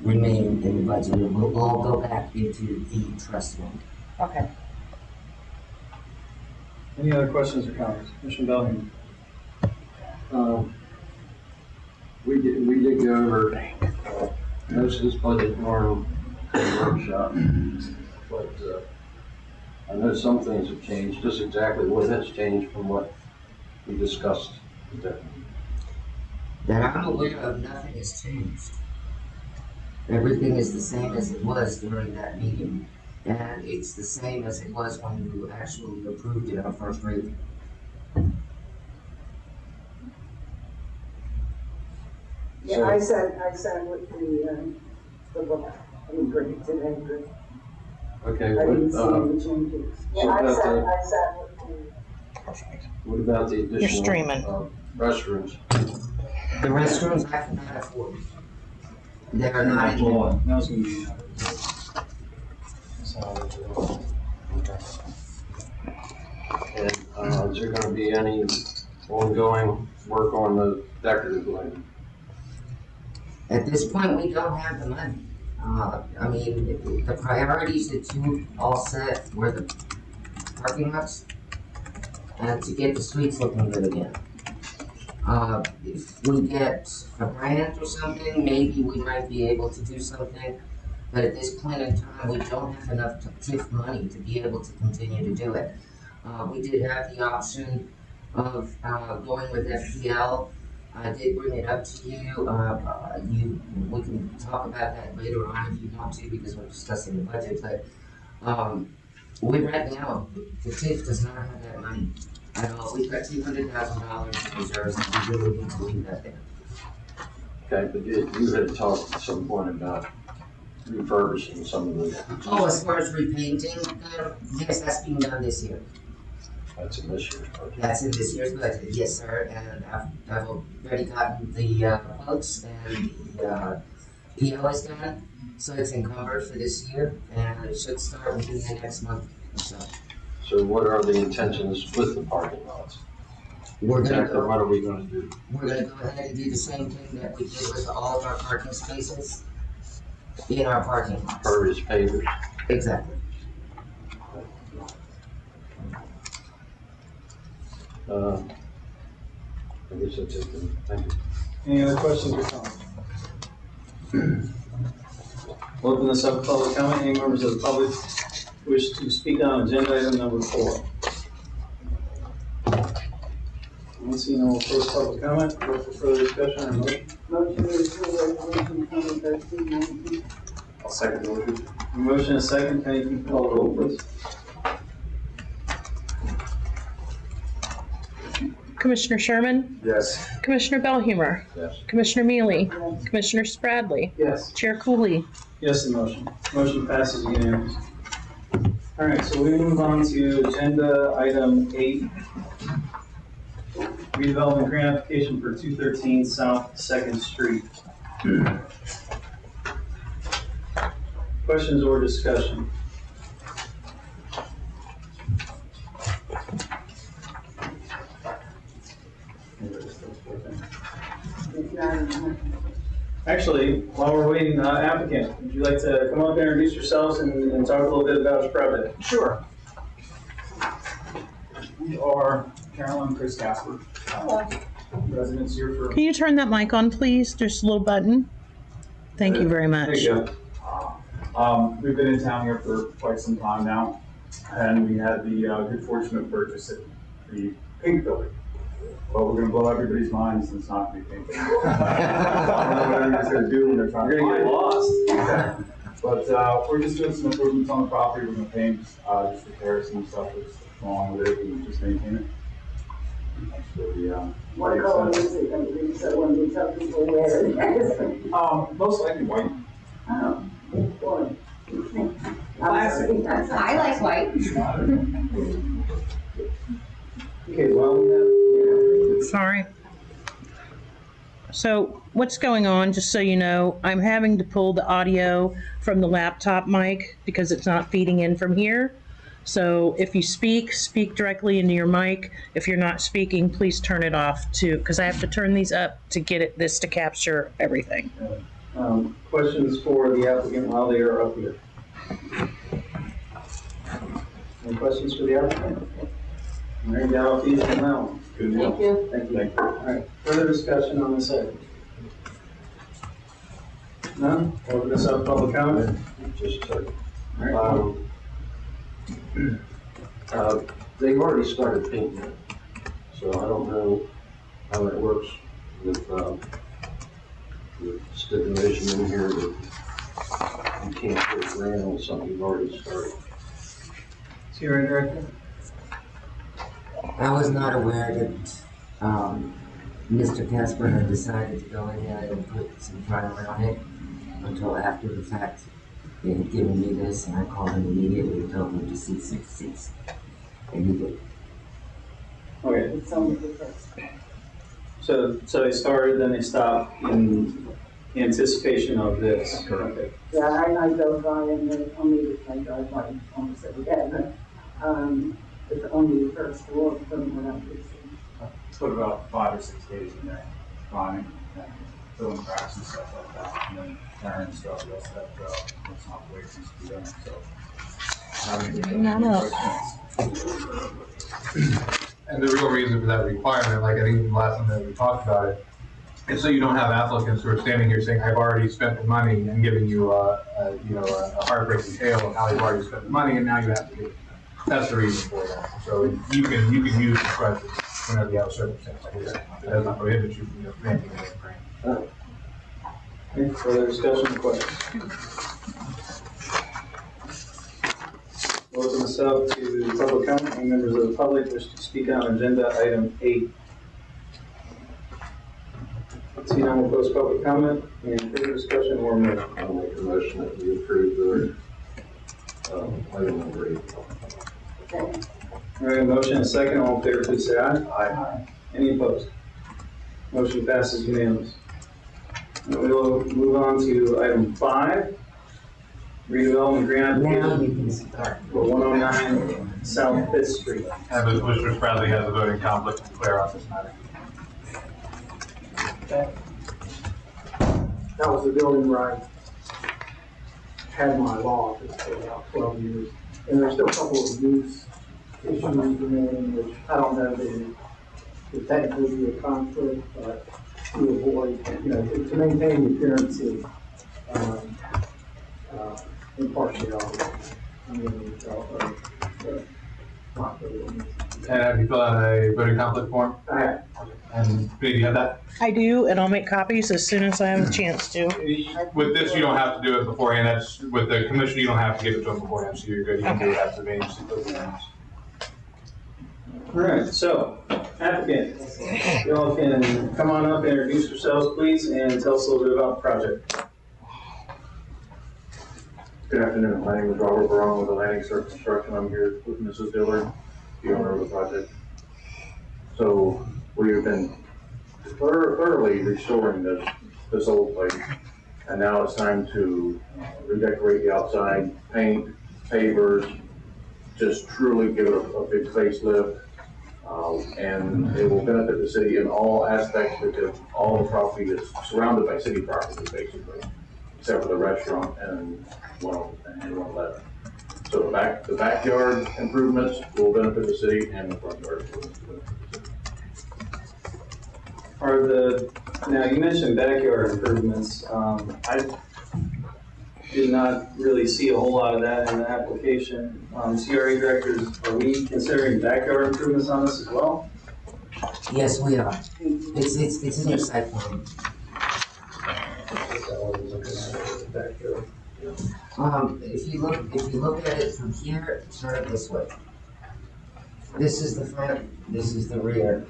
remain in the budget. It will all go back into the trust fund. Okay. Any other questions or comments? Commissioner Bellingham? We did go over most of this budget norm workshop, but I know some things have changed. Just exactly what has changed from what we discussed today. That I'm aware of, nothing has changed. Everything is the same as it was during that meeting, and it's the same as it was when we actually approved it on first reading. Yeah, I sat with the book. I didn't bring it today, but Okay. I didn't see any changes. Yeah, I sat with What about the additional You're streaming. Restrooms? The restrooms I cannot afford. They are not in law. That was going to be. And is there going to be any ongoing work on the decorative lighting? At this point, we don't have the money. I mean, the priorities that you all set were the parking lots and to get the streets looking good again. If we get a grant or something, maybe we might be able to do something. But at this point in time, we don't have enough TIF money to be able to continue to do it. We did have the option of going with FPL. I did bring it up to you. We can talk about that later on if you want to, because we're discussing the budget. But right now, the TIF does not have that money at all. We've got $200,000 in reserves, and we really need to leave that there. Okay, but you had talked at some point about refurbishing some of the. Oh, as far as repainting, yes, that's being done this year. That's in this year's budget. That's in this year's budget, yes, sir. And I've already gotten the quotes, and the PO is done, so it's encumbered for this year, and it should start within the next month or so. So what are the intentions with the parking lots? What are we going to do? We're gonna go ahead and do the same thing that we did with all of our parking spaces in our parking lots. Pervious pavers? Exactly. I guess that's it. Thank you. Any other questions or comments? We'll open this up for public comment. Any members of the public wish to speak on agenda item number 4? I don't see no first public comment. Look for further discussion or motion. Motion to approve resolution 2013-19. I'll second the motion. Motion is second. Can you call the roll, please? Commissioner Sherman? Yes. Commissioner Bellhumor? Yes. Commissioner Mealy? Yes. Commissioner Spradley? Yes. Chair Cooley? Yes, the motion. Motion passes unanimously. All right, so we move on to agenda item 8. Redevelopment grant application for 213 South 2nd Street. Questions or discussion? It's not. Actually, while we're waiting, applicant, would you like to come up and introduce yourselves and talk a little bit about your project? Sure. We are Carolyn and Chris Casper, residents here for. Can you turn that mic on, please? There's a little button. Thank you very much. There you go. We've been in town here for quite some time now, and we had the good fortune of purchasing the pink building. Well, we're going to blow everybody's minds since it's not going to be pink. I don't know what everybody's going to do when they're trying to You're going to get find lost. But we're just doing some improvements on the property. We're going to paint, just repair some stuff that's wrong with it and just maintain it. That's really, What color is it going to be, so when we tell people where it is? most likely white. Oh, boy. Classic. I like white. Okay, well, we have, Sorry. So what's going on, just so you know, I'm having to pull the audio from the laptop mic because it's not feeding in from here. So if you speak directly into your mic. If you're not speaking, please turn it off too, because I have to turn these up to get this to capture everything. Questions for the applicant while they are up here? Any questions for the applicant? All right, Gal, if you can now. Good deal. Thank you. Thank you. All right, further discussion on this item? None? Open this up, public comment? Just a second. All right. They've already started painting it, so I don't know how that works with stipulation in here that you can't put a grant on something you've already started. CRA Director? I was not aware that, Mr. Casper had decided to go ahead and put some primer on it until after the fact. They had given me this, and I called him immediately and told him to cease. And he did. Okay, It's only the first. so they started, then they stopped in anticipation of this. Okay. Yeah, I drove by and they told me that I drive by almost every day, but, it's only the first floor from what I'm using. Put about 5 or 6 days in there, climbing, and filling cracks and stuff like that, and then tearing stuff, that's that, it's not the way it needs to be done, so. And the real reason for that requirement, like I think the last time that we talked about it, is so you don't have applicants who are standing here saying, I've already spent the money, and giving you a heartbreaking tale of how you've already spent the money and now you have to give it. That's the reason for that. So you can use discretion whenever you have a circumstance like this. It does not prohibit you from granting a grant. Any further discussion or questions? We'll open this up to public comment. Any members of the public wish to speak on agenda item 8? See none, we'll close public comment. Any further discussion or motion? I'll make a motion that we approve the item number 8. Okay. All right, motion and second. All in favor, please say aye. Aye. Any opposed? Motion passes unanimous. We'll move on to item 5. Redevelopment grant Now application you can start. for 109 South Fifth Street. And Mr. Bradley has a voting conflict to declare on this matter. That was the building where I had my law office for about 12 years. And there's still a couple of use issues remaining, which I don't know that it technically be a conflict, but to avoid, to maintain the appearance of impartiality. Not really. And have you filled out a voting conflict form? I have. And do you have that? I do, and I'll make copies as soon as I have a chance to. With this, you don't have to do it beforehand. That's, with the commission, you don't have to give it to them beforehand, so you're good. You can do it after the meeting. All right, so applicant, y'all can come on up, introduce yourselves, please, and tell us a little bit about the project. Good afternoon, my name is Robert Brown with Atlantic Surf Construction. I'm here with Mrs. Dillard, the owner of the project. So we've been thoroughly restoring this old place, and now it's time to redecorate the outside, paint, pavers, just truly give it a big facelift. And it will benefit the city in all aspects because all the property is surrounded by city property basically, except for the restaurant and 111. So the backyard improvements will benefit the city and the front yard improvements will benefit the city. Now you mentioned backyard improvements. I did not really see a whole lot of that in the application. CRA directors, are we considering backyard improvements on this as well? Yes, we are. It's in your site plan. If you look at it from here, turn it this way. This is the front, this is the rear.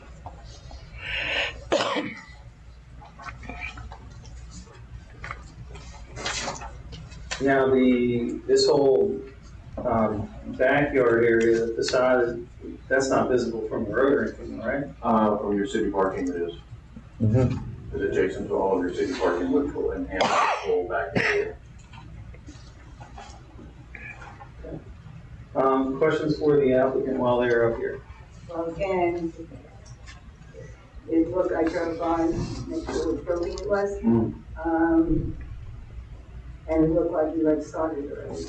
Now this whole backyard area, the side, that's not visible from the road or anything, right? From your city parking it is. Mm-hmm. It's adjacent to all of your city parking, which will enhance the whole back area. Questions for the applicant while they're up here? Well, again, it looked, I drove by, make sure what building it was. And it looked like you had started already.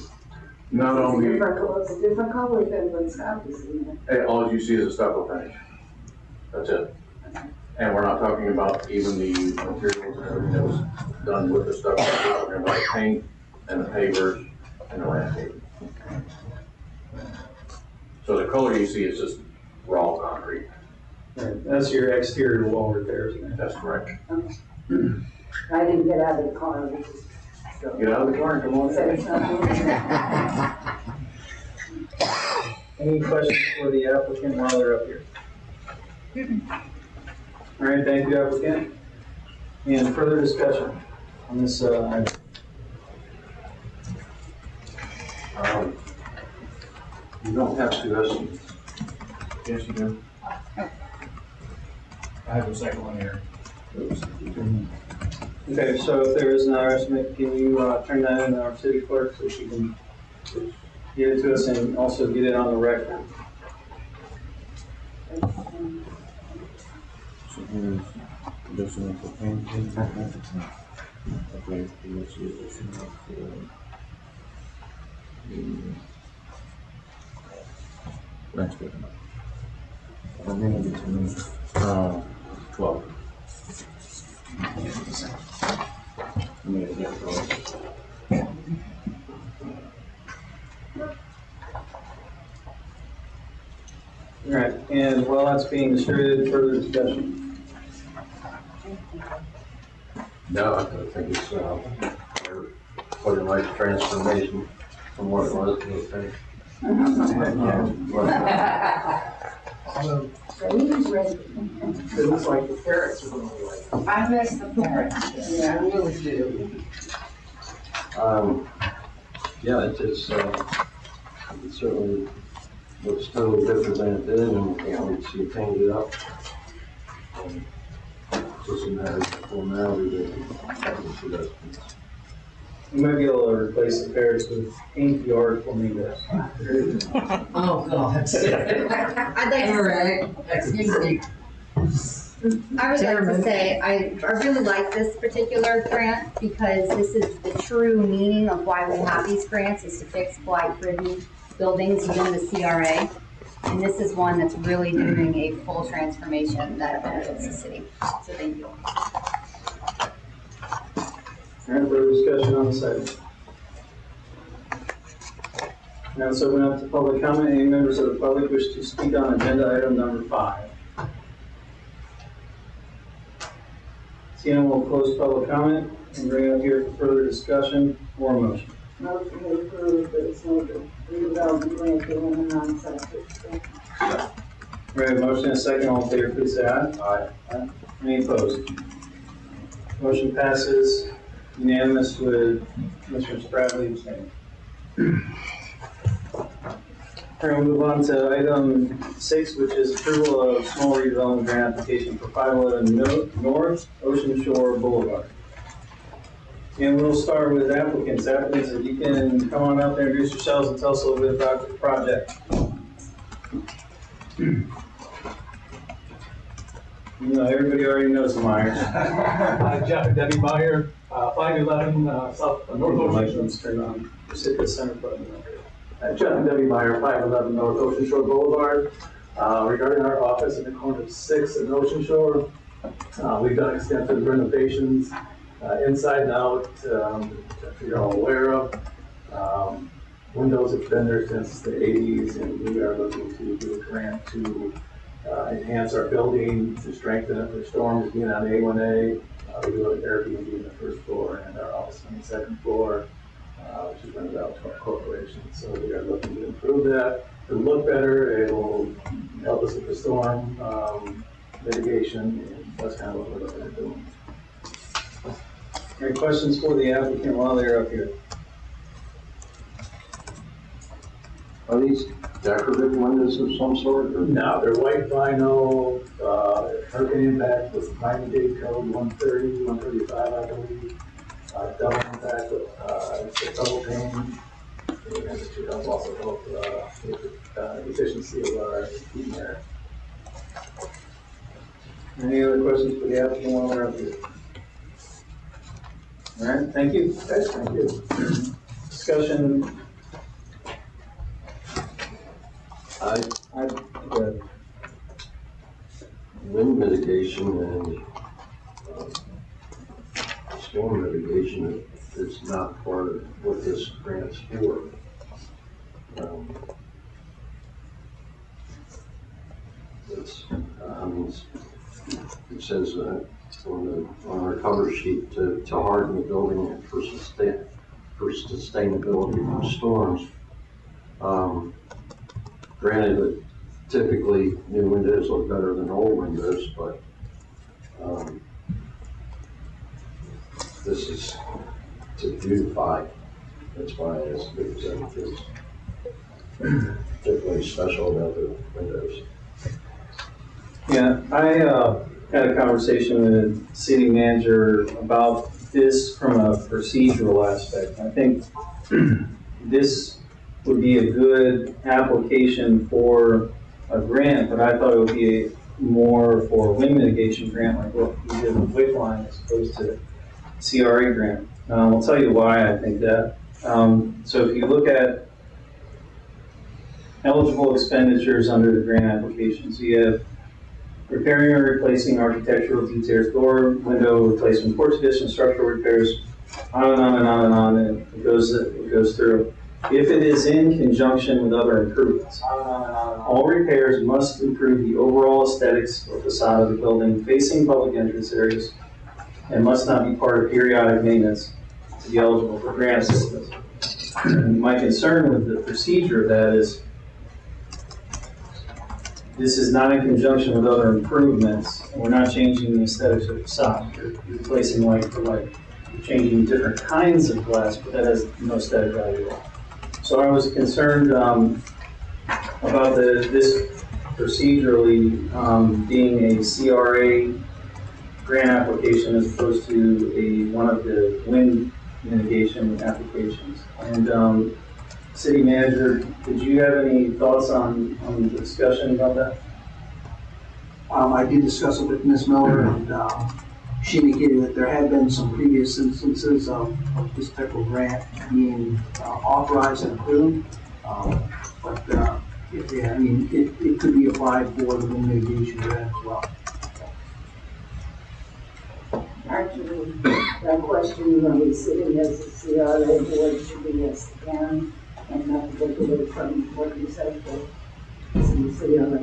Not only, It's a different color than when Scott was in there. all you see is a stucco finish. That's it. And we're not talking about even the materials and everything that was done with the stucco. We're talking about the paint and the pavers and the landscape. So the color you see is just raw concrete. Right, that's your exterior wall repairs. That's correct. I didn't get out of the car, which is. Get out of the car and come on So in. it's not moving. Any questions for the applicant while they're up here? All right, thank you, applicant. And further discussion on this item? You don't have to estimate. Yes, you do. I have a second one here. Okay, so if there is another estimate, can you turn that in to our city clerk so she can get it to us and also get it on the record? So here's additional for painting. Okay, here's the additional for the landscape. And then it's between 12. All right, and while that's being distributed, further discussion. No, I think it's, quite a nice transformation from what it was to the thing. So he's ready. It looks like the carrots are going away. I miss the parents. Yeah, I really do. Yeah, it's it certainly looks totally different than it did, and, you know, you painted it up. It's just a matter of formality that You might be able to replace the parrots with paint the art for me there. Oh, God. I'd like All to, right, excuse me. I would like Chairman. to say, I really like this particular grant because this is the true meaning of why we have these grants, is to fix blight-ridden buildings within the CRA. And this is one that's really doing a full transformation that benefits the city. So thank you. All right, further discussion on this item. Now let's open up to public comment. Any members of the public wish to speak on agenda item number 5? Seeing, we'll close public comment and bring it up here for further discussion or motion. Motion to approve the Snowden redevelopment grant for women non-scientific. We have a motion and a second. All in favor, please say aye. Aye. Any opposed? Motion passes unanimous with Mr. Spradley abstaining. All right, we'll move on to item 6, which is approval of small redevelopment grant application for 511 North Ocean Shore Boulevard. And we'll start with applicants. Applicants, if you can come on up there, introduce yourselves and tell us a little bit about the project. You know, everybody already knows the Myers. Jeff and Debbie Meyer, 511 South North Ocean. Let's turn on, just hit the center button. Jeff and Debbie Meyer, 511 North Ocean Shore Boulevard. Regarding our office at the corner of 6th and Ocean Shore, we've done extensive renovations inside and out, that you're all aware of. Windows have been there since the 80s, and we are looking to do a grant to enhance our building, to strengthen it for storms, being on A1A. We do an Airbnb on the first floor and our office on the second floor, which is rented out to our corporation. So we are looking to improve that. It'll look better, it will help us with the storm mitigation, and that's kind of what we're looking at doing. Any questions for the applicant while they're up here? Are these decorative windows of some sort? Or? No, they're white vinyl, hurricane impact with 90-day code 130, 135, I believe. Double impact, it's a double pane. And it should help also help with the efficiency of our heating air. Any other questions for the applicant while they're up here? All right, thank you. Thank you. Discussion. Good. Wind mitigation and storm mitigation is not part of what this grant's for. It says on our cover sheet to harden the building for sustainability from storms. Granted that typically new windows look better than old windows, but this is to beautify. That's why I asked if there's anything particularly special about the windows. Yeah, I had a conversation with the city manager about this from a procedural aspect. I think this would be a good application for a grant, but I thought it would be more for a wind mitigation grant like what we did with Wickline as opposed to CRA grant. I'll tell you why I think that. So if you look at eligible expenditures under the grant application, so you have repairing or replacing architectural details, door, window replacement, porch addition, structural repairs, on and on and on and on, and it goes through. If it is in conjunction with other improvements, all repairs must improve the overall aesthetics or facade of the building facing public entrance areas and must not be part of periodic maintenance to be eligible for grant assistance. My concern with the procedure of that is this is not in conjunction with other improvements, and we're not changing the aesthetics of the facade. You're replacing light for light. You're changing different kinds of glass, but that has no aesthetic value at all. So I was concerned about this procedurally being a CRA grant application as opposed to one of the wind mitigation applications. And City Manager, did you have any thoughts on the discussion about that? I did discuss it with Ms. Miller, and she indicated that there had been some previous instances of this type of grant being authorized and approved. It could be applied for the wind mitigation grant as well. Actually, that question, when we sitting as a CRA board, should be asked the county and not particularly from what you said for the CRA.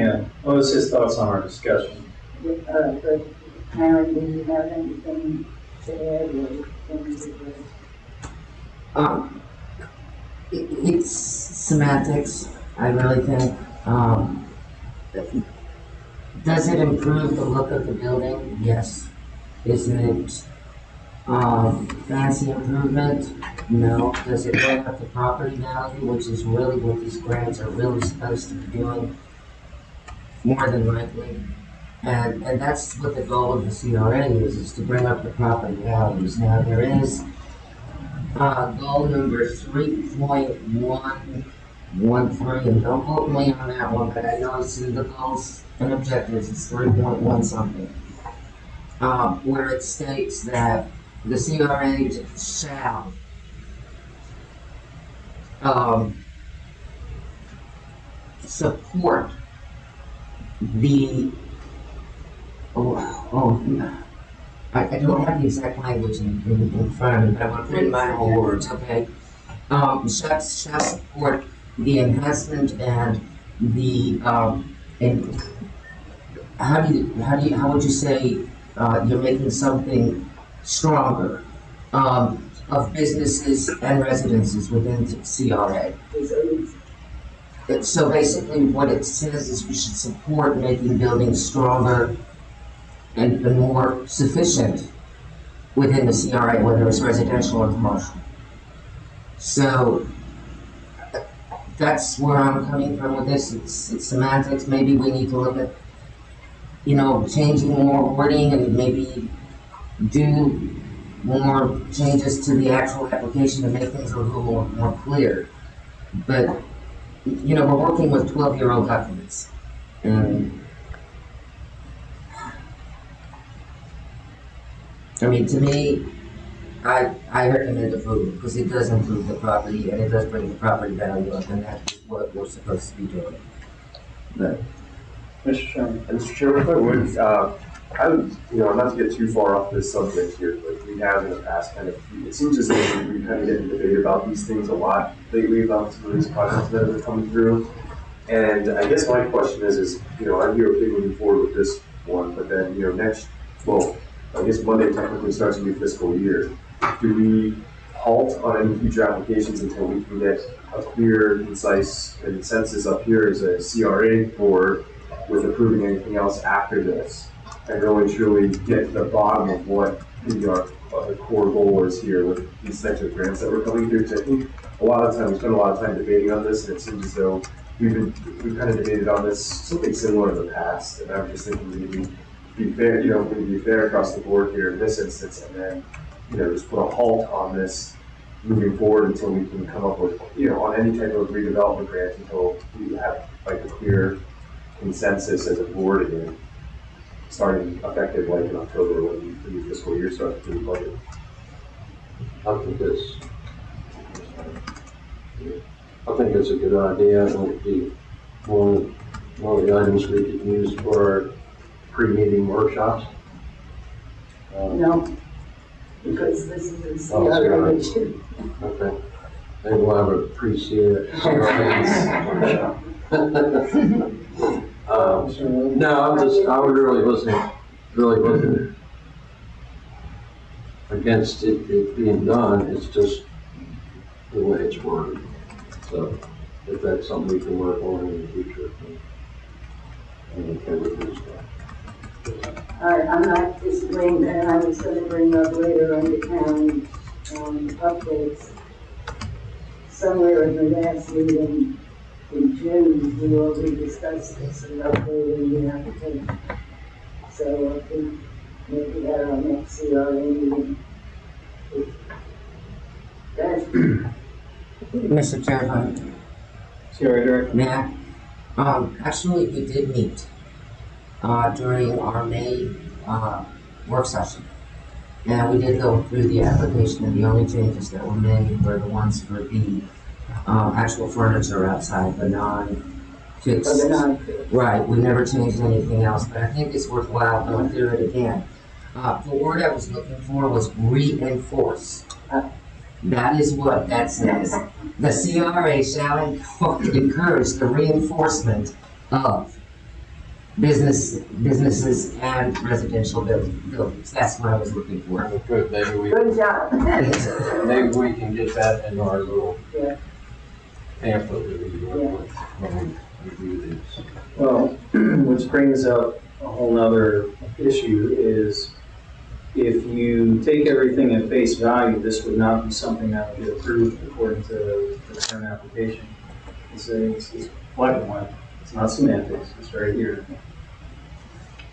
Yeah, what was his thoughts on our discussion? But Karen, do you have anything to add or things to add? It's semantics, I really think. Does it improve the look of the building? Yes. Isn't it fancy improvement? No. Does it bring up the property value, which is really what these grants are really supposed to be doing? More than likely. And that's what the goal of the CRA is to bring up the property values. Now there is goal number 3.113, and don't quote me on that one, but I know it's in the goals and objectives, it's 3.1 something, where it states that the CRA shall support the I don't have the exact language in front of me, but I'm going to put it in my own words, okay? Shall support the enhancement and the, and how would you say you're making something stronger of businesses and residences within the CRA? So basically what it says is we should support making buildings stronger and more sufficient within the CRA, whether it's residential or commercial. So that's where I'm coming from with this. It's semantics. Maybe we need to look at, changing more wording and maybe do more changes to the actual application to make things a little more clear. But, we're working with 12-year-old documents. And to me, I recommend approval because it does improve the property and it does bring the property value up, and that's what we're supposed to be doing. But Mr. Chairman. Mr. Chairman, if I would, I would, not to get too far off this subject here, but we have in the past it seems as though we kind of get in debate about these things a lot lately about some of these projects that are coming through. And I guess my question is, I'd be okay moving forward with this one, but then, I guess Monday technically starts a new fiscal year. Do we halt on any future applications until we can get a clear, concise consensus up here as a CRA board with approving anything else after this? And really truly get to the bottom of what the core goal is here with these types of grants that we're coming through. Because I think a lot of time, we spend a lot of time debating on this, and it seems as though we've kind of debated on this something similar in the past. And I'm just thinking maybe be fair, we be fair across the board here in this instance, and then, just put a halt on this moving forward until we can come up with, on any type of redevelopment grant until we have like a clear consensus as a board again, starting effective like in October when the new fiscal year starts for the budget. I think it's a good idea. It would be one of the items we could use for our pre-meeting workshops. No, because this is the Oh, CRA CRA. issue. Okay. Maybe we'll have a workshop. No, I was really looking against it being done. It's just the way it's worded. So if that's something we can work on in the future, I'm okay with this stuff. I'm not disagreeing, and I was going to bring up later on the county updates. Somewhere in the last meeting in June, we already discussed this and updating the application. So I think maybe at our next CRA meeting. Mr. Chairman, CRA Director. Matt, actually, we did meet during our May work session. And we did go through the application, and the only changes that were made were the ones for the actual furniture outside, the non-fixed. Right, we never changed anything else, but I think it's worthwhile going through it again. The word I was looking for was reinforce. That is what that says. The CRA shall encourage the reinforcement of businesses and residential buildings. That's what I was looking for. Good, Good job. maybe we can get that in our little Yeah. pamphlet that we work with when we review these. Well, which brings up a whole nother issue is if you take everything at face value, this would not be something that would get approved according to the current application. It's black and white. It's not semantics. It's right here.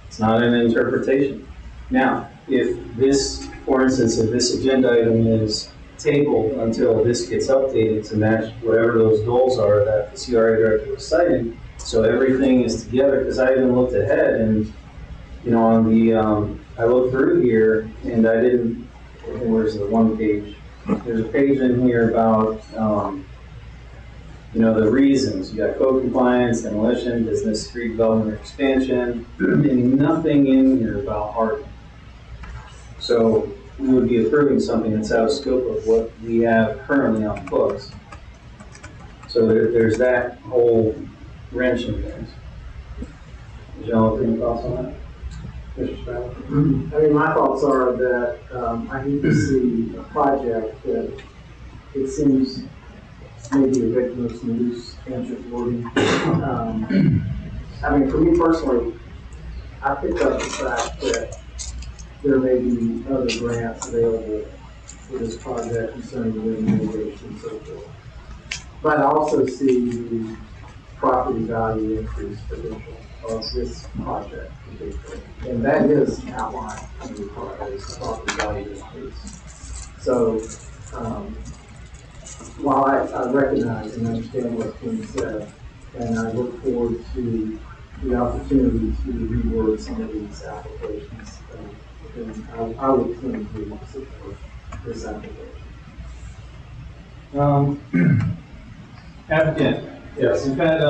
It's not an interpretation. Now, if this, for instance, if this agenda item is tabled until this gets updated to match whatever those goals are that the CRA director was citing, so everything is together, because I even looked ahead and, on the, I looked through here and I didn't, where's the one page? There's a page in here about, the reasons. You got code compliance, demolition, business redevelopment, or expansion, and nothing in here about hardening. So we would be approving something that's out of scope of what we have currently on the books. So there's that whole wrench in things. Y'all have any thoughts on that? Mr. Stroud? I mean, my thoughts are that I need to see a project that it seems maybe a victim of some loose tangent wording. I mean, for me personally, I picked up the fact that there may be other grants available for this project concerning wind mitigation and so forth. But I also see the property value increase potential of this project. And that is outlined in the property value increase. So, while I recognize and understand what's being said, and I look forward to the opportunity to reword some of these applications, and I would cling to my support. this application. Applicant, yes, we've had a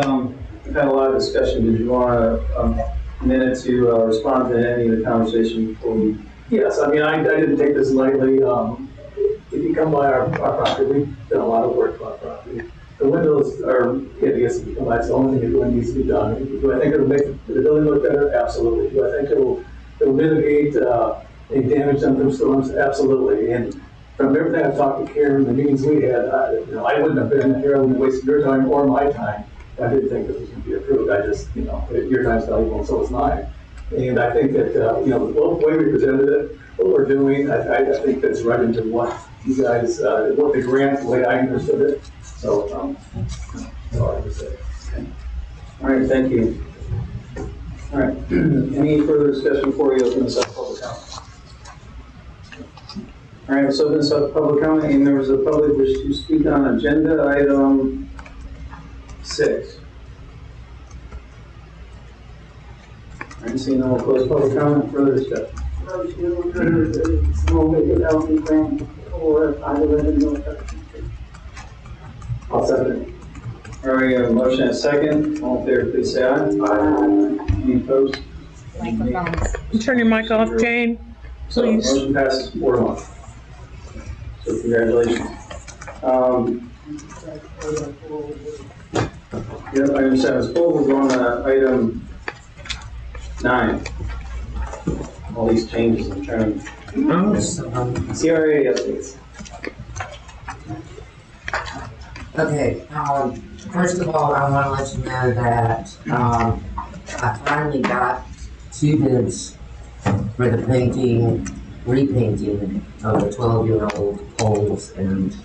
lot of discussion. Did you want a minute to respond to any of the conversation before we? Yes, I mean, I didn't take this lightly. If you come by our property, we've done a lot of work on our property. The windows are hideous. If you come by, it's the only thing that really needs to be done. Do I think it'll make the building look better? Absolutely. Do I think it'll mitigate any damage done from storms? Absolutely. And from everything I've talked to Karen, the meetings we had, I wouldn't have been here. I wouldn't have wasted your time or my time. I didn't think this was going to be approved. I just, your time's valuable, and so is mine. And I think that, the way we presented it, what we're doing, I think that's right into what you guys, what the grant, the way I understood it. So, that's all I have to say. Okay. All right, thank you. All right, any further discussion before we open this up to public comment? All right, let's open this up to public comment. Any members of the public wish to speak on agenda item 6? All right, seeing no one close public comment, further discussion. Motion to approve the small development grant for 511 North 13th Street. I'll second it. All right, we have a motion and a second. All in favor, please say aye. Aye. Any opposed? Microphones. Turn your mic off, Jane, So, please. motion passes 4-1. So congratulations. Yep, item 7 is full. We're going to item 9. All these changes I'm trying to. CRA updates. Okay, first of all, I wanna let you know that, I finally got 2 bids for the painting, repainting of the 12-year-old poles and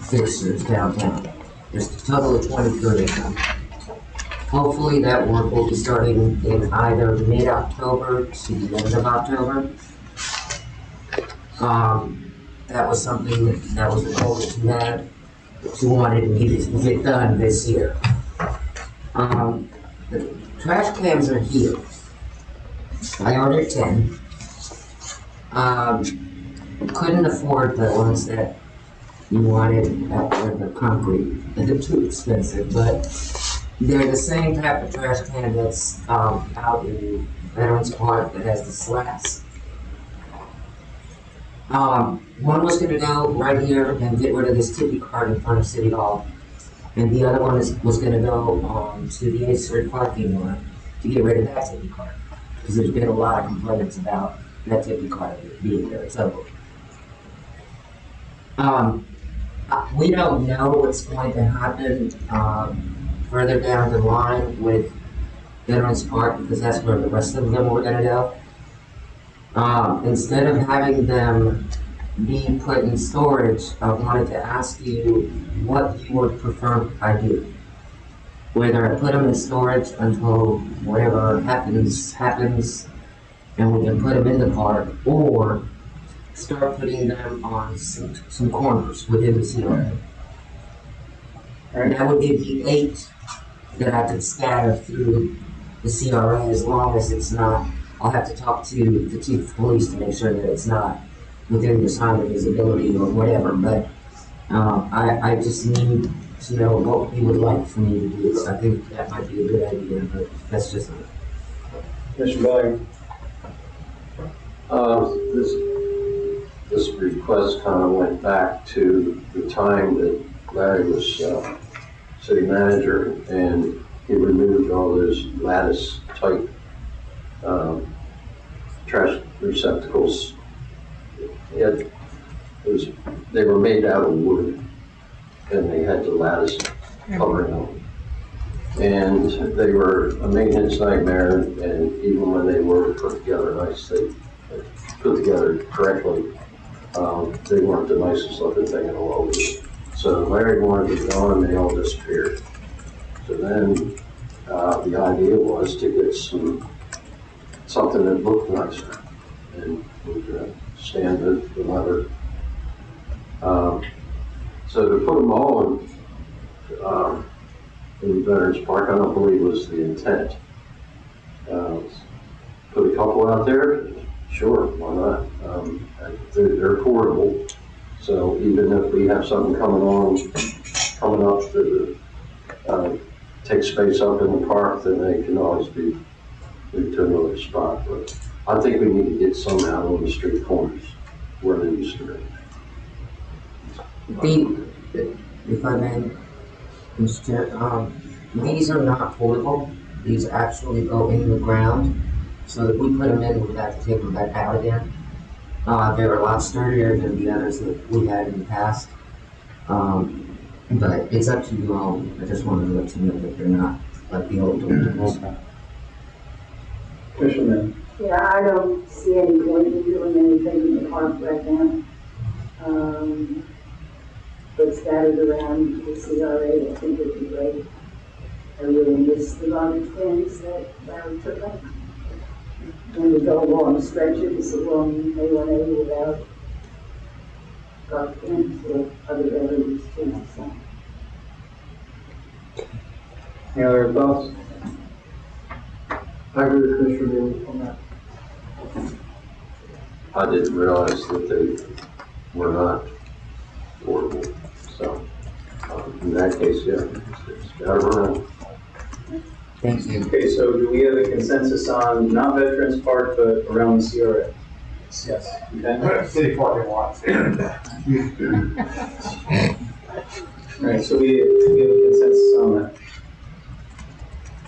fixtures downtown. There's a total of 23 of them. Hopefully that work will be starting in either mid-October to the end of October. That was something that was the goal that you had, that you wanted me to get done this year. The trash cans are here. I ordered 10. Couldn't afford the ones that you wanted that were the concrete. They're too expensive, but they're the same type of trash can that's out in Veterans Park that has the slats. One was gonna go right here and get rid of this tippy cart in front of City Hall. And the other one was gonna go to the 8th Street parking lot to get rid of that tippy cart. Because there's been a lot of complaints about that tippy cart being there, so. We don't know what's going to happen, further down the line with Veterans Park, because that's where the rest of them were gonna go. Instead of having them be put in storage, I wanted to ask you what you would prefer I do. Whether I put them in storage until whatever happens, and we can put them in the park, or start putting them on some corners within the CRA. And that would give you 8 that I could scatter through the CRA, as long as it's not. I'll have to talk to the chief of police to make sure that it's not within the sign of visibility or whatever, but I just need to know what you would like for me to do. So I think that might be a good idea, but that's just it. Mr. This request kind of went back to the time that Larry was city manager, and he removed all those lattice type trash receptacles. They were made out of wood, and they had the lattice covering them. And they were a maintenance nightmare, and even when they were put together nice, they put together correctly, they weren't the nicest looking thing in the world. So Larry wanted to go, and they all disappeared. So then the idea was to get something that looked nicer and would stand the weather. So to put them all in Veterans Park, I don't believe was the intent. Put a couple out there, Sure, why not? They're portable, so even if we have something coming up that takes space up in the park, then they can always be moved to another spot. But I think we need to get some out on the street corners where they used to be. If I may, Mr. Chair, these are not portable. These actually go in the ground. So if we put them in, we'd have to take them back out again. They're a lot sturdier than the others that we had in the past. But it's up to you all. I just wanted to let you know that they're not like the old ones. Commissioner. Yeah, I don't see any point in doing anything in the park right now. But scattered around the CRA, I think would be great. I really miss the garbage bins that Larry took up. When we go long stretches along A1A without garbage bins or other areas too, so. Any other thoughts? I agree with Commissioner Daly on that. I didn't realize that they were not portable. So in that case, yeah, it's got to run. Thank you. Okay, so do we have a consensus on not Veterans Park, but around the CRA? Yes. Okay. City parking lots. Alright, so we have a consensus on that.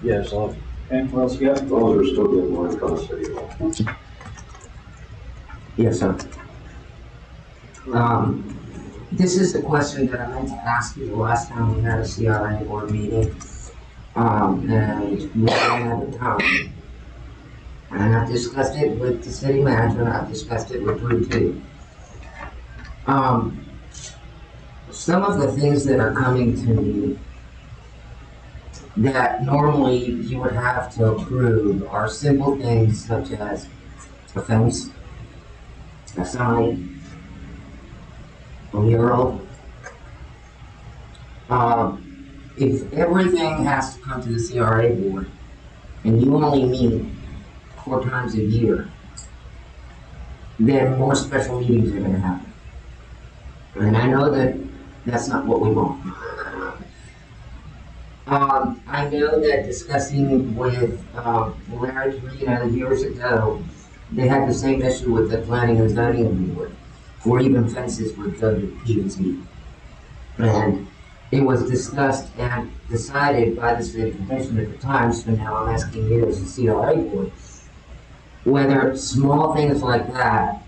Yes, Okay, what else you got? as long as we're still getting one from the city hall. Yes, sir. This is the question that I meant to ask you the last time we had a CRA board meeting. And we didn't have the time. And I've discussed it with the city manager, and I've discussed it with Drew too. Some of the things that are coming to me that normally you would have to approve are simple things such as a fence, a sign, a mural. If everything has to come to the CRA board and you only meet 4 times a year, then more special meetings are gonna happen. And I know that that's not what we want. I know that discussing with Larry Torino years ago, they had the same issue with the planning and zoning board, where even fences would go to P&Z. And it was discussed and decided by the city commission at the time, so now I'm asking you as the CRA board, whether small things like that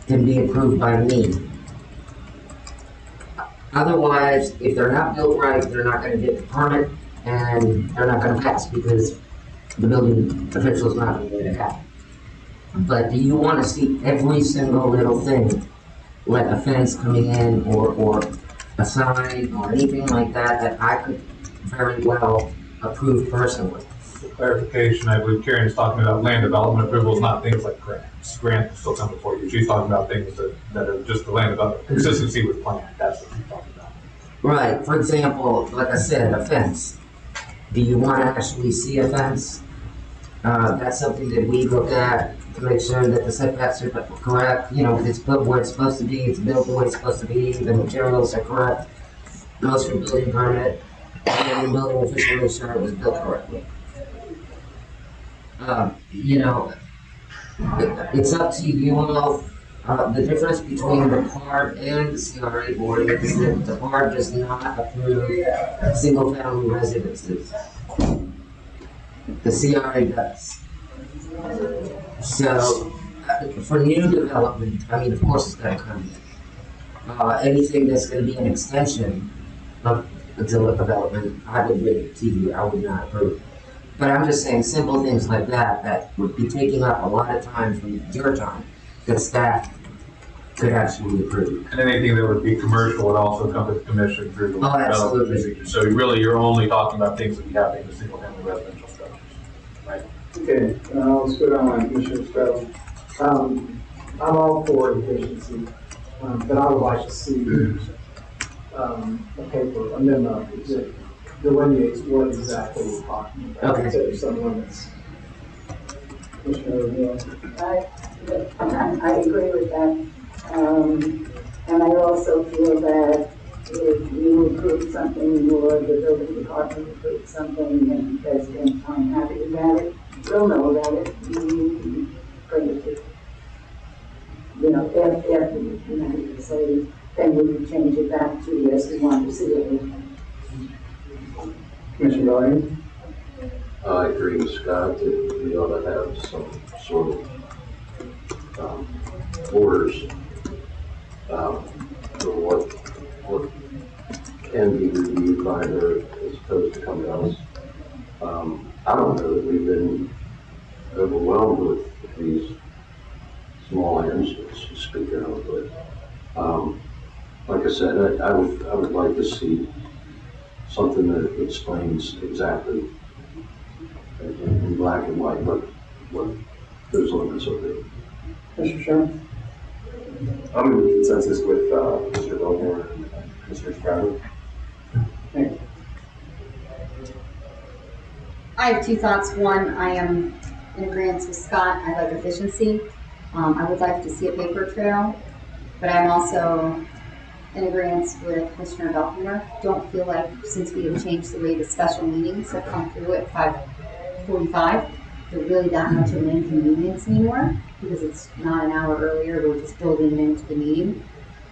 can be approved by me. Otherwise, if they're not built right, they're not gonna get the permit, and they're not gonna pass, because the building official's not gonna let it happen. But do you wanna see every single little thing, like a fence coming in, or a sign, or anything like that, that I could very well approve personally? For clarification, I believe Karen is talking about land development approvals, not things like grants. Grants still come before you. She's talking about things that are just the land development, consistency with plan. That's what she's talking about. Right, for example, like I said, a fence. Do you want to actually see a fence? That's something that we look at to make sure that the setbacks are correct. You know, it's built where it's supposed to be, it's built the way it's supposed to be, the materials are correct, goes for building permit, and then the building official makes sure it was built correctly. You know, it's up to you all. The difference between the PARB and the CRA board is that the PARB does not approve single-family residences. The CRA does. So, for new development, I mean, of course it's gonna come in. Anything that's gonna be an extension of the development, I would give it to you, I would not approve. But I'm just saying simple things like that, that would be taking up a lot of time from your time, that staff could actually approve. And anything that would be commercial would also come to the commission through the Oh, absolutely. development procedure. So really, you're only talking about things that we have in the single-family residential structures, right? Okay, let's go down on Commissioner Stroh. I'm all for efficiency, but I would like to see a paper, a memo that delineates what exactly we're talking about. Okay. Set some limits. Commissioner O'Neill. I agree with that. And I also feel that if you approve something or the building department approves something and residents aren't happy about it, we'll know about it. You can bring it to, after you say, then we can change it back to, yes, we want to see it. Commissioner Ryan? I agree with Scott that we ought to have some sort of orders for what can be reviewed by her as opposed to come to us. I don't know that we've been overwhelmed with these small items, to speak of, but like I said, I would like to see something that explains exactly in black and white what those limits are. Mr. Sherman? I'm in consensus with Mr. Billmore and Mr. Stroud. I have two thoughts. One, I am in agreement with Scott. I like efficiency. I would like to see a paper trail, but I'm also in agreement with Commissioner Belkner. Don't feel like, since we have changed the way the special meetings have come through at 5:45, they're really that much of an inconvenience anymore, because it's not an hour earlier, we're just building it into the meeting.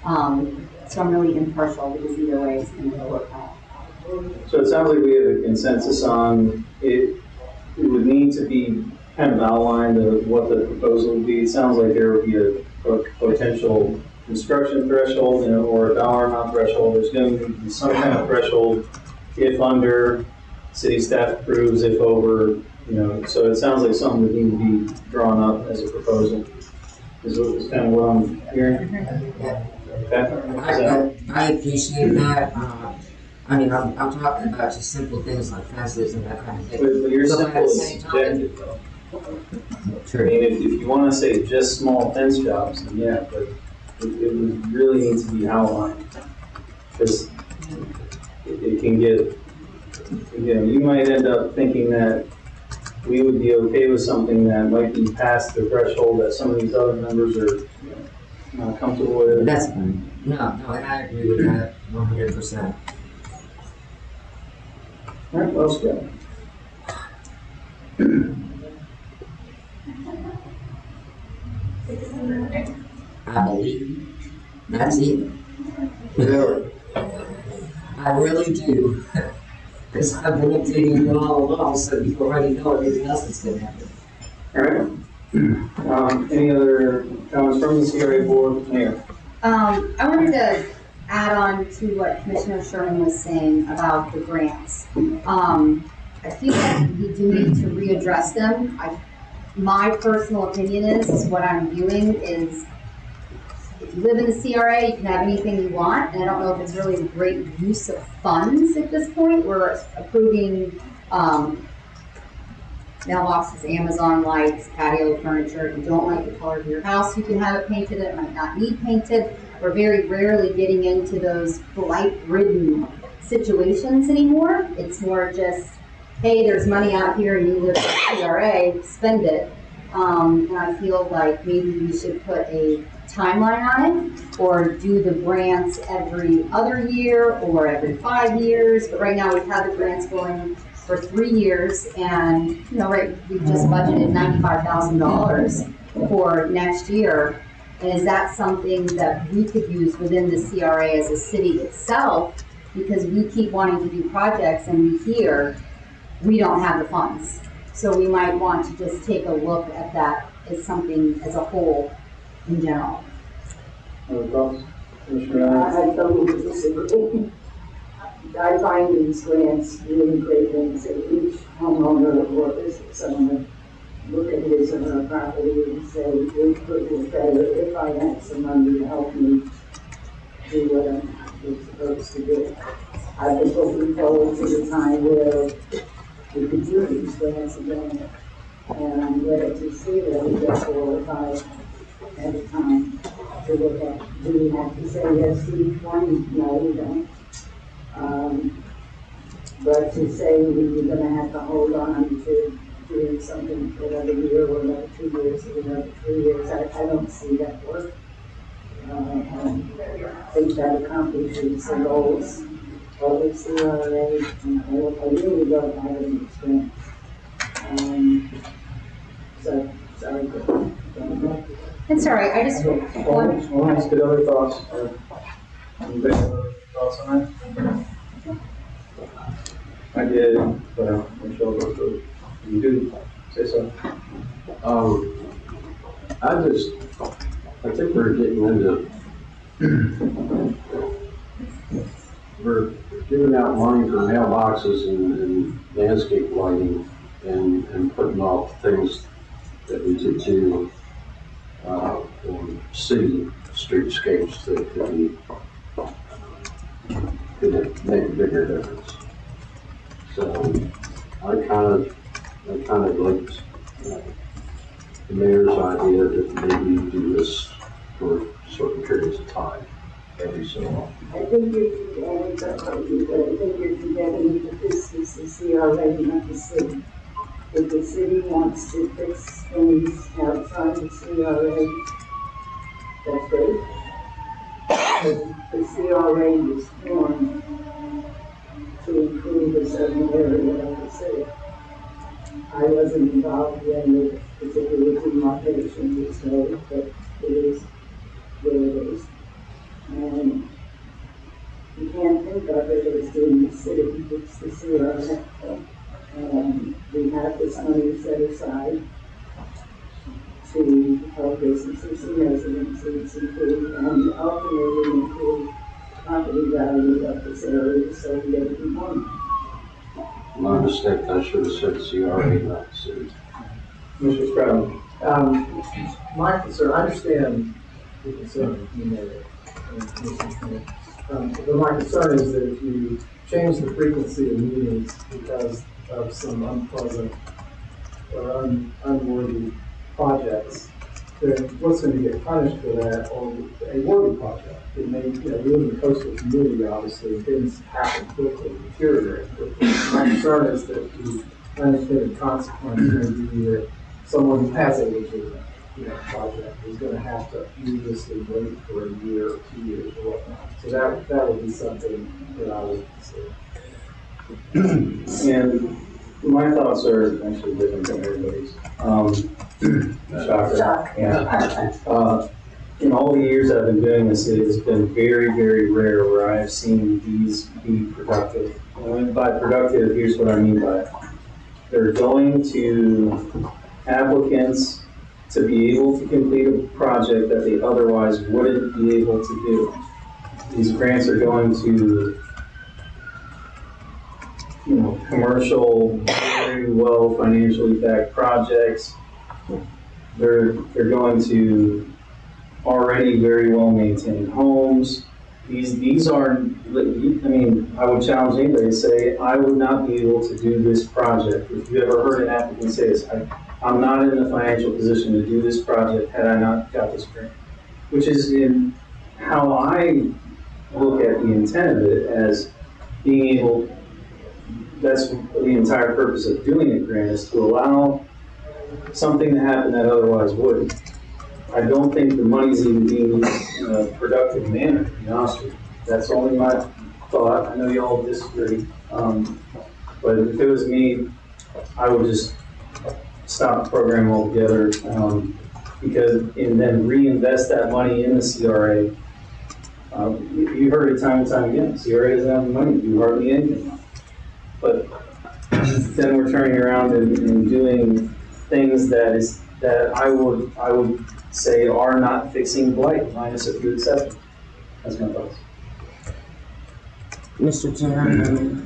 So I'm really impartial, because either way it's going to work out. So it sounds like we have a consensus on it. It would need to be kind of outlined of what the proposal would be. It sounds like there would be a potential construction threshold, or a dollar amount threshold. There's going to be some kind of threshold if under, city staff approves, if over, so it sounds like something would need to be drawn up as a proposal. Is kind of what I'm hearing. Okay. I appreciate that. I'm talking about just simple things like fences and that kind of thing. But your So simple at the is same time- subjective though. I True. mean, if you want to say just small fence jobs, then yeah, but it would really need to be outlined. Because it can get, you might end up thinking that we would be okay with something that might be past the threshold that some of these other members are not comfortable with. That's fine. No, and I agree with that 100%. All right, what else we got? I believe that's it. Really? I really do. Because I've been updating you all along, so you already know everything else that's going to happen. All right. Any other comments from the CRA board? Mayor? I wanted to add on to what Commissioner Sherman was saying about the grants. I feel like we do need to readdress them. My personal opinion is what I'm viewing is, if you live in the CRA, you can have anything you want, and I don't know if it's really a great use of funds at this point. We're approving mailboxes, Amazon lights, patio furniture. If you don't like the color of your house, you can have it painted. It might not need painted. We're very rarely getting into those blight-ridden situations anymore. It's more just, hey, there's money out here and you live in the CRA, spend it. And I feel like maybe we should put a timeline on it, or do the grants every other year or every 5 years. But right now we've had the grants going for 3 years, and we've just budgeted $95,000 for next year. And is that something that we could use within the CRA as a city itself? Because we keep wanting to do projects and we hear we don't have the funds. So we might want to just take a look at that as something as a whole in general. Other thoughts? Commissioner? I totally disagree. I find these grants really great things that each homeowner or business owner look at his or her property and say, it could be better if I had some money to help me do what I'm supposed to do. I've been looking forward to the time where we could do these grants again. And I'm glad to see that we get 4 or 5 at a time to look at. Do we have to say yes to each one? No, we don't. But to say we were going to have to hold on to doing something for another year or another 2 years or another 3 years. I don't see that work. I think that accomplishes the goals of the CRA, and I really don't have any experience. So, sorry. It's all right, I just, Well, let's get other thoughts. Anybody have other thoughts on that? I did, but Michelle, go through. You do, say so. I think we're getting into, we're giving out money for mailboxes and landscape lighting and putting off things that we could do, on city streetscapes that could make a bigger difference. So I kind of liked the mayor's idea that maybe you do this for certain periods of time, every so often. I think you're forgetting, but I think you're forgetting that this is the CRA, not the city. If the city wants to fix things outside the CRA, that's great. But the CRA was formed to improve a certain area of the city. I wasn't involved when the particular demarcation was made, but it is where it is. And you can't think of it as being the city, it's the CRA. And we have this money set aside to help businesses and residents improve and ultimately improve property value of this area so we get even more money. My mistake, I should have said CRA, not city. Mr. Stroud. My concern, I understand the concern you made. But my concern is that if you change the frequency of meetings because of some unpleasant or unworthy projects, then what's going to get punished for that on a worthy project? It may, we live in a coastal community, obviously, things happen quickly, deteriorate quickly. My concern is that the unintended consequence may be that someone who has a legitimate, project is going to have to needlessly wait for a year or 2 years or whatnot. So that would be something that I would consider. And my thoughts are actually different than everybody's. Shocker. Yeah. In all the years I've been doing this, it has been very, very rare where I have seen these be productive. And by productive, here's what I mean by it. They're going to applicants to be able to complete a project that they otherwise wouldn't be able to do. These grants are going to commercial, very well financially backed projects. They're going to already very well maintained homes. These aren't, I would challenge anybody to say, I would not be able to do this project. If you ever heard an applicant say this, I'm not in the financial position to do this project had I not got this grant. Which is in how I look at the intent of it as being able, that's the entire purpose of doing a grant, is to allow something to happen that otherwise wouldn't. I don't think the money's even being used in a productive manner, to be honest with you. That's only my thought. I know you all disagree. But if it was me, I would just stop the program altogether, and then reinvest that money in the CRA. You heard it time and time again. CRA doesn't have the money to do hardly anything. But then we're turning around and doing things that I would say are not fixing blight, minus a few exceptions. That's my thoughts. Mr. Chairman.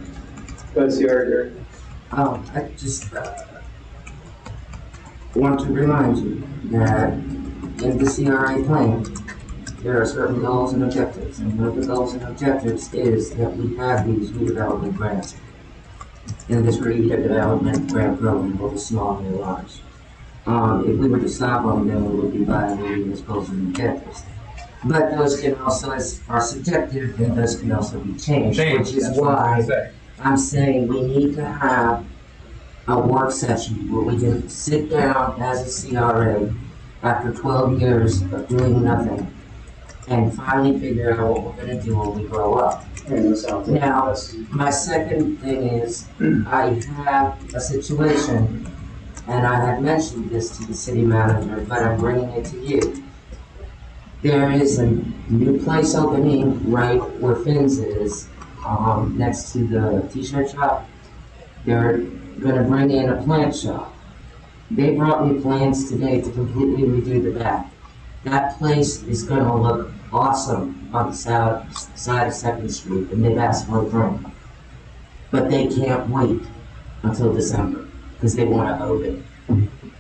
Go ahead, CRA Director. I just want to remind you that in the CRA plan, there are certain goals and objectives, and one of the goals and objectives is that we have these redevelopment grants in this redevelopment grant program, both small and large. If we were to stop on them, it would be violating those goals and objectives. But those can also are subjective, and those can also be changed, which is why I'm saying we need to have a work session where we can sit down as a CRA after 12 years of doing nothing and finally figure out what we're gonna do when we grow up. And that sounds like Now, that's- my second thing is, I have a situation, and I have mentioned this to the city manager, but I'm bringing it to you. There is a new place opening right where Finn's is, next to the t-shirt shop. They're gonna bring in a plant shop. They brought me plans today to completely redo the back. That place is gonna look awesome on the side of Second Street, and they've asked for a permit. But they can't wait until December, because they wanna open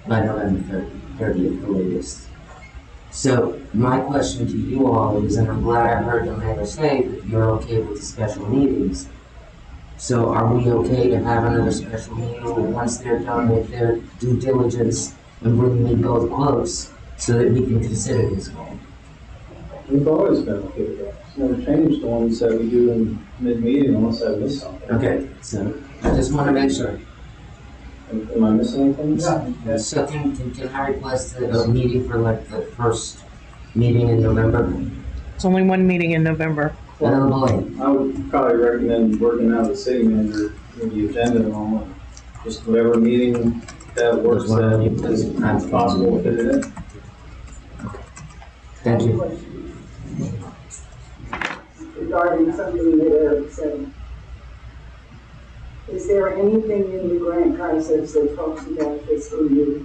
by November 30th, the latest. So, my question to you all is, and I'm glad I heard the mayor say that you're okay with the special meetings. So are we okay to have another special meeting once they're done with their due diligence and bringing me both quotes so that we can consider this one? We've always been okay with that. It's never changed the ones that we do in mid-meeting unless I miss something. Okay, so I just want to make sure. Am I missing anything? Yeah. So can I request a meeting for like the first meeting in November? It's only one meeting in November. Oh boy. I would probably recommend working out with the city manager in the agenda and all, just whatever meeting that works that is possible to fit it in. Thank you. Regarding something that Eric said, is there anything in the grant process that talks about fiscal year?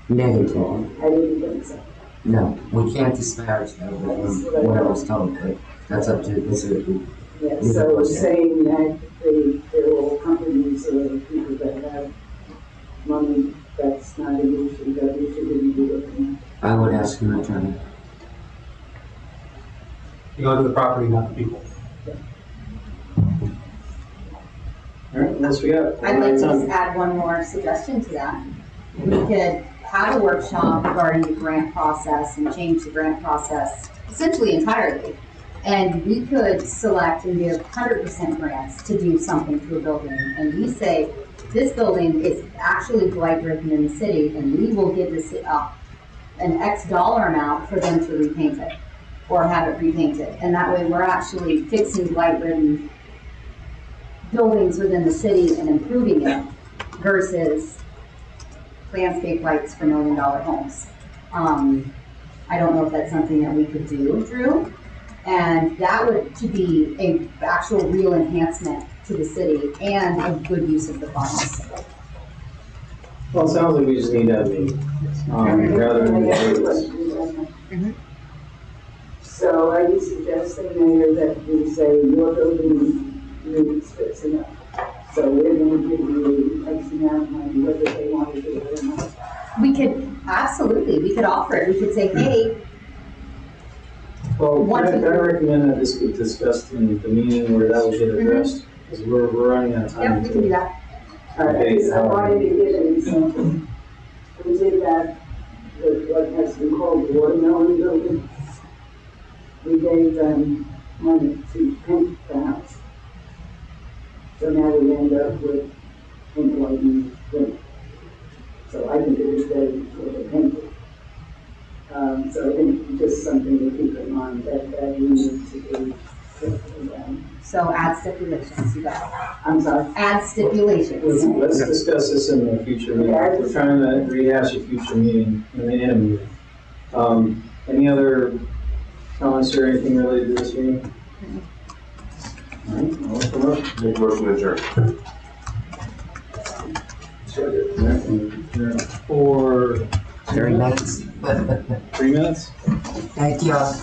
Negative. I didn't think so. No, we can't disparage what I was told, but that's up to the city. Yeah, so saying that there are all companies or people that have money, that's not an issue, that we should be looking I would ask an attorney. You go to the property, not the people. All right, what else we got? I'd like to just add one more suggestion to that. We could have a workshop regarding the grant process and change the grant process essentially entirely. And we could select and give 100% grants to do something to a building. And we say, this building is actually blight ridden in the city, and we will give this an X dollar amount for them to repaint it or have it repainted. And that way we're actually fixing blight ridden buildings within the city and improving it versus landscape lights for $1 million homes. I don't know if that's something that we could do, Drew. And that would to be a actual real enhancement to the city and a good use of the funds. Well, it sounds like we just need that meeting, rather than at. So are you suggesting, Mayor, that we say your building needs fixing up? So we're gonna give you X amount of money, whether they want to do it or not? We could, absolutely, we could offer it. We could say, hey, Well, I recommend that this be discussed in the meeting where that will get addressed, because we're running out of yep, time. we can do that. All right, so I wanted to give an example. We did that with what has been called the watermelon building. We gave them money to paint the house. So now we end up with pink, white, and green. So I think it was better before they painted. So I think just something to keep in mind that we need to do. So add stipulations, you got it. I'm sorry. Add stipulations. Let's discuss this in the future meeting. We're trying to rehash a future meeting, in a meeting. Any other comments or anything related to this meeting? All right, I'll look them up. Make a motion to adjourn. For Very nice. 3 minutes? Thank y'all.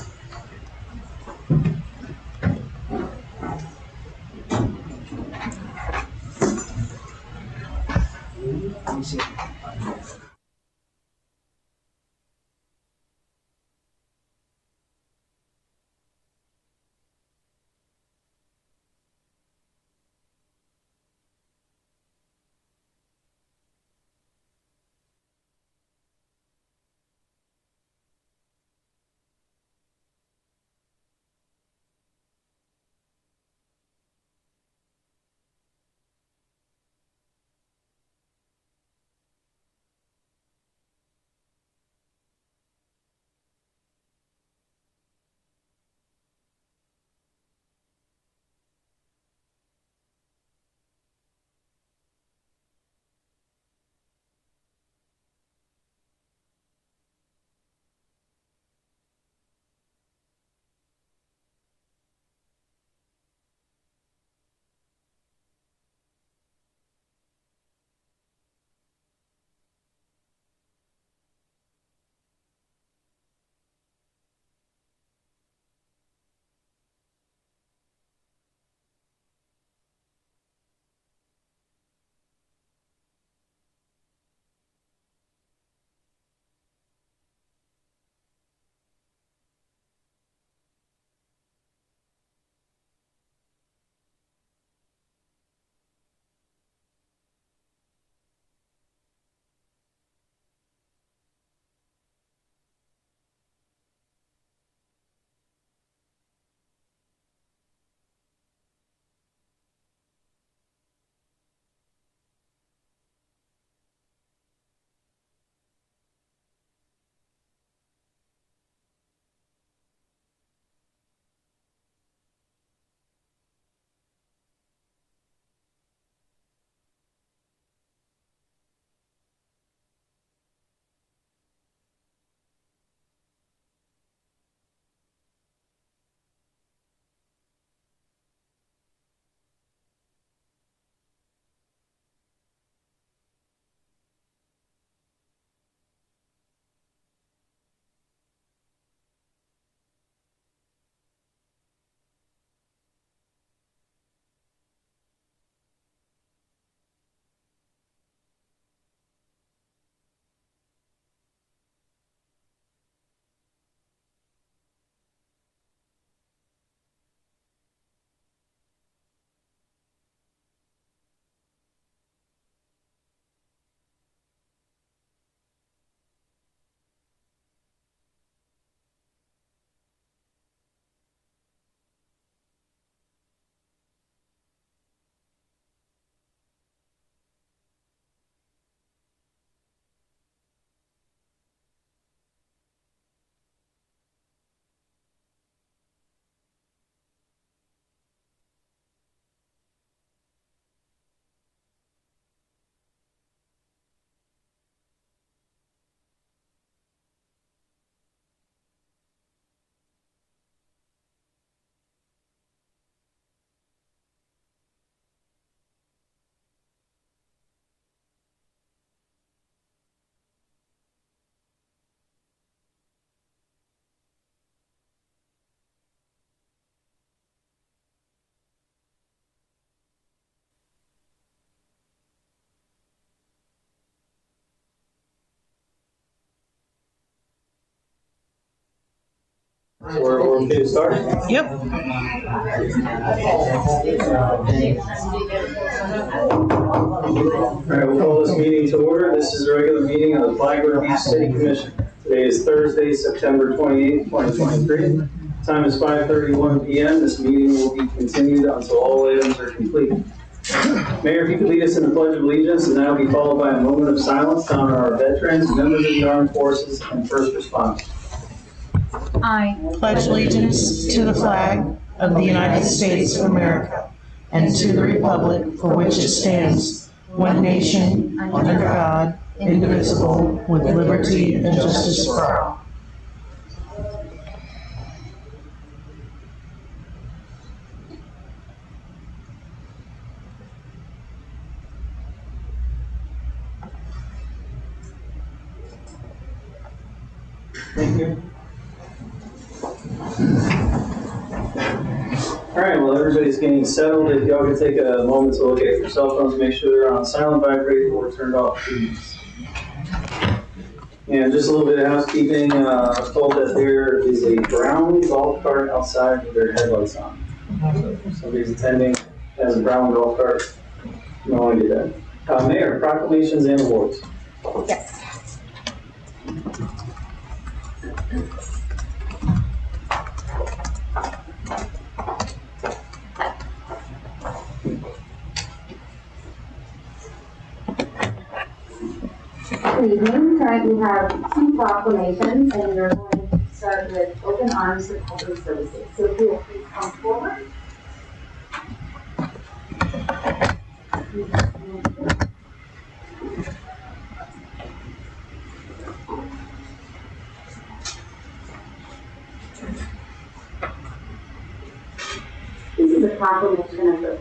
We're okay to start? Yep. All right, we'll call this meeting to order. This is a regular meeting of the Flagler Beach City Commission. Today is Thursday, September 28th, 2023. Time is 5:31 p.m. This meeting will be continued until all items are complete. Mayor, if you could lead us in the Pledge of Allegiance, and that will be followed by a moment of silence to honor our veterans, members of the armed forces, and first responders. I Pledge allegiance to the flag of the United States of America and to the republic for which it stands, one nation, under God, indivisible, with liberty and justice for all. Thank you. All right, well, everybody's getting settled. If y'all could take a moment to look at your cell phones, make sure they're on silent vibrate or turned off, please. And just a little bit of housekeeping. I was told that there is a brown golf cart outside with their headlights on. So if somebody's attending, has a brown golf cart, you don't want to do that. Mayor, proclamations and awards. Yes. Good evening. Tonight we have two proclamations, and we're going to start with Open Arms Recovery Services. So if you will please come forward. This is a proclamation of the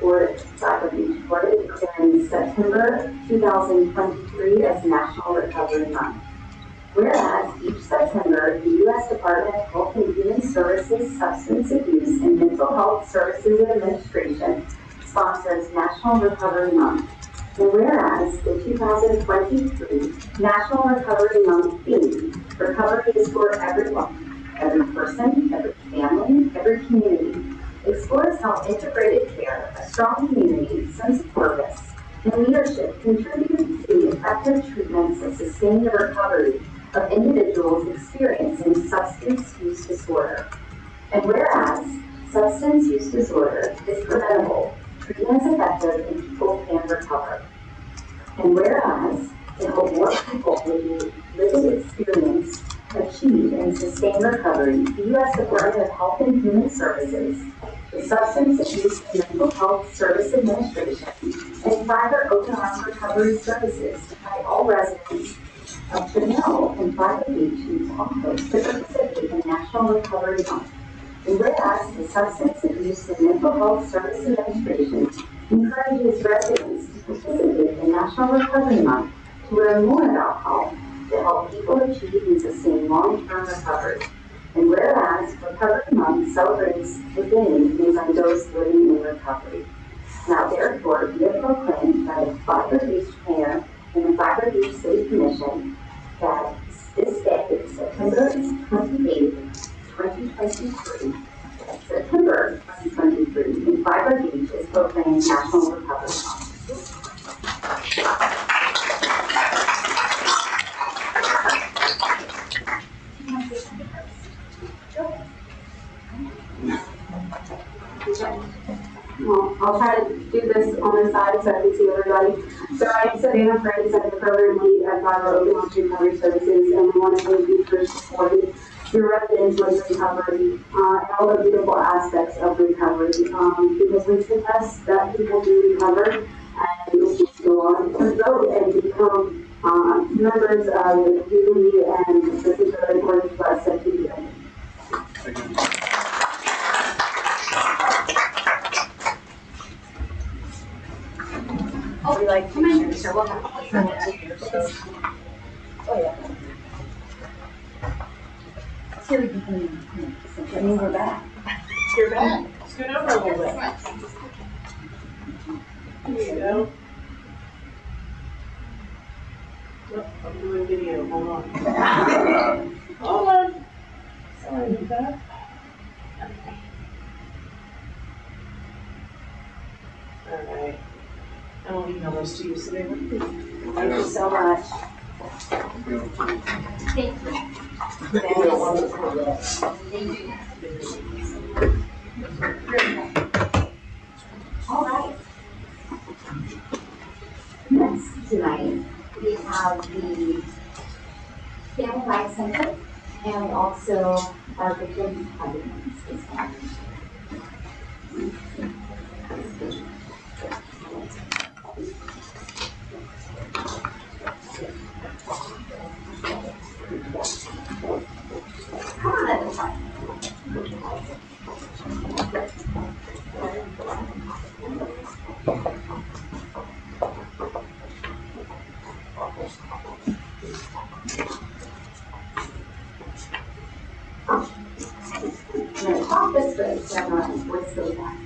Board of Beach Board declaring September 2023 as National Recovery Month. Whereas each September, the U.S. Department of Health and Human Services Substance Abuse and Mental Health Services Administration sponsors National Recovery Month. And whereas the 2023 National Recovery Month theme, recovery is for everyone, every person, every family, every community, explores how integrated care, a strong community, sense of purpose, and leadership contribute to the effective treatments and sustain the recovery of individuals experiencing substance use disorder. And whereas substance use disorder is preventable, treatment is effective, and people can recover. And whereas to help more people with lived experience achieve and sustain recovery, the U.S. Department of Health and Human Services, the Substance Abuse and Mental Health Service Administration, and private Open Arms Recovery Services invite all residents of Chanel and Flagler Beach and Tahoe to participate in National Recovery Month. And whereas the Substance Abuse and Mental Health Service Administration encourages residents to participate in National Recovery Month to learn more about how to help people achieve and sustain long-term recovery. And whereas Recovery Month celebrates the gain made by those living in recovery. Now therefore be it proclaimed by the Flagler Beach Mayor and the Flagler Beach City Commission that this day, September 28th, 2023, September 2023, in Flagler Beach is proclaimed National Recovery Month. Well, I'll try to do this on the side so I can see everybody. So I am Savannah Franks, I'm the program lead at Flagler Open Arms Recovery Services, and we want to thank you for supporting your residents with recovery and all the beautiful aspects of recovery. Because we suggest that people do recover and go on to vote and become members of the community, and this is really important for us to do. Oh, we like commissioners, so we'll have. Oh, yeah. So we can, that means we're back. You're back. Scoot over a little bit. Here you go. Oh, I'm doing video, hold on. Hold on. with that. All right. I'll email those to you, Savannah. Thank you so much. Thank you. All right. Next tonight, we have the Family Life Center and also our victim advocates as well. Come on at the front. I'm going to talk this way so everyone's voice goes back.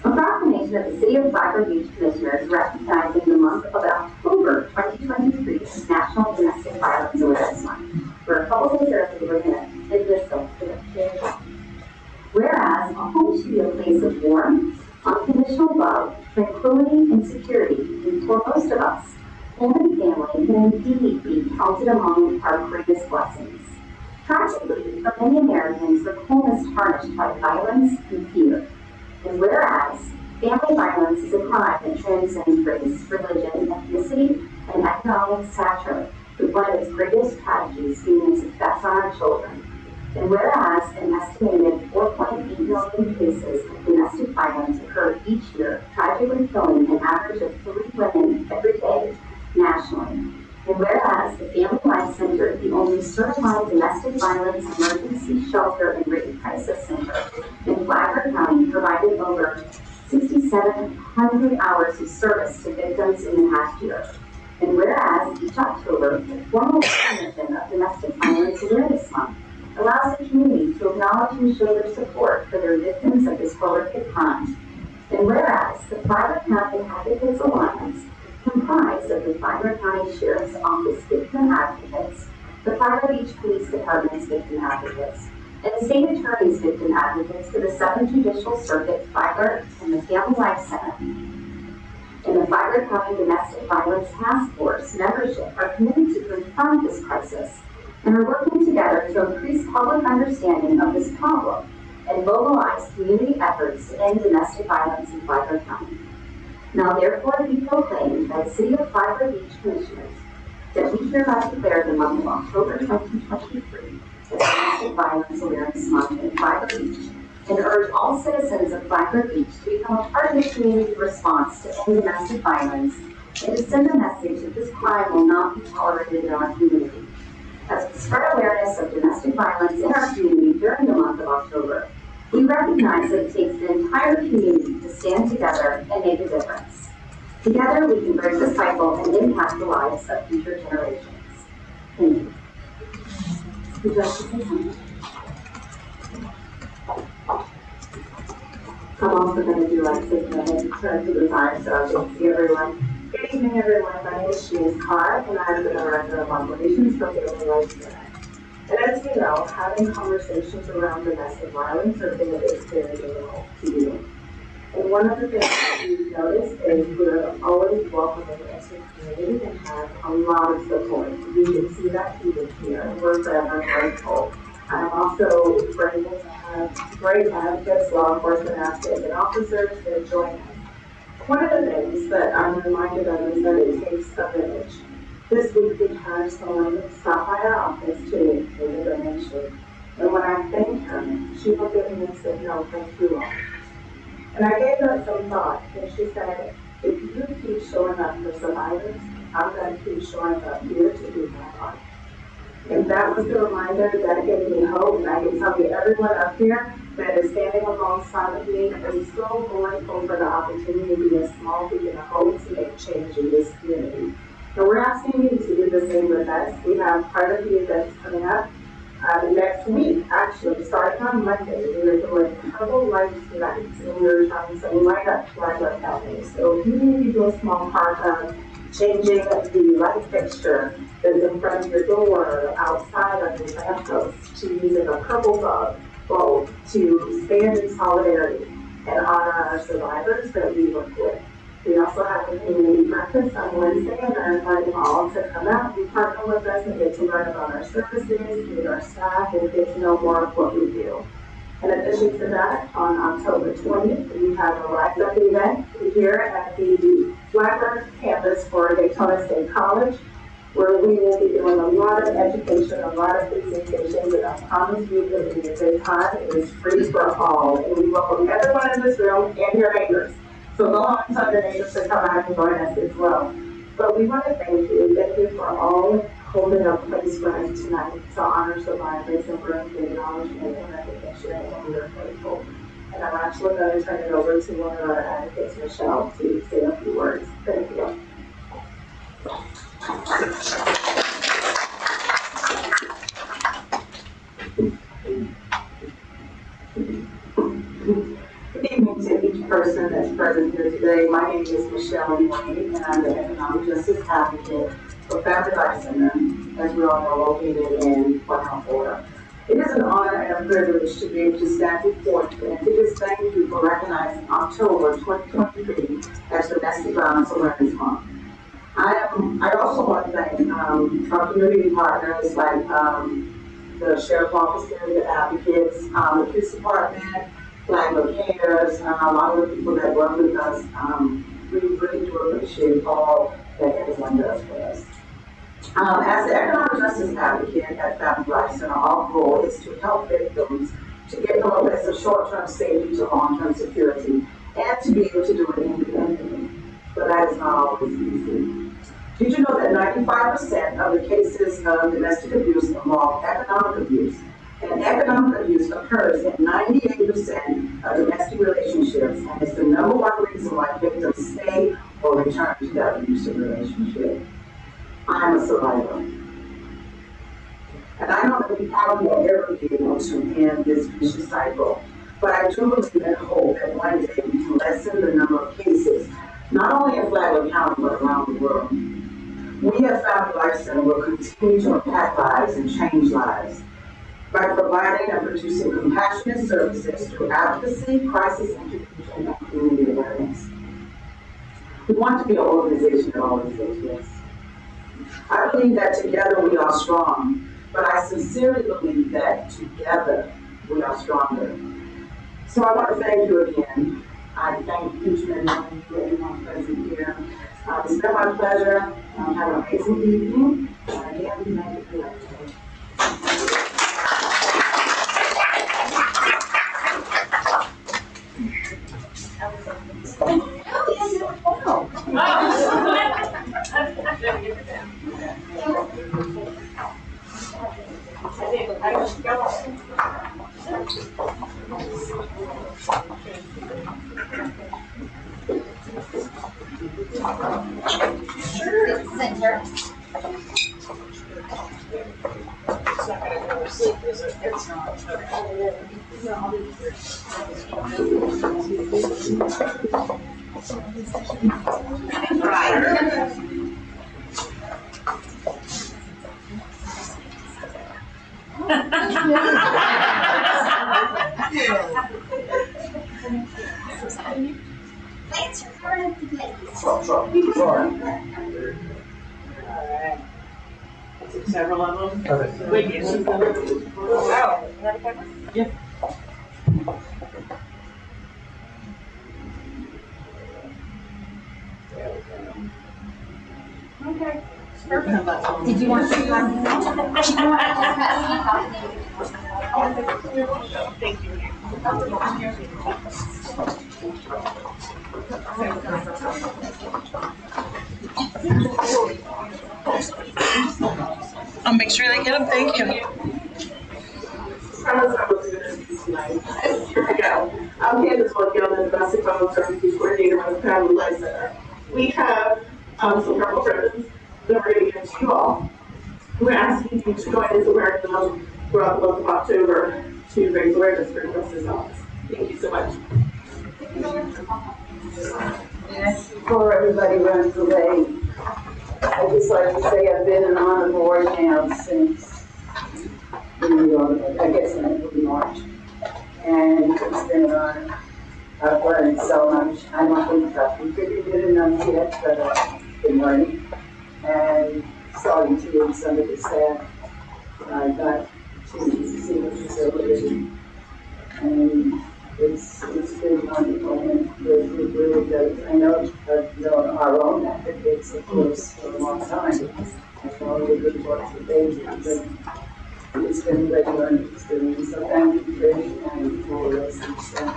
A proclamation of the City of Blackbird Beach Commissioners recognizing the month of October 2023 as National Domestic Violence Awareness Month, where a couple days early we're going to hit this up to the kids. Whereas a home should be a place of warmth, unconditional love, tranquility, and security, and for most of us, home and family can indeed be counted among our greatest blessings. Tragically, for many Americans, their home is tarnished by violence and fear. And whereas family violence is a crime that transcends race, religion, ethnicity, and economic stature, with one of its greatest tragedies being its effects on our children. And whereas an estimated 4.8 million cases of domestic violence occur each year, tragically killing an average of 3 women every day nationally. And whereas the Family Life Center is the only certified domestic violence emergency shelter and rape crisis center in Blackbird County, provided over 6,700 hours of service to victims in the past year. And whereas each October, the formal recognition of Domestic Violence Awareness Month allows the community to acknowledge and show their support for their victims of this horrific crime. And whereas the Blackbird County Advocates Alliance, comprised of the Blackbird County Sheriff's Office Victim Advocates, the Blackbird Beach Police Department's Victim Advocates, and the State Attorney's Victim Advocates for the 7th Judicial Circuit, Blackbird, and the Family Life Center, and the Blackbird County Domestic Violence Task Force membership are committed to confront this crisis and are working together to increase public understanding of this problem and mobilize community efforts to end domestic violence in Blackbird County. Now therefore be proclaimed by the City of Blackbird Beach Commissioners that we hereby declare the month of October 2023 as Domestic Violence Awareness Month in Blackbird Beach, and urge all citizens of Blackbird Beach to become a part of the community response to end domestic violence and to send a message that this crime will not be tolerated in our community. As we spread awareness of domestic violence in our community during the month of October, we recognize that it takes the entire community to stand together and make a difference. Together, we can break the cycle and impact the lives of future generations. Thank you. Would you like to say something? I'm also going to do like 6 minutes to the time, so thank you everyone. Good evening everyone, my name is Shanice Carr, and I'm the Director of Operations for Family Life Center. And as you know, having conversations around domestic violence are things that is very difficult to do. And one of the things that we've noticed is we're always welcoming into the community and have a lot of support. You can see that even here, and we're forever grateful. I'm also grateful to have great advocates, law enforcement advocates, and officers that join us. One of the things that I'm reminded of is that it takes a village. This week we had someone stop by our office to make a donation. And when I thanked her, she looked at me and said, "No, thank you all." And I gave her some thought, and she said, "If you keep showing up for survivors, I'm going to keep showing up here to do my part." And that was the reminder that gave me hope, and I can tell you everyone up here that is standing alongside of me is so grateful for the opportunity to be a small beacon of hope to make change in this community. And we're asking you to do the same with us. We have quite a few events coming up. Next week, actually, starting on Monday, we are doing Herbal Life nights, and we're trying to light up Blackbird County. So if you need to do a small part of changing the light fixture that's in front of your door, outside of your lamppost, to using a purple bulb to stand in solidarity and honor our survivors that we work with. We also have a community breakfast on Wednesday, and are inviting all to come out and partner with us and get to learn about our services, meet our staff, and get to know more of what we do. In addition to that, on October 20th, we have a Rise Up event here at the Blackbird campus for Daytona State College, where we will be doing a lot of education, a lot of presentations, and I promise you it will be a good time. It is free for all, and we welcome everyone in this room and your neighbors. So go on and tell your neighbors to come out and join us as well. But we want to thank you. Thank you for all holding a place for us tonight to honor survivors and bring the acknowledgement and recognition, and we are grateful. And I'm actually going to turn it over to one of our advocates, Michelle, to say a few words. Thank you. Good evening to each person that's present here today. My name is Michelle Wayne, and I'm the Economic Justice Advocate for Family Life Center, as we all know, located in Portland, Florida. It is an honor and a privilege to be able to stand before you and to just thank you for recognizing October 2023 as Domestic Violence Awareness Month. I also want to thank our community partners like the Sheriff Officer, the Advocates, the Police Department, Flag of Cares, a lot of the people that work with us. We really do appreciate all that everyone does for us. As the Economic Justice Advocate at Family Life Center, our goal is to help victims to get from a place of short-term safety to long-term security, and to be able to do it independently. But that is not always easy. Did you know that 95% of the cases of domestic abuse involve economic abuse? And economic abuse occurs in 98% of domestic relationships, and it's the #1 reason why victims stay or return to that abusive relationship. I'm a survivor. And I know that we probably will never be able to end this vicious cycle, but I do believe and hope that one day we can lessen the number of cases, not only in Flagler County, but around the world. We at Family Life Center will continue to impact lives and change lives by providing and producing compassionate services through advocacy, crisis intervention, and community awareness. We want to be an organization that always says yes. I believe that together we are strong, but I sincerely believe that together we are stronger. So I want to thank you again. I thank each and everyone present here. It's been my pleasure. Have an amazing evening. Again, thank you for that. Center. It's not gonna go to sleep, is it? It's not. Right. Thanks for coming up today. Alright. Several of them? Okay. Wait, yes. Oh, another paper? Yeah. Okay. Perfect. Did you want to pass me some? Did you want to pass me a copy? Thank you. I'll make sure they get them. Thank you. Here we go. I'm Candace Woodgill, the Domestic Violence Services Coordinator with Family Life Center. We have some purple ribbons that we're going to give to you all. We're asking you to join us in wearing them throughout the month of October to raise awareness for justice office. Thank you so much. Before everybody runs away, I'd just like to say I've been on the board now since, I guess in March. And it's been on, I've learned so much. I don't think I've contributed enough yet, but I've been learning. And starting to use some of the staff I got to see the facility. And it's been wonderful, and it really does. I know I've known our own advocates, of course, for a long time. I've known the good work that they do, but it's been a great learning experience. So thank you, Trish, and for the rest of the staff.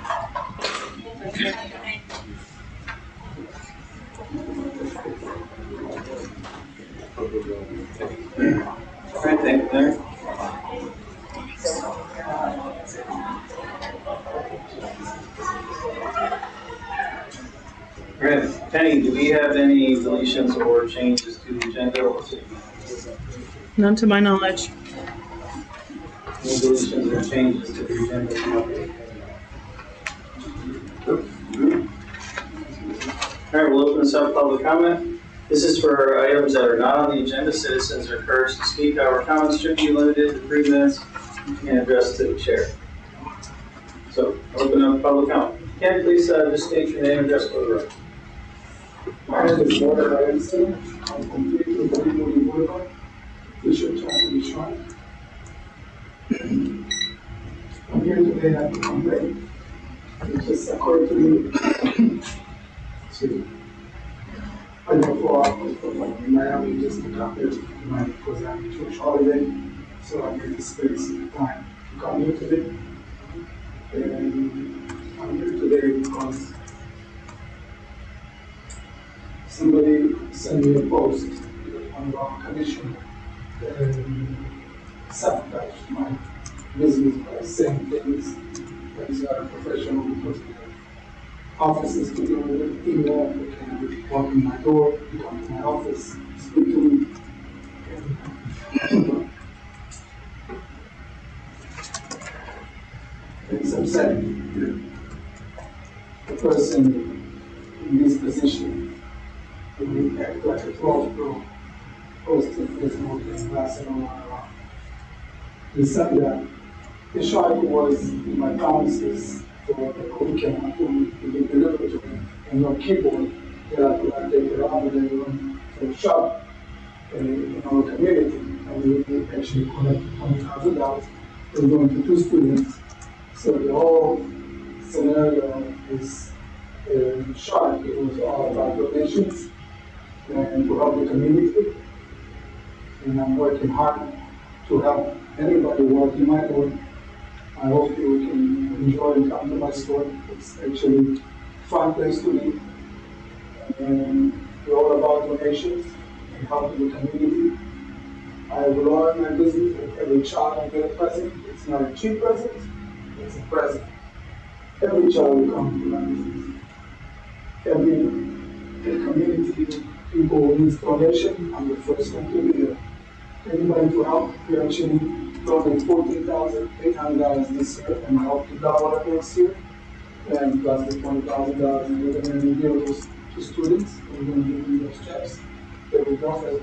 All right, thank you, Mayor. All right, Penny, do we have any deletions or changes to the agenda? None to my knowledge. No deletions or changes to the agenda? All right, we'll open this up for public comment. This is for items that are not on the agenda. Citizens are encouraged to speak. Our comments should be limited to 3 minutes and addressed to the chair. So, open up public comment. Ken, please just state your name and address for the record. My name is Walter Ryanson. I'm completely with the people in Boulevard. Bishop Chapel Shrine. I'm here today at the complaint. It just occurred to me. Excuse me. I know for hours, but like in Miami, just to come here tonight because I'm in church holiday. So I need the space and time to come here today. And I'm here today because somebody sent me a post on our commission and sabotaged my business by saying things that is not a professional because we have offices to deal with email, they can walk in my door, they come to my office, speak to me. It's upsetting. The person in this position will act like a 12-pro, posting Facebook and passing on around. He said that the shark was in my promises for the weekend to be delivered to me, and no keyboard that I could take it out of the room for the shop in our community. And we actually collected $20,000. We're going to 2 students. So the whole scenario is sharp. It was all about donations and to help the community. And I'm working hard to help anybody working my door. I hope you can enjoy and come to my store. It's actually a fun place to be. And we're all about donations and helping the community. I will learn my business with every child I get a present. It's not a cheap present. It's a present. Every child will come to my business. Every community, people who need donation, I'm the first one to be there. Anybody to help, we actually donated $14,800 this year, and I hope to double it next year. And plus the $20,000 we're going to give those to students. We're going to give them those checks. They will benefit.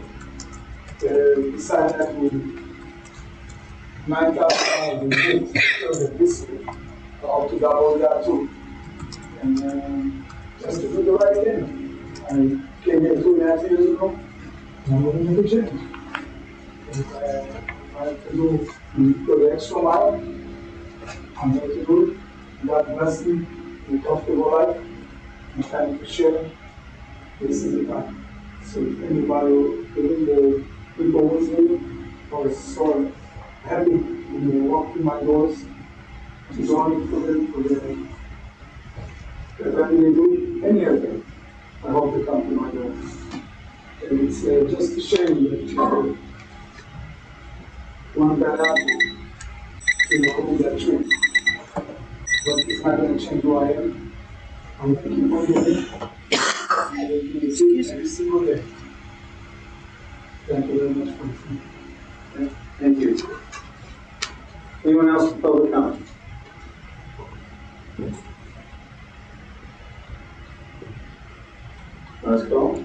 Besides that, we $9,000 in gifts this year. I hope to double that too. And just to do the right thing. I came here 2.5 years ago, and I'm going to make a change. If I have to go the extra mile, I'm going to do it. God bless me, a comfortable life, and time to share. This is the time. So if anybody within the people with me or so happy when they walk through my doors to join for them, for them, whatever they do, any of them, I hope they come to my doors. And it's just a shame that one bad apple, hold that tree. But it's not going to change who I am. I'm going to keep on living. I'm going to see every single day. Thank you very much for listening. Thank you. Anyone else for public comment? Last call.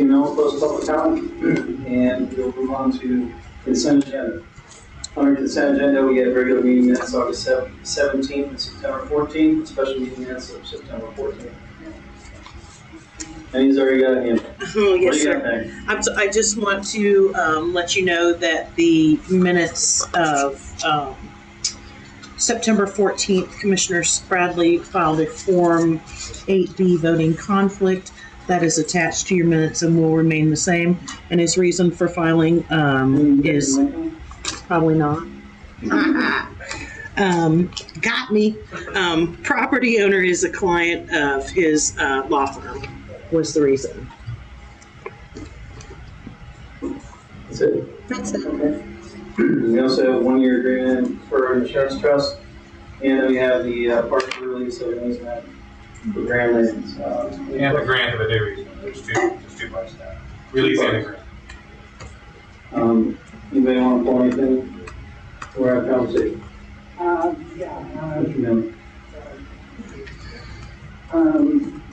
seeing no one, close public comment, and we'll move on to consent agenda. Under consent agenda, we have regular meeting minutes August 17th and September 14th, special meeting minutes of September 14th. And he's already got a hand. Oh, yes, What do you got, sir. Meg? I just want to let you know that the minutes of September 14th, Commissioner Bradley filed a Form 8B voting conflict that is attached to your minutes and will remain the same. And his reason for filing is probably not. Got me. Property owner is a client of his law firm, was the reason. That's it. That's it. Okay. We also have a 1-year agreement for insurance trust, and then we have the partial release of an easement for Grand Lands. And the grant of a day reason, there's two parts to that. Release and a grant. Anybody want to pull anything? We're at conversation.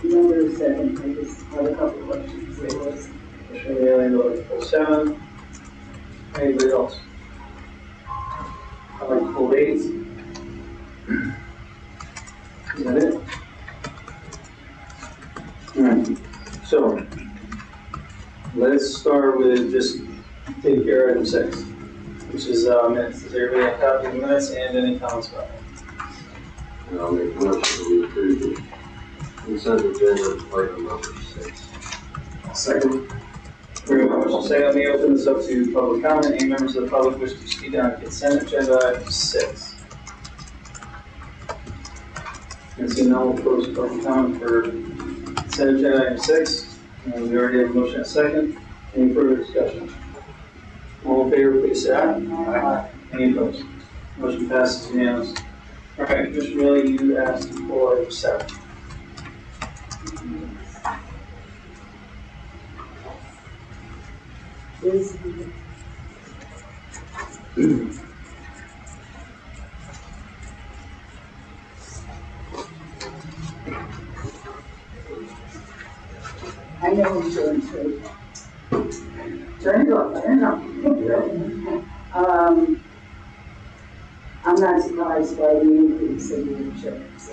Number 7, I just had a couple of questions. It was, Commissioner 7. Anybody else? I'd like to pull 8. Is that it? Alright, so let's start with just take care of item 6, which is minutes. Does everybody have a copy of the minutes and any comments about it? And I'll make a motion to approve the consent agenda item number 6. Second. Very much. Say let me open this up to public comment. Any members of the public wish to speak on consent agenda item 6? And see no one close public comment for consent agenda item 6. We already have a motion and a second. Any further discussion? All in favor, please say aye. Aye. Any opposed? Motion passes unanimously. All right, Commissioner Millie, you asked for item 7. is I know insurance rate. Turn it off, turn it off. I'm not surprised by the increase in the insurance.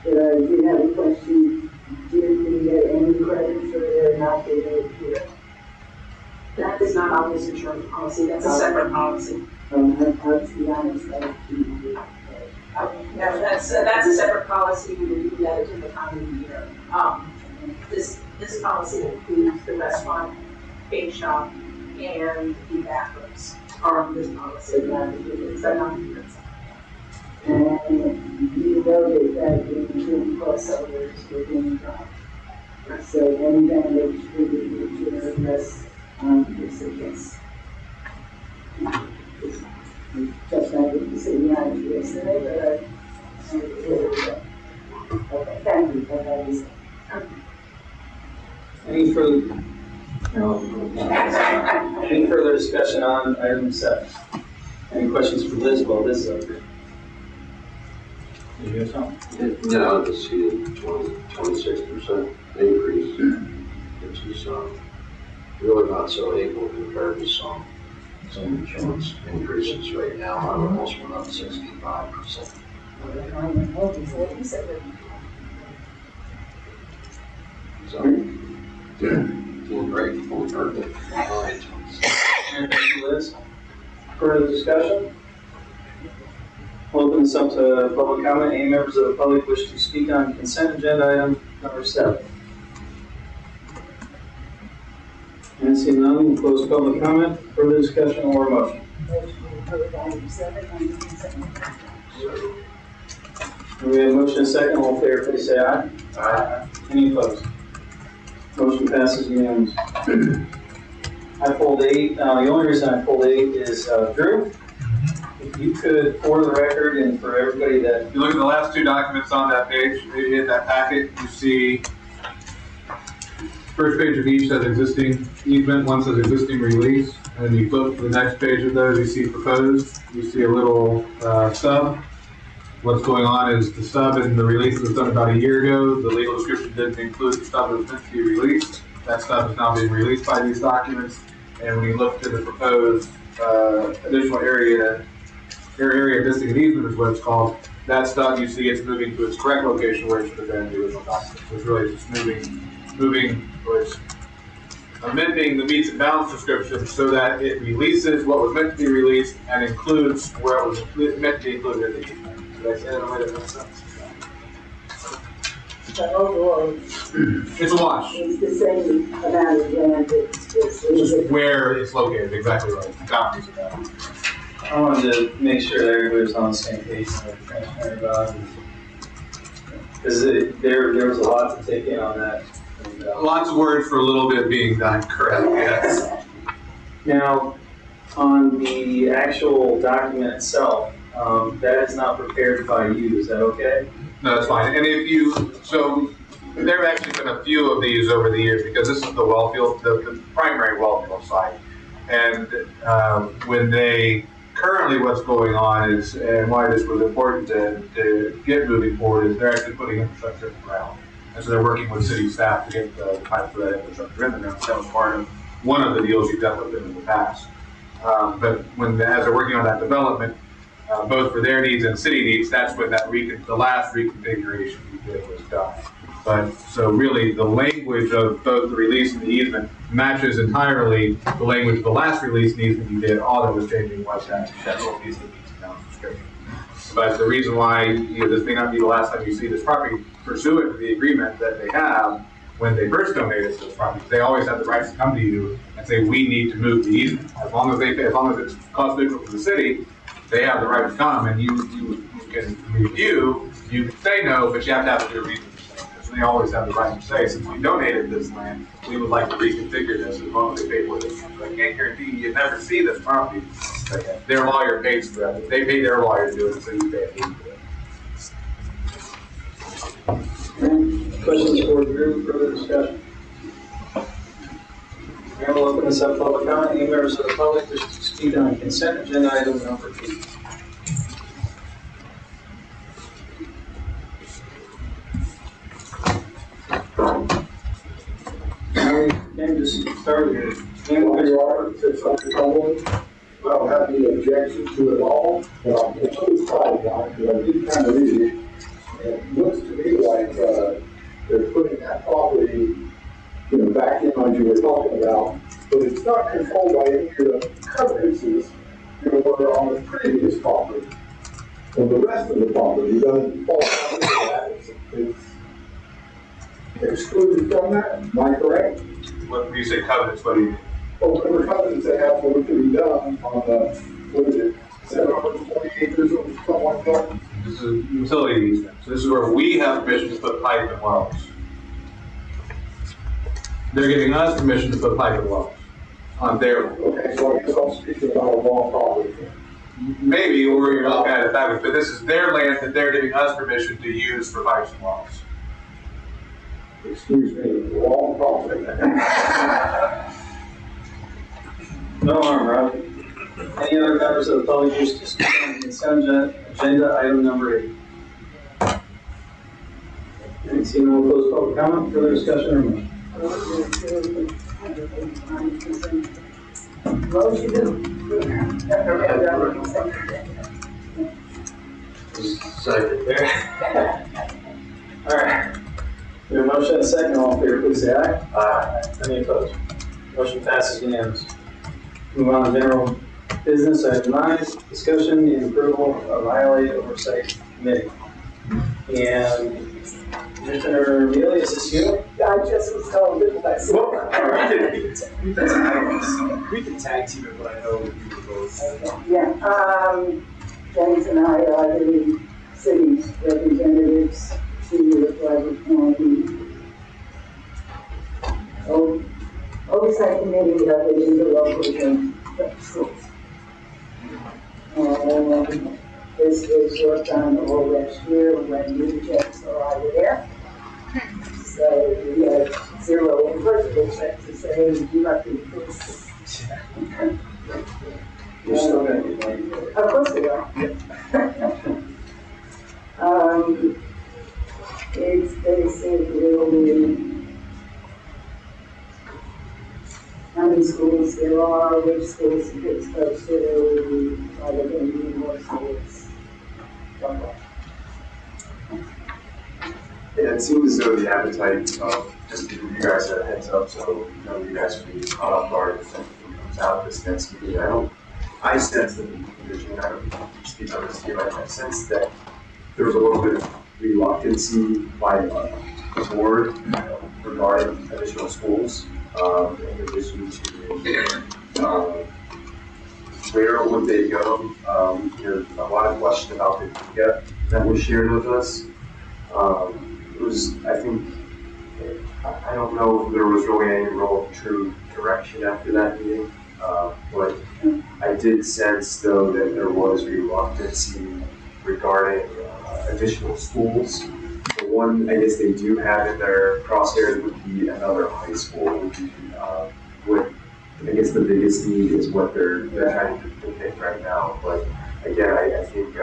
But I did have a question. Did we get any credit for their not being able to hear? That is not on this insurance policy, that's a separate policy. I'll be honest, I didn't do No, that's a separate policy, we review that at the time of the year. This policy includes the restaurant, bake shop, and the bathrooms are on this policy. It's a non-insurance. And you noted that the insurance crossovers were being dropped. So any damage to the address is a yes. Just like you said, you had it yesterday, but okay, thank you for that. Is Any further? No. Any further discussion on item 7? Any questions for Liz while Liz is up here? Did you have something? Yeah, I just see a 26% increase, which is really not so able compared to some insurance increases right now. I almost went up 65%. So, doing great, fully perfect. Thank you, Liz. Further discussion? We'll open this up to public comment. Any members of the public wish to speak on consent agenda item number 7? And seeing none, we'll close public comment. Further discussion or motion? We have a motion and a second. All in favor, please say aye. Aye. Any opposed? Motion passes unanimously. I pulled 8. The only reason I pulled 8 is Drew. If you could, for the record and for everybody that... If you look at the last 2 documents on that page, if you hit that packet, you see first page of each says existing easement, one says existing release, and then you flip to the next page of those, you see proposed, you see a little sub, What's going on is the stub in the release was done about a year ago. The legal description didn't include the stub that was meant to be released. That stub is now being released by these documents. And when you look to the proposed additional area district easement is what it's called. That stub, you see it's moving to its correct location where it should have been in the original document. So it's really just moving, or it's amending the meets and bounds description so that it releases what was meant to be released and includes where it was meant to be included in the easement. Did I say that in a way that makes sense? But overall, It's a wash. it's the same amount of land it's Where it's located, exactly right. The boundaries of that. I wanted to make sure that everybody's on the same page and we're transparent about it. Because there was a lot to take in on that. And, Lots of words for a little bit being done, correct, yes. Now, on the actual document itself, that is not prepared by you, is that okay? No, that's fine. And if you, so there have actually been a few of these over the years because this is the well field, the primary well field site. And when they, currently what's going on is, and why this was important to get moving forward is they're actually putting infrastructure in the ground. And so they're working with city staff to get the pipe for that infrastructure in the ground. That was part of one of the deals you've dealt with them in the past. But as they're working on that development, both for their needs and city needs, that's when that the last reconfiguration we did was done. But so really the language of both the release and the easement matches entirely the language of the last release and easement you did. All that was changing was that little piece of meets and bounds description. But the reason why this may not be the last time you see this property pursuant to the agreement that they have when they first donated to this property, they always have the right to come to you and say, we need to move the easement. As long as it's cost neutral for the city, they have the right to come and you can review, you can say no, but you have to have a good reason. They always have the right to say, since we donated this land, we would like to reconfigure this as long as they pay for it. So I can't guarantee you never see this property. But their lawyer pays for it. They pay their lawyer to do it, so you pay a fee for it. Questions for the group, further discussion? And we'll open this up for public comment. Any members of the public wish to speak on consent agenda item number 8? Can just start here. I don't have any objection to it all, but I'm completely quiet on it, because I did kind of read it. And it looks to me like, they're putting that property, back in like you were talking about, but it's not controlled by any of the covenants, were on the previous property. So the rest of the property doesn't fall under that, it's excluded from that, am I correct? When you say covenants, what do you mean? Well, there were covenants that have work to be done on the, what is it, 720 acres or something like that? This is a utility easement. So this is where we have permission to put pipe and wells. They're giving us permission to put pipe and wells on their land. Okay, so I guess I'm speaking about a wrong property. Maybe, or you're looking at it that way, but this is their land that they're giving us permission to use for pipes and wells. Excuse me, wrong property. No harm, Rob. Any other members of the public wish to speak on consent agenda item number 8? And seeing no closed public comment, further discussion or motion? Second. All right. We have a motion and a second. All in favor, please say aye. Aye. Any opposed? Motion passes unanimously. Move on to general business. Item 9, discussion and approval of ILA Oversight Committee. And Commissioner Mealy, is this you? I just was told that that's. We can tag team it, but I know you were both. Yeah, James and I are the city's representatives to the Frederick County Oversight Committee of the interlocal joint schools. And this was worked on all last year when you, James, and I were there. So we had zero input, except to say you have to improve. You're still going to be late. Of course we are. which schools it's supposed to, are they going to be more schools? Yeah, it seems as though the appetite of, just to give you guys a heads up, so you guys can be caught off guard if something comes out this next meeting. I sense that the division, I don't speak on this here, I sense that there was a little bit of reluctancy by the board regarding additional schools, in addition to, where would they go? There's a lot of question about the data that was shared with us. It was, I think, I don't know if there was really any real true direction after that meeting, but I did sense though that there was reluctancy regarding additional schools. The one I guess they do have in their crosshairs would be another high school, would be what I guess the biggest need is what they're trying to depict right now. But again, I think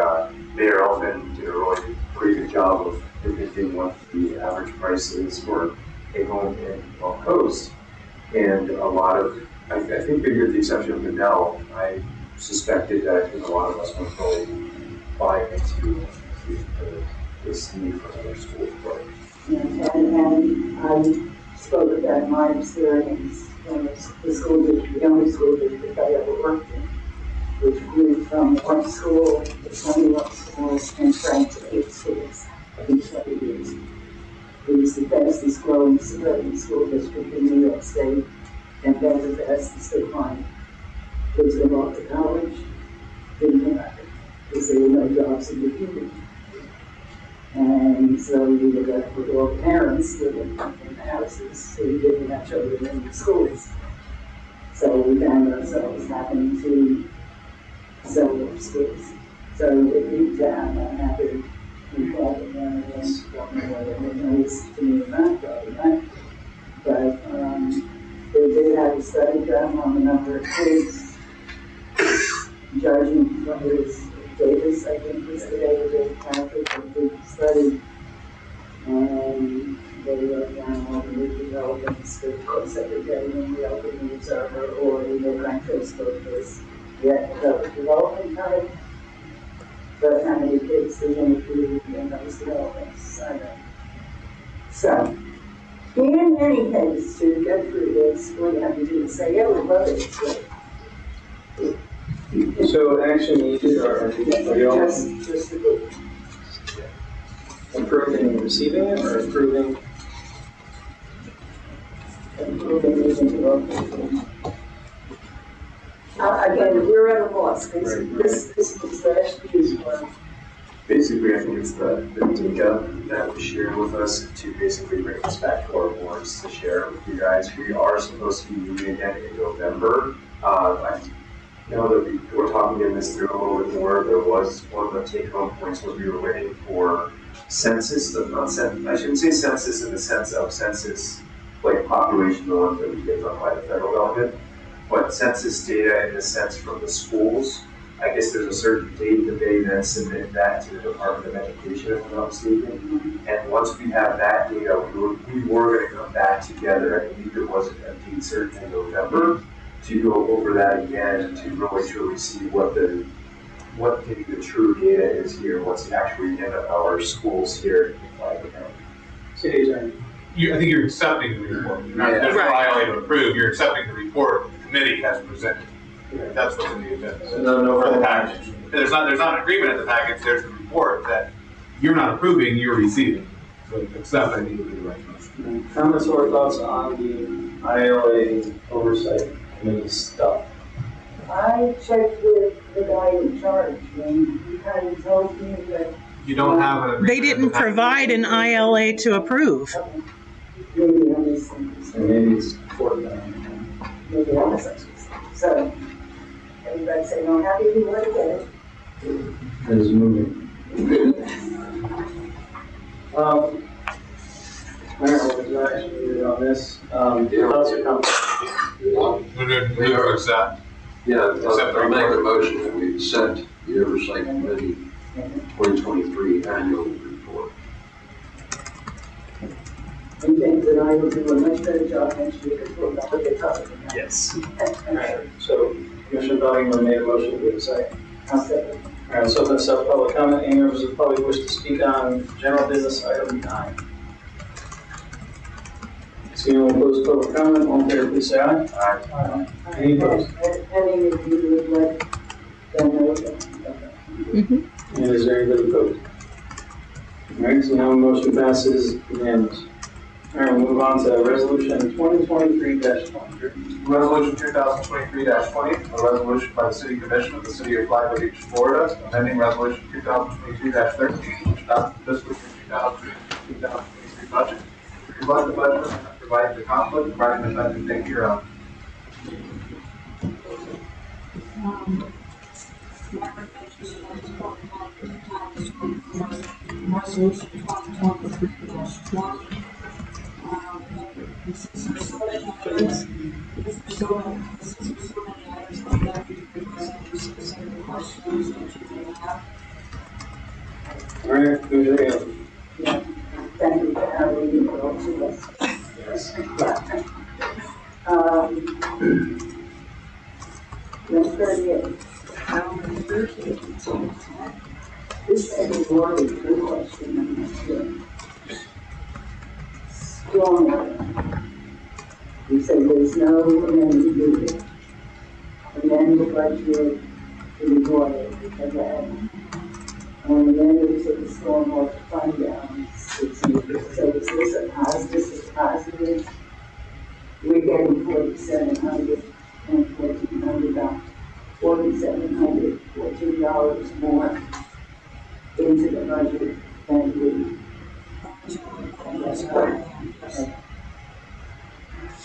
Mayor Elfin did a really pretty good job of depicting what the average price is for a home in Gulf Coast. And a lot of, I think maybe with the exception of Manel, I suspected that I think a lot of us would really buy into this need for other schools. But And I spoke about my experience in the school district, the only school district I ever worked in, which grew from one school to 21 schools and shrank to 8 schools in 20 years. It was the fastest growing suburban school district in New York State, and then the fastest decline. Kids went off to college, didn't come back, because there were no jobs in the community. And so we were left with all the parents living in the houses who didn't have children in the schools. So we found ourselves having to sell those schools. So it beat down, I'm happy we thought that one of us, don't know whether it knows to me or not, probably not. But they did have a study done on the number of kids, judging from his Davis, I think was the David Patrick, who did the study. And they wrote down all the new developments, the books that were getting in the Open Observer or in the Grand Facebook was yet the development type. But how many kids they're going to be in those developments, I don't know. So, in any case, to get through this, what you have to do is say, yeah, we love it, it's great. So action needed or Just the book. improving receiving it or improving? Again, we're at a loss. This was last year's one. basically, I think it's the data that was shared with us to basically bring us back to our boards to share with you guys. We are supposed to be meeting again in November. I know that we were talking in this through a little bit more. There was one of the take-home points was we were waiting for census, I shouldn't say census in the sense of census, like population, the ones that we get done by the federal government, but census data in the sense from the schools. I guess there's a certain date that they then submit that to the Department of Education, if I'm not mistaken. And once we have that data, we were going to come back together. I believe it was a date certain in November to go over that again to really truly see what the true data is here, what's actually in our schools here in Flagler County. I think you're accepting the report. You're not necessarily to approve. You're accepting the report the committee has presented. That's what's in the agenda. So no for the package. There's not an agreement in the package. There's the report that you're not approving, you're receiving. So accept, I think, would be the right motion. Comments or thoughts on the ILA oversight committee stuff? I checked with the guy in charge, and he kind of told me that You don't have an agreement. They didn't provide an ILA to approve. maybe on these things, And maybe it's for them. maybe on this things. So, everybody say, no, happy we want to get it. It is moving. Mayor, was action needed on this? Thoughts or comments? Move to accept. Yeah, Accept the I'll make a report. motion that we accept the Oversight Committee 2023 annual report. And things that that I will do a much better job next year because we'll never get covered. Yes. Alright, so Commissioner Bellinger made a motion, do we have a second? I'll second. Alright, let's open this up, public comment, any members of the public wish to speak on general business item 9? Seeing no one close public comment, all in favor, please say aye. Aye. Any opposed? Any of you would let them know that. And is there anybody opposed? Alright, so now the motion passes unanimous. Alright, we'll move on to resolution 2023-23. Resolution 2023-20, a resolution by the City Commission of the City of Flagler Beach, Florida, amending resolution 2022-13, which adopted the fiscal year 2023 budget. Reflect the budget and providing the conflict, providing the budget take care of. Resolution 2023-20. Since there's so many items, I'm happy to present specific questions that you may have. Alright, Commissioner Ailes. Yeah, thank you for reading it all to us. Yes. Number 38. This is one good question, I'm not sure. Stormwater. You say there's no amendment to do it. Amend the budget to the water, because and then we took the stormwater fund down 6 years. So is this a positive? This is positive. We're getting 4,700 and $1,400, $4,714 more into the budget than we.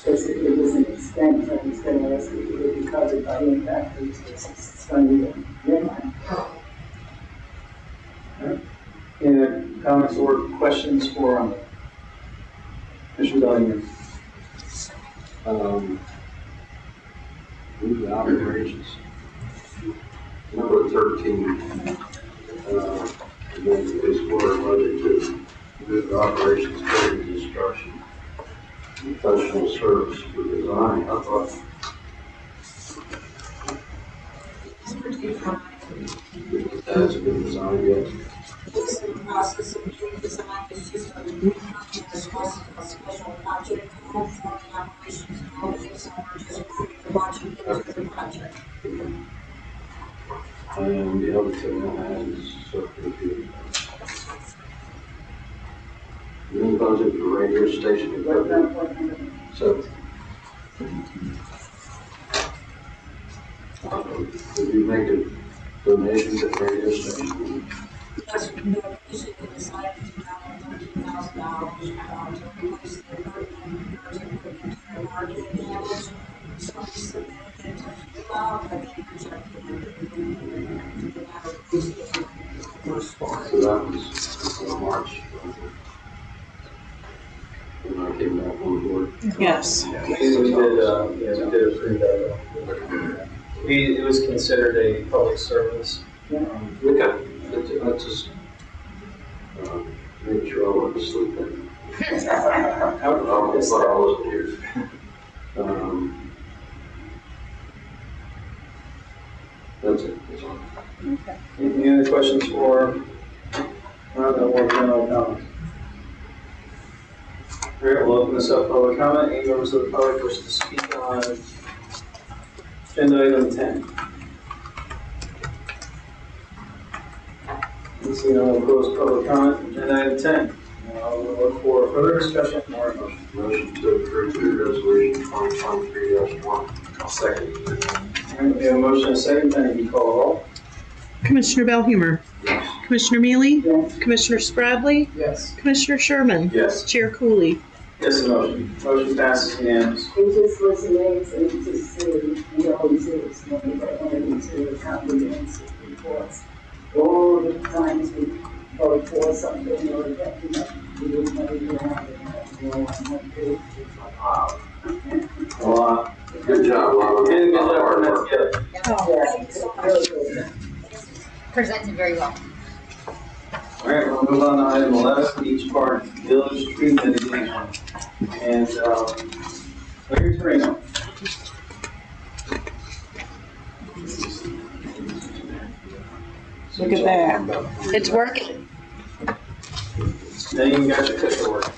Because it was an expense, I was going to ask if it would be covered by impact fees, it's funding. Never mind. Any comments or questions for Commissioner Bellinger? Move the operations. Number 13. And then is water budget to move the operations building construction. Professional service for design. I thought. That hasn't been designed yet. This is the process of doing design, is just a new project discussing a special project code for the operations building, so we're just putting the budget into the project. And the other thing I have is circuit. New budget for radio station equipment. So. Did you make a donation to the radio station? Yes, we basically decided to have $13,000 to replace the equipment, and marketing damage. So we submitted it to FEMA, but they rejected it. So that was in March. When I came back on board. Yes. We did approve that. It was considered a public service. Okay. I just made sure I wasn't sleeping. I wasn't here. That's it. That's all. Okay. Any other questions for no more general comments? All right, we'll open this up for public comment. Any members of the public wish to speak on agenda item 10? Let's see, no one close public comment. Agenda item 10. We'll look for further discussion or motion. Motion to approve the resolution 2023-1. I'll second. All right, we have a motion and a second. Then you call roll. Commissioner Belhumer? Yes. Commissioner Mealy? Yes. Commissioner Spradley? Yes. Commissioner Sherman? Yes. Chair Cooley? Yes, the motion. Motion passes unanimous. It just was amazing to see, you always is, when we get into the comprehensive reports. All the times we vote for something or that, we didn't know you had it, on one page, it's like, wow. Well, Good job, Lala. good job putting that together. Yeah, it's really good. Presented very well. All right, we'll move on to item 11, beach park village tree mitigation. And, Larry Torino. Look at that. It's working. Now you can got your picture work.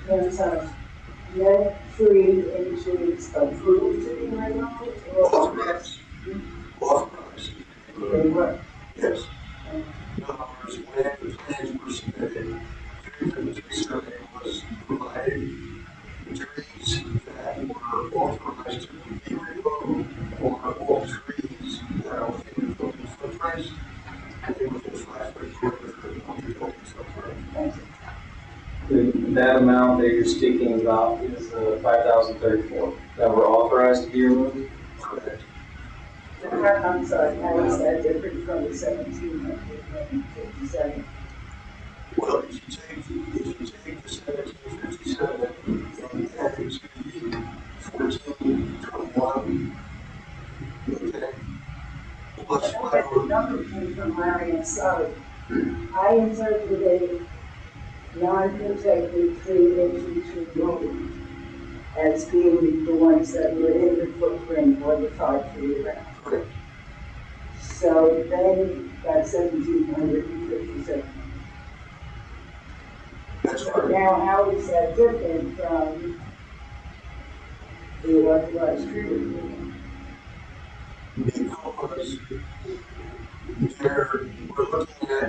There's a already work. Yes. In other words, when the plans were submitted, tree from the tree survey was provided. The trees that were authorized to be removed are all trees that are within the building footprint, and they within 5 foot corridor of the building footprint. That amount that you're speaking about is the 5,034 that were authorized to be removed? Correct. I'm sorry, how is that different from the 1,757? Well, if you take the 1757 and add it to the 1421, okay, plus But the number came from Larry, I'm sorry. I interpreted non-protected tree into tree as being the ones that were in the footprint or the 5 feet around. correct. So then that's 1,757. That's right. Now, how is that different from the authorized tree removal? Because we're looking at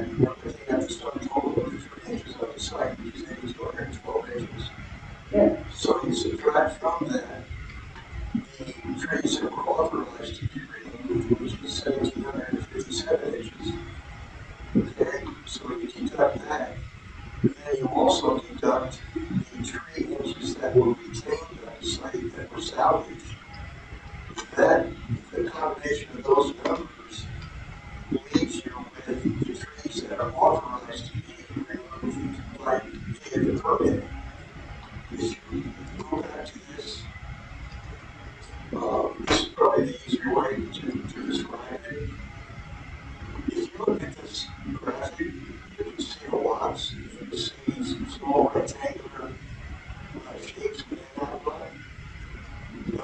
the sum total of the 3 inches of the site, which is 212 inches. Yeah. So you subtract from that the trees that were authorized to be removed, which is 1,757 inches. Okay, so you deduct that, and then you also deduct the tree inches that were retained on the site that were salvaged. That, the combination of those numbers leaves you with the trees that are authorized to be removed by the permit. If you go back to this, this is probably the easier way to describe it. If you look at this graphic, you can see the lots, you can see some small rectangular shapes within that lot.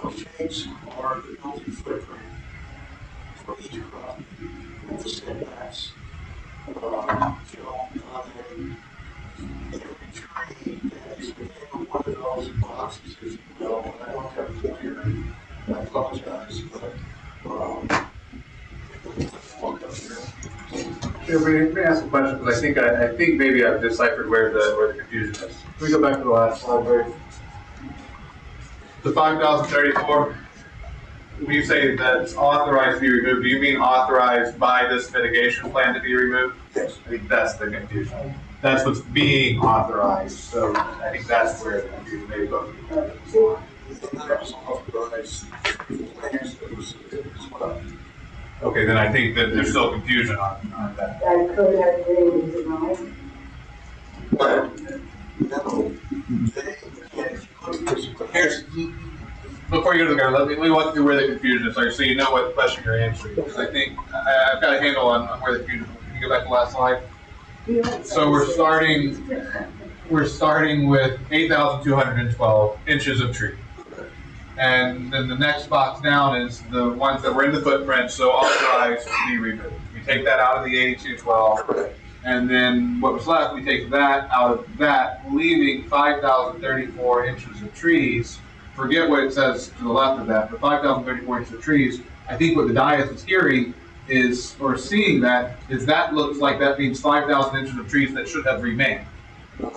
Those shapes are the building footprint for each property with the setbacks shown on there. Every tree that is within one of those boxes, if you will, and I don't have a pointer, I apologize, but Let me ask a question, because I think maybe I've deciphered where the confusion is. Can we go back to the last slide, please? The 5,034, when you say that's authorized to be removed, do you mean authorized by this mitigation plan to be removed? Yes. I think that's the confusion. That's what's being authorized, so I think that's where the confusion may go. Plans that were submitted as well. Okay, then I think that there's still confusion on that. That could have been denied. But, no, they, if you look at this, Here's, before you go to the guy, let me walk through where the confusion is, so you know what question you're answering. Because I think I've got a handle on where the confusion is. Can you go back to the last slide? So we're starting with 8,212 inches of tree. And then the next box down is the ones that were in the footprint, so authorized to be removed. We take that out of the 8,212, and then what was left, we take that out of that, leaving 5,034 inches of trees. Forget what it says to the left of that, but 5,034 inches of trees. I think what the dais is hearing is, or seeing that, is that looks like that means 5,000 inches of trees that should have remained. That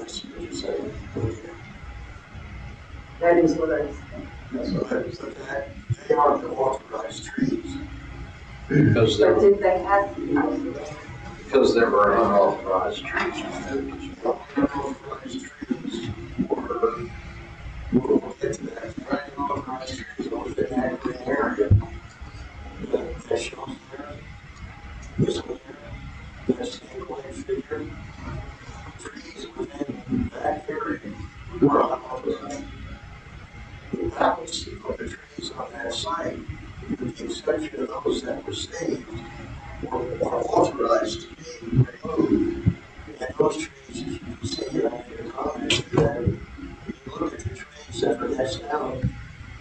is what I think. That's what I was looking at. They are the authorized trees. Because But there, did they have to be authorized? because there were unauthorized trees. Unauthorized trees were, we'll get to that, right? Unauthorized trees were within that green area. That shows there, this one here, that's the inclined figure. Trees within that area were unauthorized. The balance of the trees on that site, with the exception of those that were saved, were authorized to be removed. And those trees, as you can see, I made a comment that when you look at the trees that are next out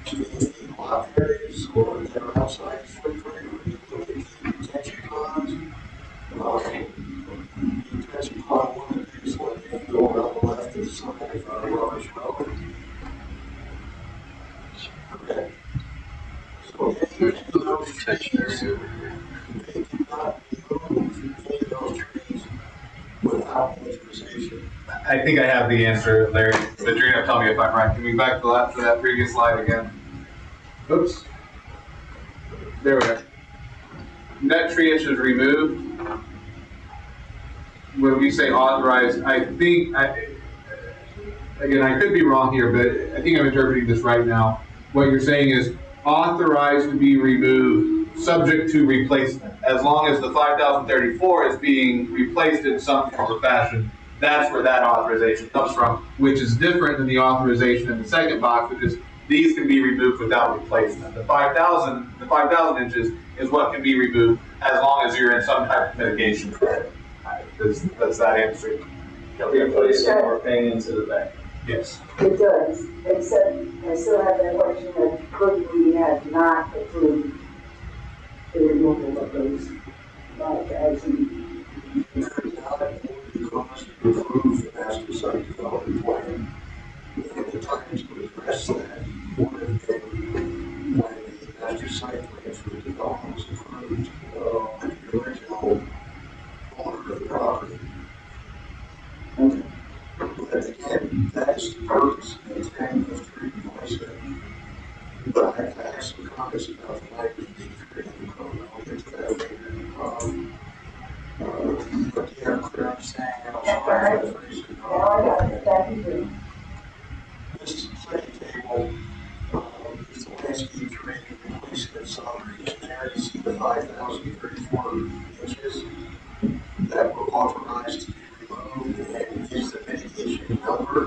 to the lot areas or that are outside the footprint, when you look at the retention ponds, the retention pond, one of the biggest ones, you can go around the left of the side of Roberts Road. Okay. So any of those trees, they do not I think I have the answer, Larry, but you're gonna tell me if I'm right. Can we back to that previous slide again? Oops. There we go. Net tree inches removed. When we say authorized, again, I could be wrong here, but I think I'm interpreting this right now. What you're saying is authorized to be removed, subject to replacement. As long as the 5,034 is being replaced in some form or fashion, that's where that authorization comes from, which is different than the authorization in the second box, which is these can be removed without replacement. The 5,000 inches is what can be removed as long as you're in some type of mitigation. Does that answer? Replacement or paying into the bank. Yes. It does, except I still have that question of could we have not approved the removal of those as in Because to approve the master site development plan, and the time to address that would have been when the master site plan for the development was approved, the original owner of the property. But again, that is the purpose and intent of tree replacement. But I have to ask some comments about the language of the tree, I'll get to that later. But yeah, clear understanding of this second table is the landscape tree replacement summary. And there you see the 5,034 inches that were authorized to be removed, and is the mitigation number.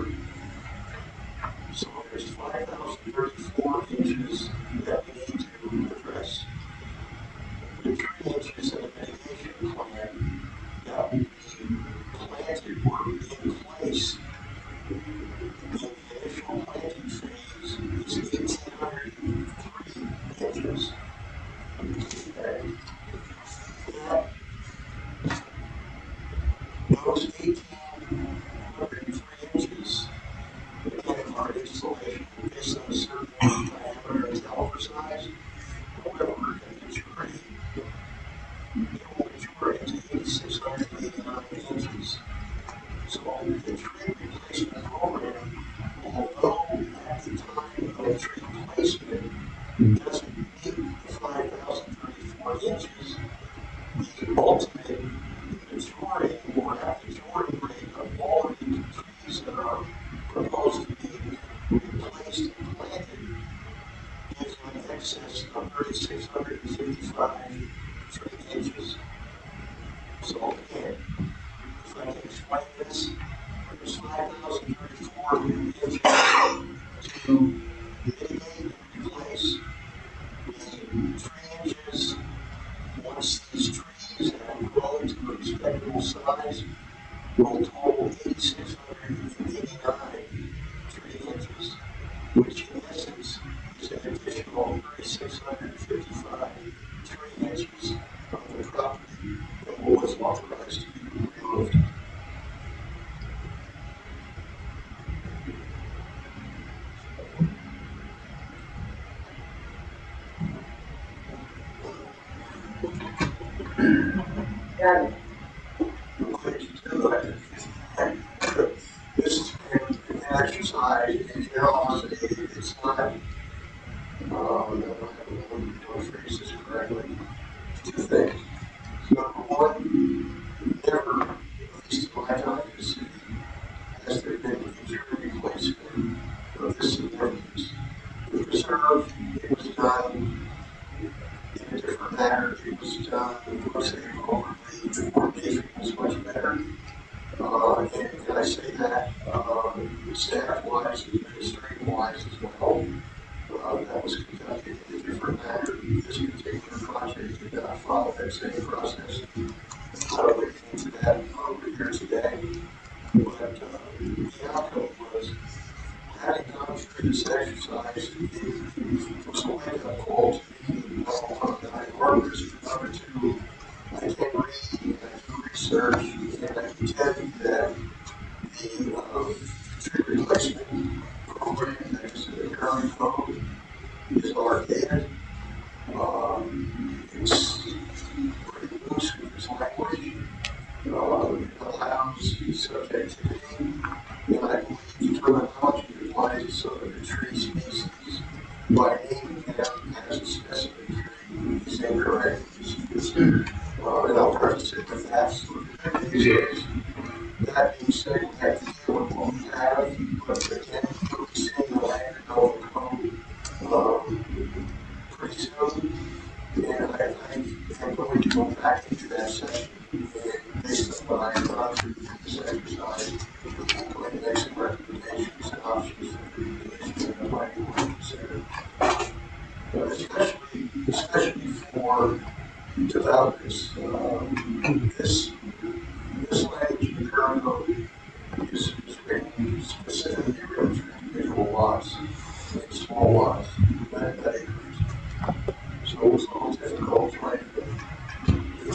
So there's 5,034 inches that we need to address. The 3 inches in the mitigation plan that will be planted or in place in the initial planting phase is 1,803 inches. Okay. Those 1,803 inches, again, are installation based on a certain diameter and caliper size. However, in the tree, it will mature into 8,689 inches. So the tree replacement program, although at the time of the tree placement doesn't meet the 5,034 inches, the ultimate maturing or maturing rate of all of the trees that are proposed to be replaced and planted is in excess of 3,655 tree inches. So again, if I can explain this, there's 5,034 inches to mitigate and replace the 3 inches. Once these trees have grown to a respectable size, will total 8,689 tree inches, which in essence is an additional 3,655 tree inches of the property that was authorized to be removed. got it. This is an exercise in generosity. It's not, I don't phrase this correctly. Two things. Number one, never, at least in my time in the city, has there been a tree replacement of this significance. The preserve, it was done in a different manner. It was done, of course, the coordination was much better. And I say that staff-wise, administrative-wise as well. That was conducted in a different manner. This particular project did not follow that same process. I don't get into that over here today. But the outcome was, having gone through this exercise, it was a wake-up call to me. Number one, I workers. Number two, I can read, I do research, and I can tell you that the tree replacement program that is in the current code is archaic. It's pretty loose in its language. It allows subjectivity trees. And I'll preface it with that. Yes. That being said, we have to deal with what we have, but again, we'll be seeing the land development pretty soon. And I'm going to go back into that session. And based on what I've gone through this exercise, I'm going to make some recommendations and options for the commission that might want to consider. Especially for developers. This language in the current code is written specifically written for individual lots and small lots, that acres. So it's a little difficult to write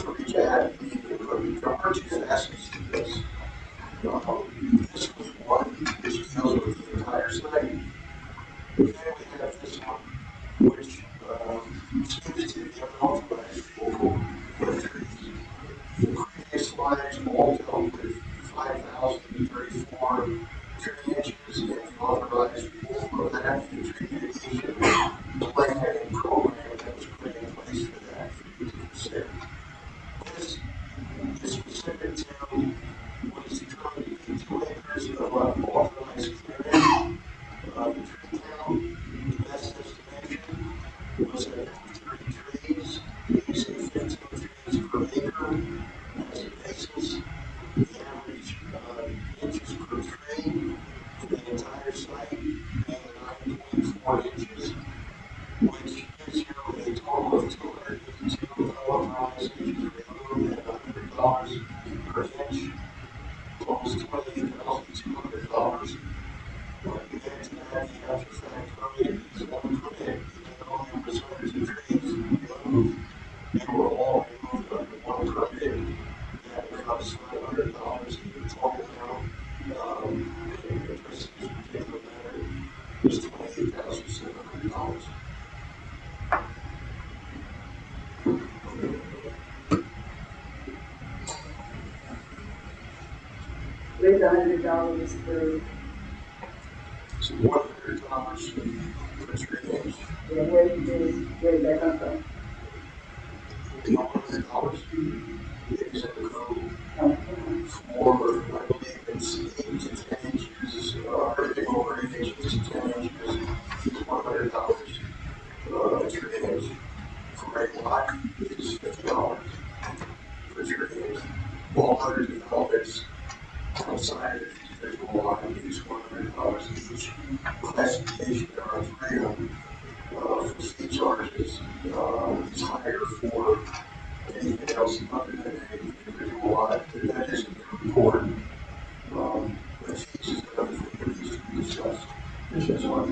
for each ad, there are two facets to this. This was one, which deals with the entire site. And then we have this one, which seems to be unauthorized local trees. The previous slides all dealt with 5,034 tree inches and the authorized rule of that and tree mitigation plan and program that was put in place for that for you to consider. This is specific to what is determined to be 2 acres of authorized clearing. The tree count, the best estimation was at 30 trees, using 15 trees per acre as a basis. The average inches per tree for the entire site being 9.4 inches, which gives you a total of 282 authorized inches removed at $100 per inch, almost $28,200. You add to that the after-fact permit is one permit, even though there was hundreds of trees removed, they were all removed under one permit. That becomes $500 in the total amount. In this particular matter, is $28,700. With $100 for, It's $100 per tree inch. yeah, where did that come from? The $100 is in the code Oh, for, I believe it's 8 to 10 inches, or anything over 8 inches to 10 inches, is $100 a tree inch. For a lot, it's $50 per tree inch. All other developments outside of the individual lot is $100 each. Classification, there are 3 of them. For fee charges, it's higher for anything else other than an individual lot. That is in the report. But fees is another thing that needs to be discussed. This one.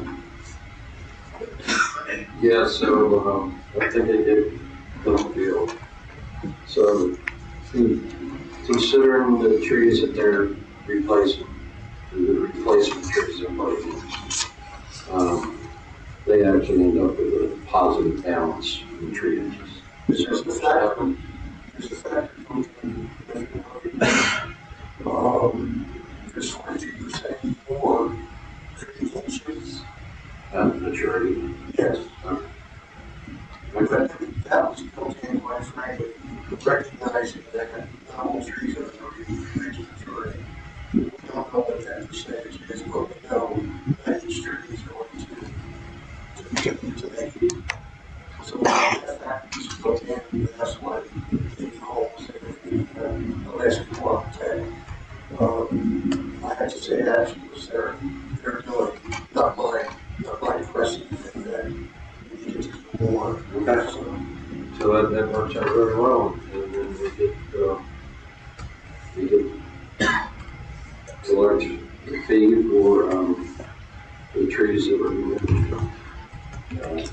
Yeah, so, I think I did don't feel. So, considering the trees that they're replacing, the replacement trees they're planting, they actually end up with a positive balance in tree inches. There's a factor. There's a factor. There's 42% more tree inches. Maturity. Yes. That was built in, quite frankly, recognizing that not all trees are going to reach maturity. We don't know what that percentage is, but we know that each tree is going to make it. So that fact is built in, and that's what the homes and the last report said. I have to say actually was they're doing not my impression that we need to do more. So that works out very well, and then we get a large fee for, the trees that were removed. Right.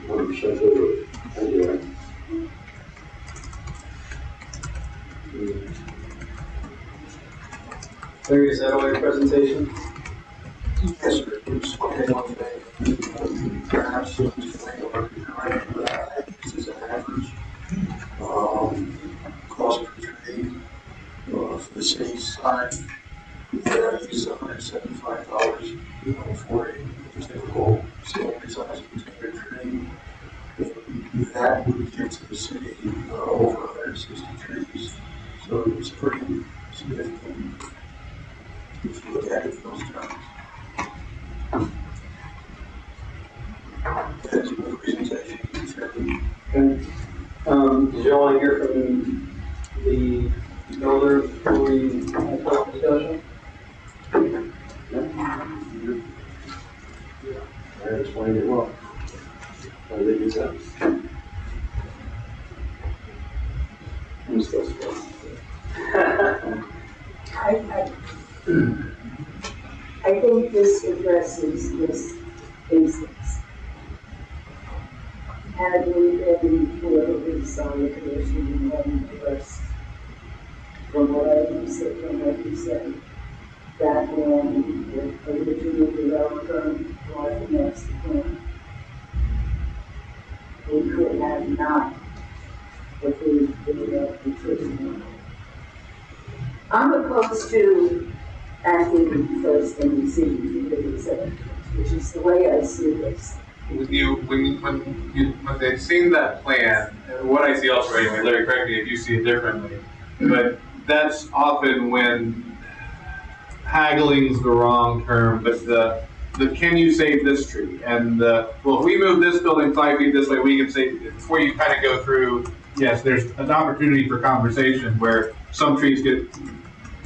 100% over it, anyway. Larry, is that all your presentation? Yes, sir. Just one thing, perhaps just think about this is an average cost per tree for the city side. Yeah, I use $175 for a particular typical standard size container tree. That would give to the city over 160 trees. So it's pretty significant if you look at it in those terms. That's one of the reasons I think it's very. Okay. Did y'all want to hear from the builder before we have a discussion? I explained it well. I think it's that. I'm still struggling. I think this addresses this instance. Had we been politically on the commission and addressed from what you said, back when the original developer brought the master plan, we could have not approved the nutrition. I'm opposed to acting first and receiving the which is the way I see this. When they've seen that plan, what I see also anyway, Larry, correct me if you see it differently, but that's often when haggling's the wrong term, but the can you save this tree? And well, if we move this building 5 feet this way, we can save, before you kind of go through, yes, there's an opportunity for conversation where some trees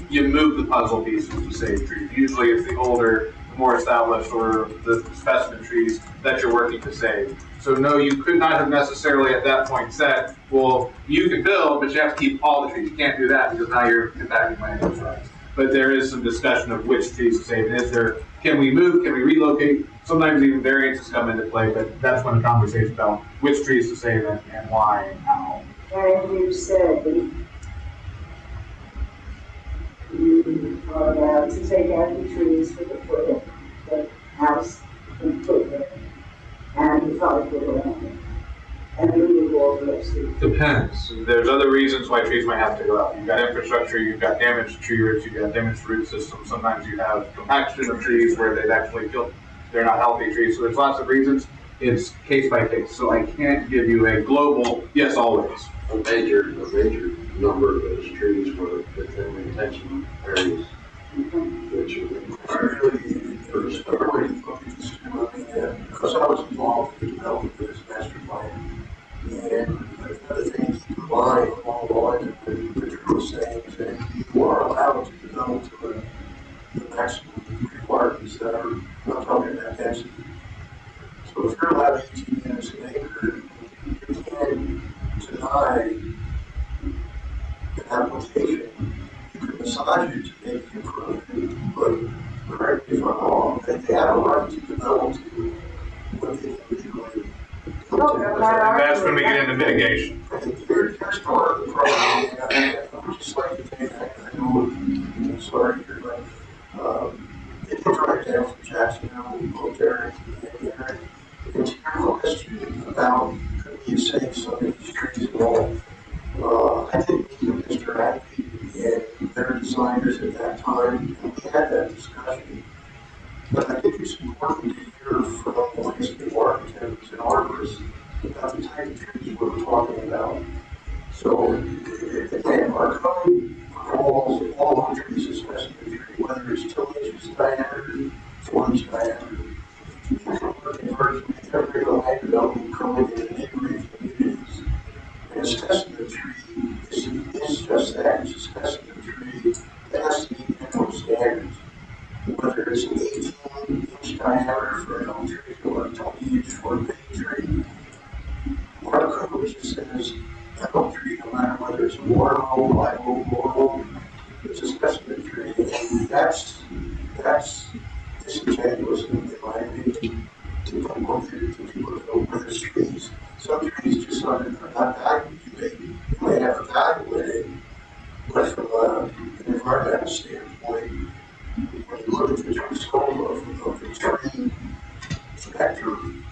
you move the puzzle pieces to save trees. Usually it's the older, more established, or the specimen trees that you're working to save. So no, you could not have necessarily at that point said, well, you can build, but you have to keep all the trees. You can't do that because now you're impacting land use rights. But there is some discussion of which trees to save. And is there, can we move, can we relocate? Sometimes even variances come into play, but that's when the conversation about which trees to save and why and how. And you said that you are allowed to take out the trees for the house and put them, and the 5 foot around it, and remove all the rest of it. Depends. There's other reasons why trees might have to go out. You've got infrastructure, you've got damaged tree roots, you've got damaged root systems. Sometimes you have compaction of trees where they've actually killed, they're not healthy trees. So there's lots of reasons. It's case by case. So I can't give you a global, yes, always. A major number of those trees were within retention areas, which are really, there's a way to focus because I was involved in developing this master plan. And another thing to keep in mind along the lines of what Richard was saying is that you are allowed to develop to the maximum requirements that are not talking about density. So if you're allowed 18 units an acre, you can deny an application. You can massage it to make the improvement, but correct me if I'm wrong, that they have a right to develop to what they individually. That's when we get into mitigation. Here's part of the problem, and I would just like to take that, I know, I'm sorry here, but it did drive down from Jacksonville, military, and to your question about could you save some of these trees at all? I didn't meet with Mr. Adby and their designers at that time, and we had that discussion. But I think it's important to hear from the landscape architects and arborists about the type of trees we're talking about. So, again, our code calls all our trees a specimen tree, whether it's 2 inches diameter, 4 inches diameter. Every land development code in the neighboring communities. And a specimen tree is just that, it's a specimen tree that has to meet minimum standards. Whether it's an 18-inch diameter for an elm tree or a 20-inch for a big tree, our code just says an elm tree, no matter whether it's a water hole, live oak, or home, it's a specimen tree. And that's disingenuous in my opinion. To people who know there's trees. Some trees just are not valued. You may have a value in it, but from an environmental standpoint, when you look at the tree scope of the tree spectrum,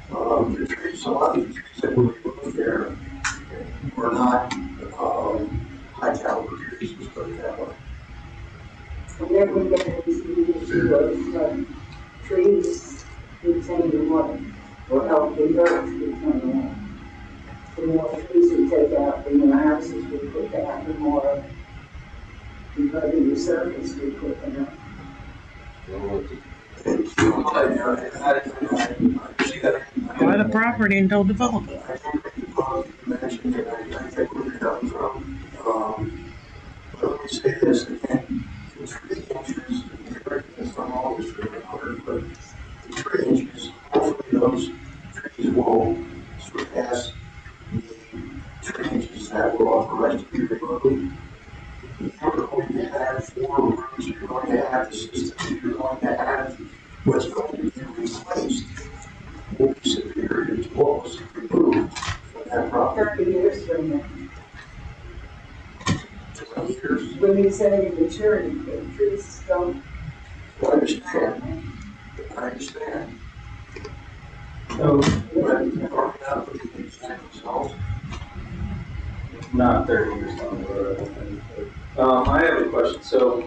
the trees, a lot of the trees that were removed there were not high caliber trees, let's put it that way. And then we get into the issue of trees retain what, or help the earth retain. The more trees we take out, the more houses we put down, the more the surface we put down. Buy the property and don't develop it. But let me say this again, the 3 inches, from all this but the 3 inches, hopefully those trees will surpass the 3 inches that were authorized to be removed. You're going to have 4 rooms, you're going to have the systems, you're going to have what's going to be replaced will be superior to what was removed from that property. 30 years from now. 20 years. When you say maturity, the trees don't. I understand. I understand. So, not 30 years down the road, I think. I have a question. So,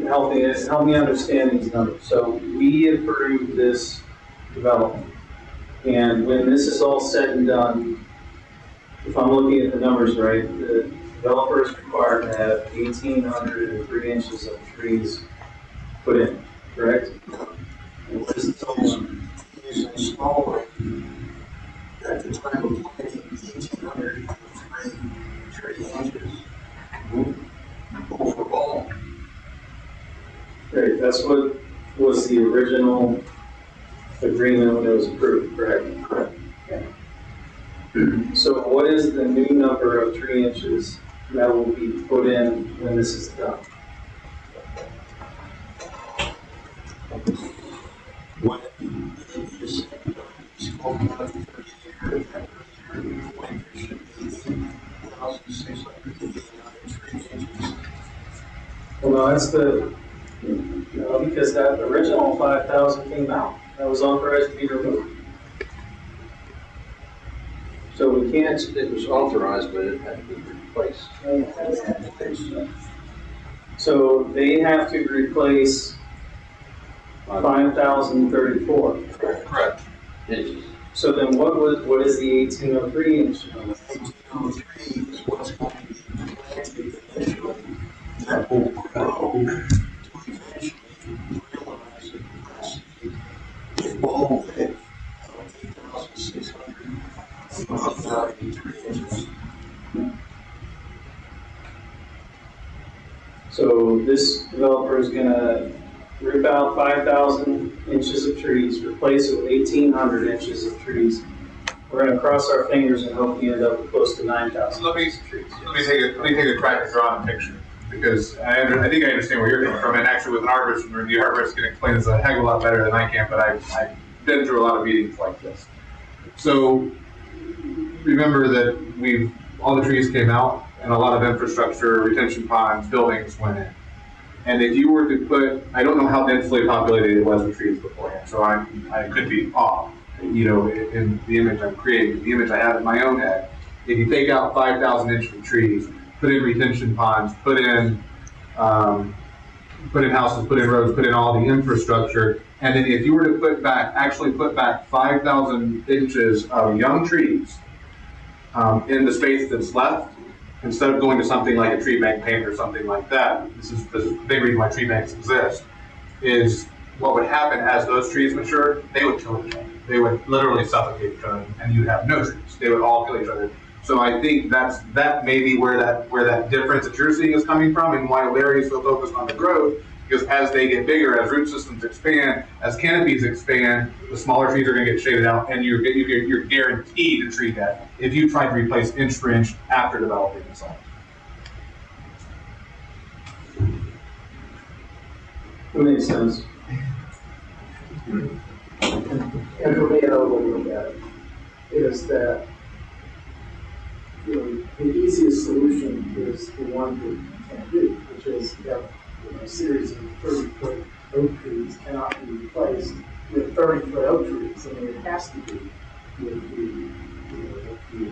help me understand these numbers. So, we approved this development, and when this is all said and done, if I'm looking at the numbers right, the developer is required to have 1,803 inches of trees put in, correct? And what is the total? Using smaller, at the time of planning, 1,803 inches overall. Great, that's what was the original agreement when it was approved, correct? Correct. So what is the new number of tree inches that will be put in when this is done? When it is spoken of 30 years, that when there should be 1,689 tree inches. Well, no, that's because that original 5,000 came out. That was authorized to be removed. So we can't. It was authorized, but it had to be replaced. So they have to replace 5,034. Correct. Inches. So then what is the 1,803 inch? 1,803 is what's going to be planted initially. That will grow to eventually realize the capacity in ball width of 8,693 inches. So this developer is gonna rip out 5,000 inches of trees, replace it with 1,800 inches of trees. We're gonna cross our fingers and hope we end up with close to 9,000 Let me trees. let me take a crack at drawing a picture, because I think I understand where you're coming from, and actually with an arborist and review, arborist can explain this a heck of a lot better than I can, but I've been through a lot of meetings like this. So remember that all the trees came out and a lot of infrastructure, retention ponds, buildings went in. And if you were to put, I don't know how densely populated it was with trees beforehand, so I could be off, in the image I'm creating, the image I have in my own head. If you take out 5,000 inches of trees, put in retention ponds, put in houses, put in roads, put in all the infrastructure, and then if you were to actually put back 5,000 inches of young trees in the space that's left, instead of going to something like a tree bank paint or something like that, this is the big reason why tree banks exist, is what would happen as those trees mature, they would kill each other. They would literally suffocate each other, and you'd have no trees. They would all kill each other. So I think that may be where that difference that you're seeing is coming from, and why Larry's so focused on the growth, because as they get bigger, as root systems expand, as canopies expand, the smaller trees are going to get shaded out, and you're guaranteed to tree death if you try to replace inch for inch after developing the site. That makes sense. And for me, another way to look at it is that, the easiest solution is the one that you can do, which is you have a series of 30-foot oak trees cannot be replaced with 30-foot oak trees. I mean, it has to be with the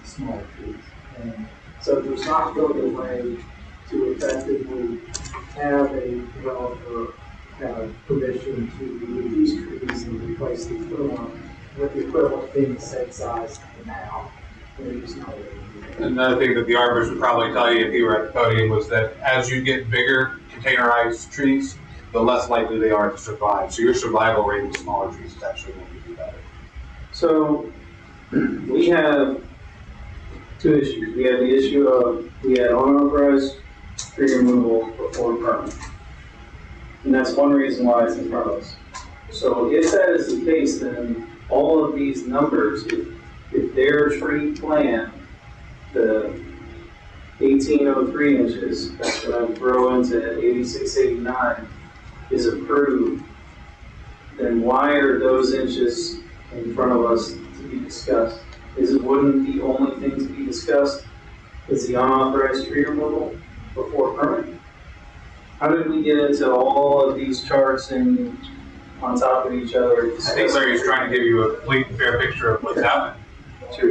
smaller trees. And so there's not really a way to effectively have a developer have permission to remove these trees and replace the equivalent with the equivalent being the same size now. They're just not able to do that. Another thing that the arborist would probably tell you if he were at the podium was that as you get bigger containerized trees, the less likely they are to survive. So your survival rate with smaller trees is actually going to be better. So we have two issues. We have the issue of we had unauthorized tree removal before permit. And that's one reason why it's in front of us. So if that is the case, then all of these numbers, if their tree plan, the 1803 inches, that's what I throw into 8689, is approved, then why are those inches in front of us to be discussed? Wouldn't the only thing to be discussed is the unauthorized tree removal before permit? How did we get into all of these charts and on top of each other? I think Larry's trying to give you a complete and fair picture of what's happening. So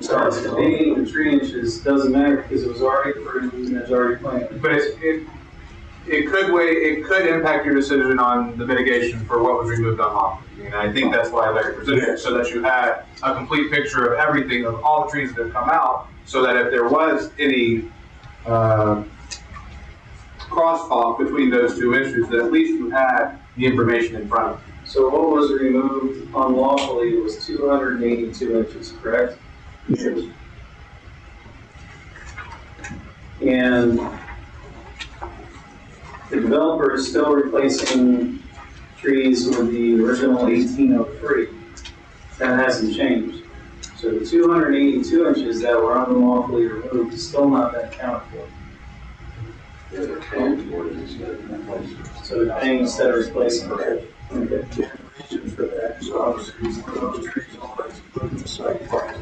debating the tree inches doesn't matter because it was already approved and it's already planted. But it could impact your decision on the mitigation for what was removed unlawfully. And I think that's why Larry presented it, so that you had a complete picture of everything, of all the trees that have come out, so that if there was any crosstalk between those two issues, that at least you had the information in front of you. So what was removed unlawfully was 282 inches, correct? Yes. And the developer is still replacing trees with the original 1803. That hasn't changed. So the 282 inches that were unlawfully removed is still not been accounted for. Yeah, they're paying for it instead of replacing. So they're paying instead of replacing. Correct. Okay. The reason for that is obviously one of those trees always put in the side lot.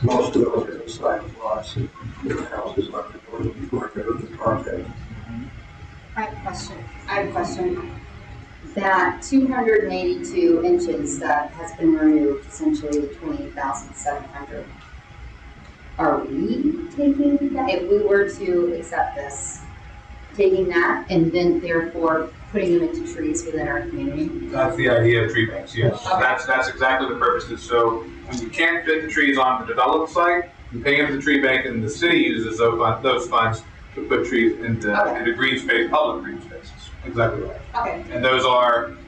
Most of those are the side lots and the houses are before they go to the project. I have a question. That 282 inches that has been removed, essentially the 28,700, are we taking that? If we were to accept this, taking that and then therefore putting them into trees within our community? That's the idea of tree banks, yes. Okay. That's exactly the purpose. So when you can't fit the trees on the developed site, you pay into the tree bank, and the city uses those funds to put trees into green space, public green spaces. Exactly right. Okay. And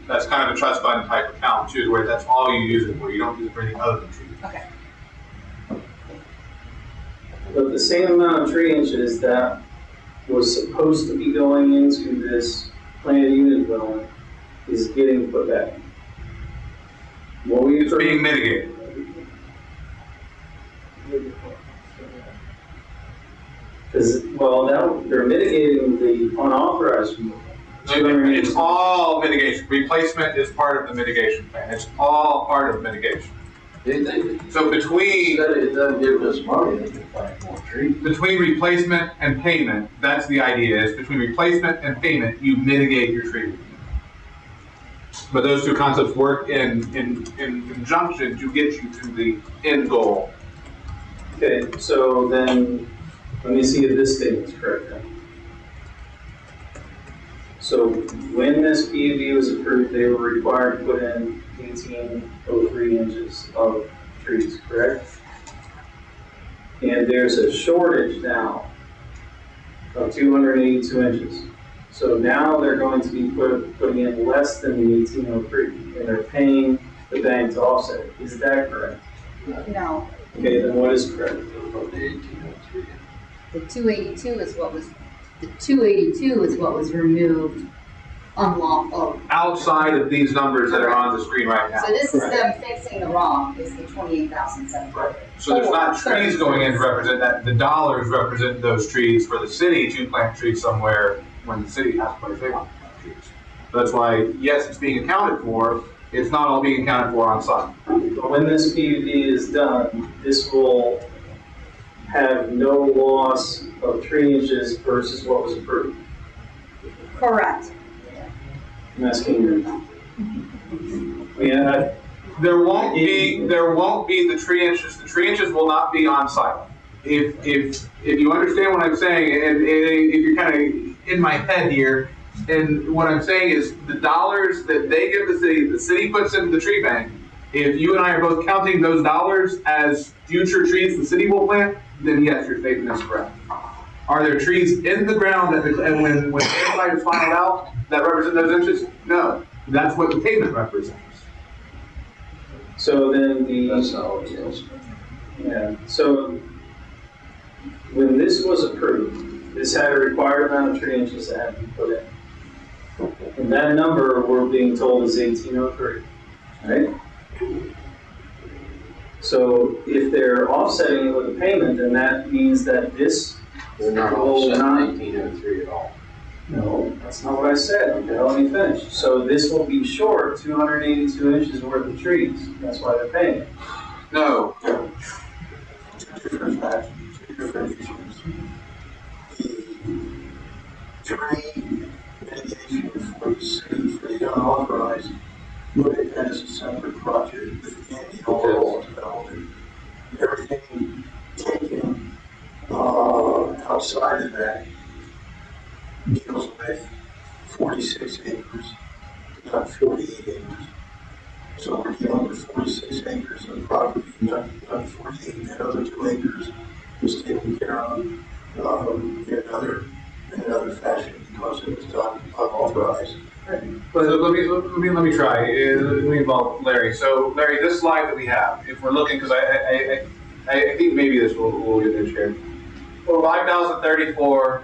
that's kind of a trust fund type account too, where that's all you use it for. You don't use it for anything other than trees. Okay. But the same amount of tree inches that was supposed to be going into this planned unit development is getting put back. It's being mitigated. Because, well, now they're mitigating the unauthorized removal. It's all mitigation. Replacement is part of the mitigation plan. It's all part of mitigation. So between It doesn't give us money, they can plant more trees. between replacement and payment, that's the idea, is between replacement and payment, you mitigate your tree. But those two concepts work in conjunction to get you to the end goal. Okay, so then, let me see if this statement is correct then. So when this PUD was approved, they were required to put in 1803 inches of trees, correct? And there's a shortage now of 282 inches. So now they're going to be putting in less than the 1803, and they're paying the bank to offset it. Is that correct? No, Okay, then what is correct? the 282 is what was removed unlawful. Outside of these numbers that are on the screen right now. So this is them fixing the wrong, is the 28,700. So there's not trees going in to represent that. The dollars represent those trees for the city to plant trees somewhere when the city has to place they want to plant trees. That's why, yes, it's being accounted for. It's not all being accounted for on site. But when this PUD is done, this will have no loss of tree inches versus what was approved. Correct. I'm asking you. Yeah, There won't be the tree inches. The tree inches will not be on site. if you understand what I'm saying, and if you're kind of in my head here, and what I'm saying is the dollars that they give the city puts into the tree bank. If you and I are both counting those dollars as future trees the city will plant, then yes, your statement is correct. Are there trees in the ground and when the site is finalized out that represent those inches? No, that's what the pavement represents. So then That's how it is. yeah, so when this was approved, this had a required amount of tree inches that had to be put in. And that number we're being told is 1803, right? So if they're offsetting it with a payment, then that means that this They're not all set 1803 at all. No, that's not what I said. Okay, let me finish. So this will be short 282 inches worth of trees. That's why they're paying it. No. Different facts, two different issues. The tree mitigation for the city, for the unauthorized, look at that as a separate project, but again, the overall development. Everything taken outside of that deals with 46 acres, not 48 acres. So we're dealing with 46 acres of property, not 48. That other 2 acres was taken care of in another fashion because it was done unauthorized. But let me try. Let me involve Larry. So Larry, this slide that we have, if we're looking, because I think maybe this will get this shared. 5,034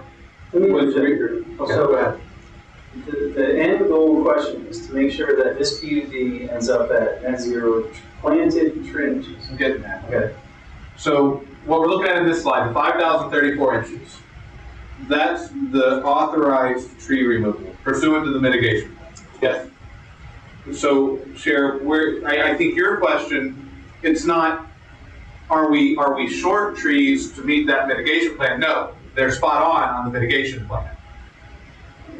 was okay. So go ahead. The end goal question is to make sure that this PUD ends up at net zero planted tree inches. I'm getting that. Okay. So what we're looking at in this slide, the 5,034 inches. That's the authorized tree removal pursuant to the mitigation plan. Yes. So, Chair, I think your question, it's not, are we short trees to meet that mitigation plan? No, they're spot on the mitigation plan.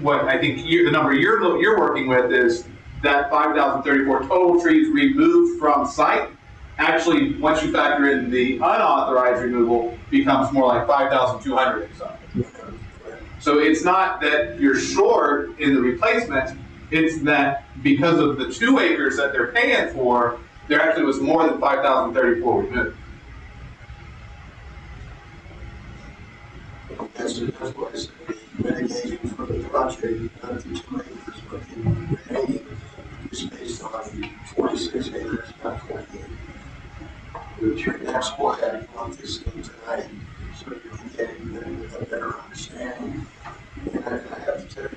What I think the number you're working with is that 5,034 total trees removed from site. Actually, once you factor in the unauthorized removal, becomes more like 5,200 or something. So it's not that you're short in the replacement, it's that because of the 2 acres that they're paying for, there actually was more than 5,034 removed. That's what I said, the mitigation for the project, not the 2 acres, but the remaining is based on 46 acres, not 48. That's why I want this thing tonight, so you can get a better understanding. And I have to tell you,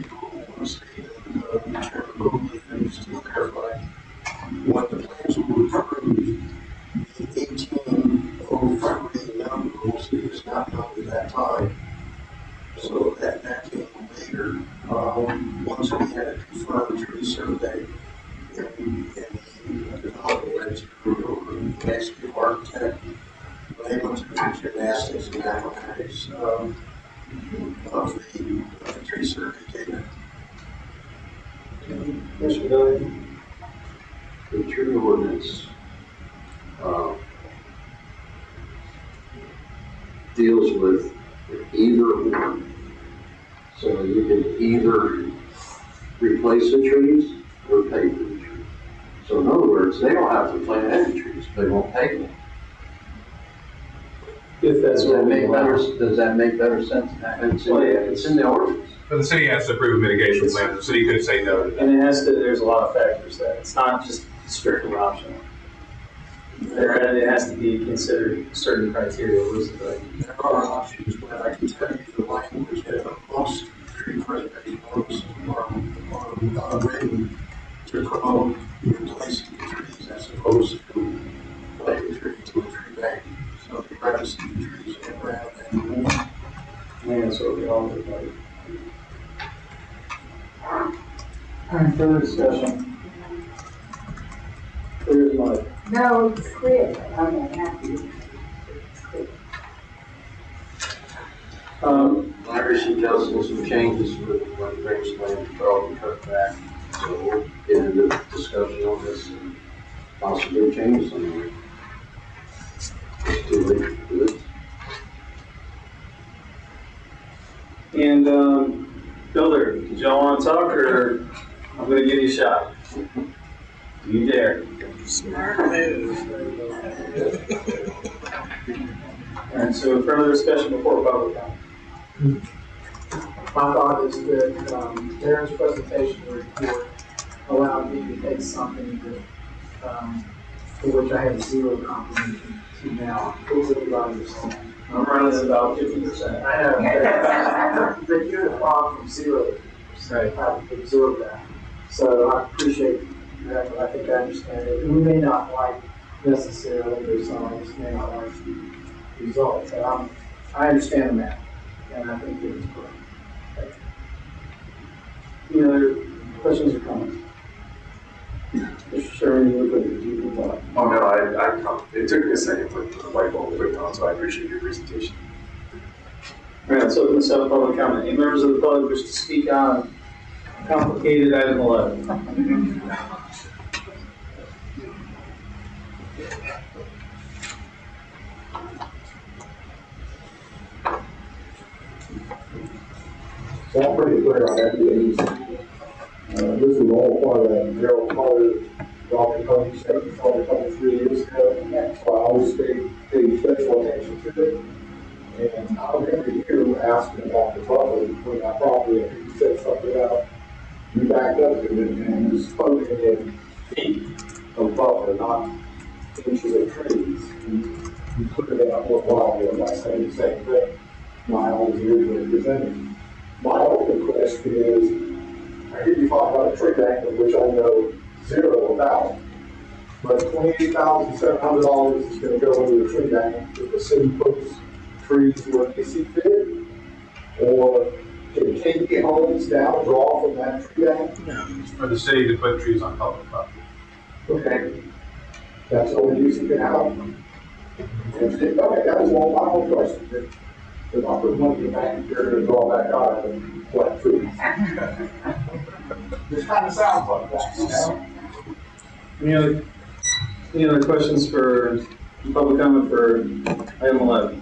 honestly, that Chairman Goldie, and just to clarify, what the plans were approved, the 1803 numbers is not known at that time. So that came later, once we had a confirmed tree survey, and the development through the executive architect, they went through the gymnastics and mathematics of the tree survey data. Mr. Billy? The tree ordinance deals with either or. So you can either replace the trees or pay for the trees. So in other words, they don't have to plant any trees, they won't pay them. If that's Does that make better sense? It's in the ordinance. But the city has to approve a mitigation plan. The city could say no to that. And there's a lot of factors there. It's not just strictly optional. It has to be considered certain criteria. There are options, but I can tell you the language that most tree preservation groups are written to promote replacing the trees as opposed to planting the tree to a tree bank. So they rather see the trees in the ground than the Yeah, that's what we all do. All right, further discussion. Clear as mud. No, it's clear, I'm happy. It's clear. Larry suggested some changes with when it brings land development cut back. So we'll get into discussion on this and possibly change something. Too late to do it. And, Builder, did y'all want to talk, or I'm gonna give you a shot? You dare. Smart move. All right, so further discussion before public comment. My thought is that Darren's presentation report allowed me to take something that, for which I had zero comprehension to now completely understand. I'm running at about 50%. I know, but you're the problem from 0%. Right. I've observed that. So I appreciate that, but I think I understand it. We may not like necessarily, there's some of us may not like the results, but I understand the math, and I think it's correct. Any other questions or comments? Mr. Sherman, you look like a deep thought. Oh, no, it took me a second for the light bulb to click on, so I appreciate your presentation. All right, let's open this up for public comment. Any members of the public wish to speak on complicated item 11? So I'm pretty clear on that. This is all part of that Gerald Carter, Dr. Tony statement probably 3 years ago. So I always pay special attention to it. And I remember you asking about the buffer between our property, and you said something about you backed up to it and you spoke in feet of buffer, not inches of trees. You put it out for a while ago by saying the same thing. Miles originally presented. My open question is, I hear you talk about a tree bank, of which I know zero about, but $28,700 is going to go into the tree bank if the city puts trees where they see fit, or can KP homes now draw from that tree bank? No. It's for the city to put trees on public property. Okay, that's the only use you can have. Okay, that was one of my own questions. If I put money in the bank, you're going to draw back out and plant trees. This kind of sounds like that, you know? Any other questions for public comment for item 11?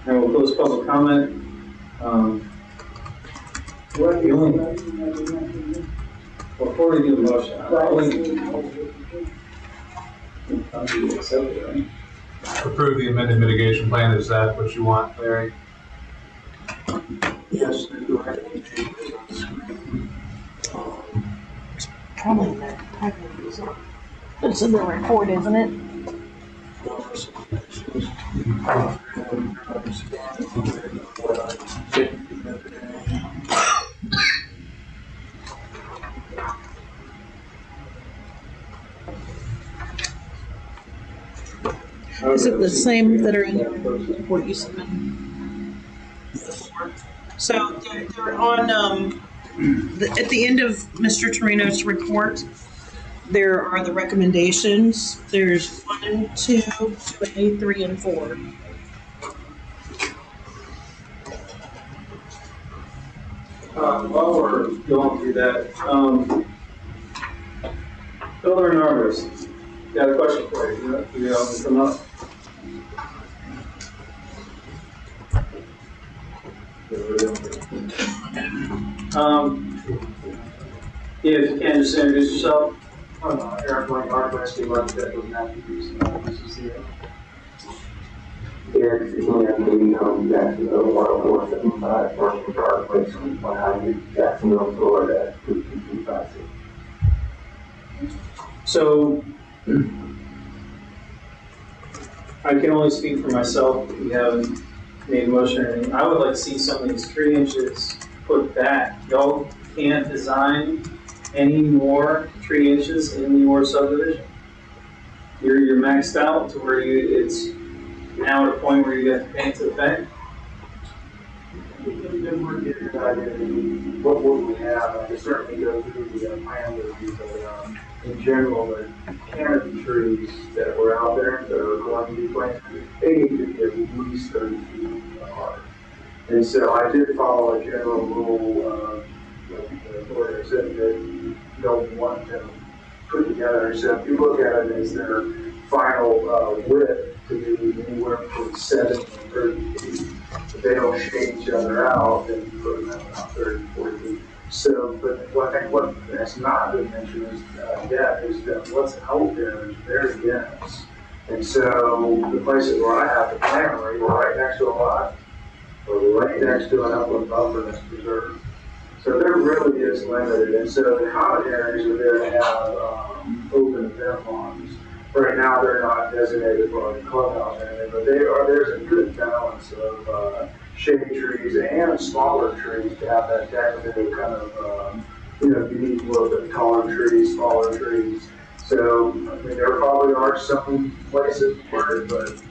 And we'll close public comment. The only, before we do the motion, I'll do accept it, right? Approve the amended mitigation plan, is that what you want, Larry? Yes, Probably not. It's in the report, isn't it? Is it the same that are in the report you submitted? So they're on, at the end of Mr. Torino's report, there are the recommendations. There's 1, 2, 3, and 4. While we're going through that, Builder and Arborist, got a question for you. You know, come up. Yeah, if you can, just introduce yourself. Eric Blank, Arborist, architect with Matthews, CCA. Eric, from Jacksonville, 10475 Marshall Drive, Place 100, Jacksonville, Florida, 22256. So, I can only speak for myself. We haven't made a motion or anything. I would like to see some of these 3 inches put back. Y'all can't design any more 3 inches in your subdivision. You're maxed out to where it's now at a point where you have to paint to the bank. What would we have? I could certainly go through the plan review, but in general, the canopy trees that were out there that are going to be planted, they need to be at least 30 feet apart. And so I did follow a general rule, where it said that you don't want them put together. So if you look at it as their final width, to be anywhere between 7 and 30 feet. If they don't shade each other out, then you put them at about 30, 40 feet. So, but I think what has not been mentioned is, yet is that what's out there is very dense. And so the places where I have to plant are either right next to a lot or right next to an upland buffer that's preserved. So there really is limited. And so the common areas are there to have open event lawns. Right now, they're not designated for a clubhouse or anything, but there's a good balance of shade trees and smaller trees to have that decorative kind of, unique look of taller trees, smaller trees. So, I mean, there probably are some places for it, but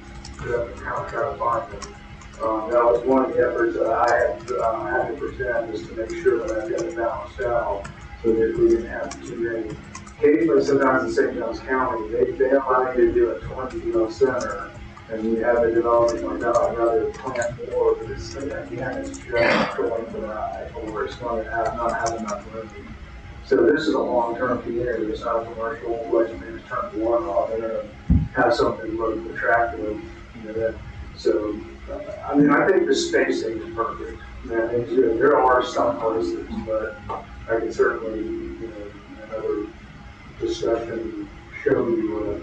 you have to kind of try to find them. That was one of the efforts that I had to present, is to make sure that I got it balanced out so that we didn't have too many. Occasionally, sometimes in St. Johns County, they allow you to do a 20 center, and you have the development like, oh, I'd rather plant more, but it's again, it's just going for that, or it's going to not have enough room. So this is a long-term community. It's not a commercial, like you just turn the water off. They're going to have something look attractive, So, I mean, I think the spacing is perfect. There are some places, but I can certainly, another discussion show you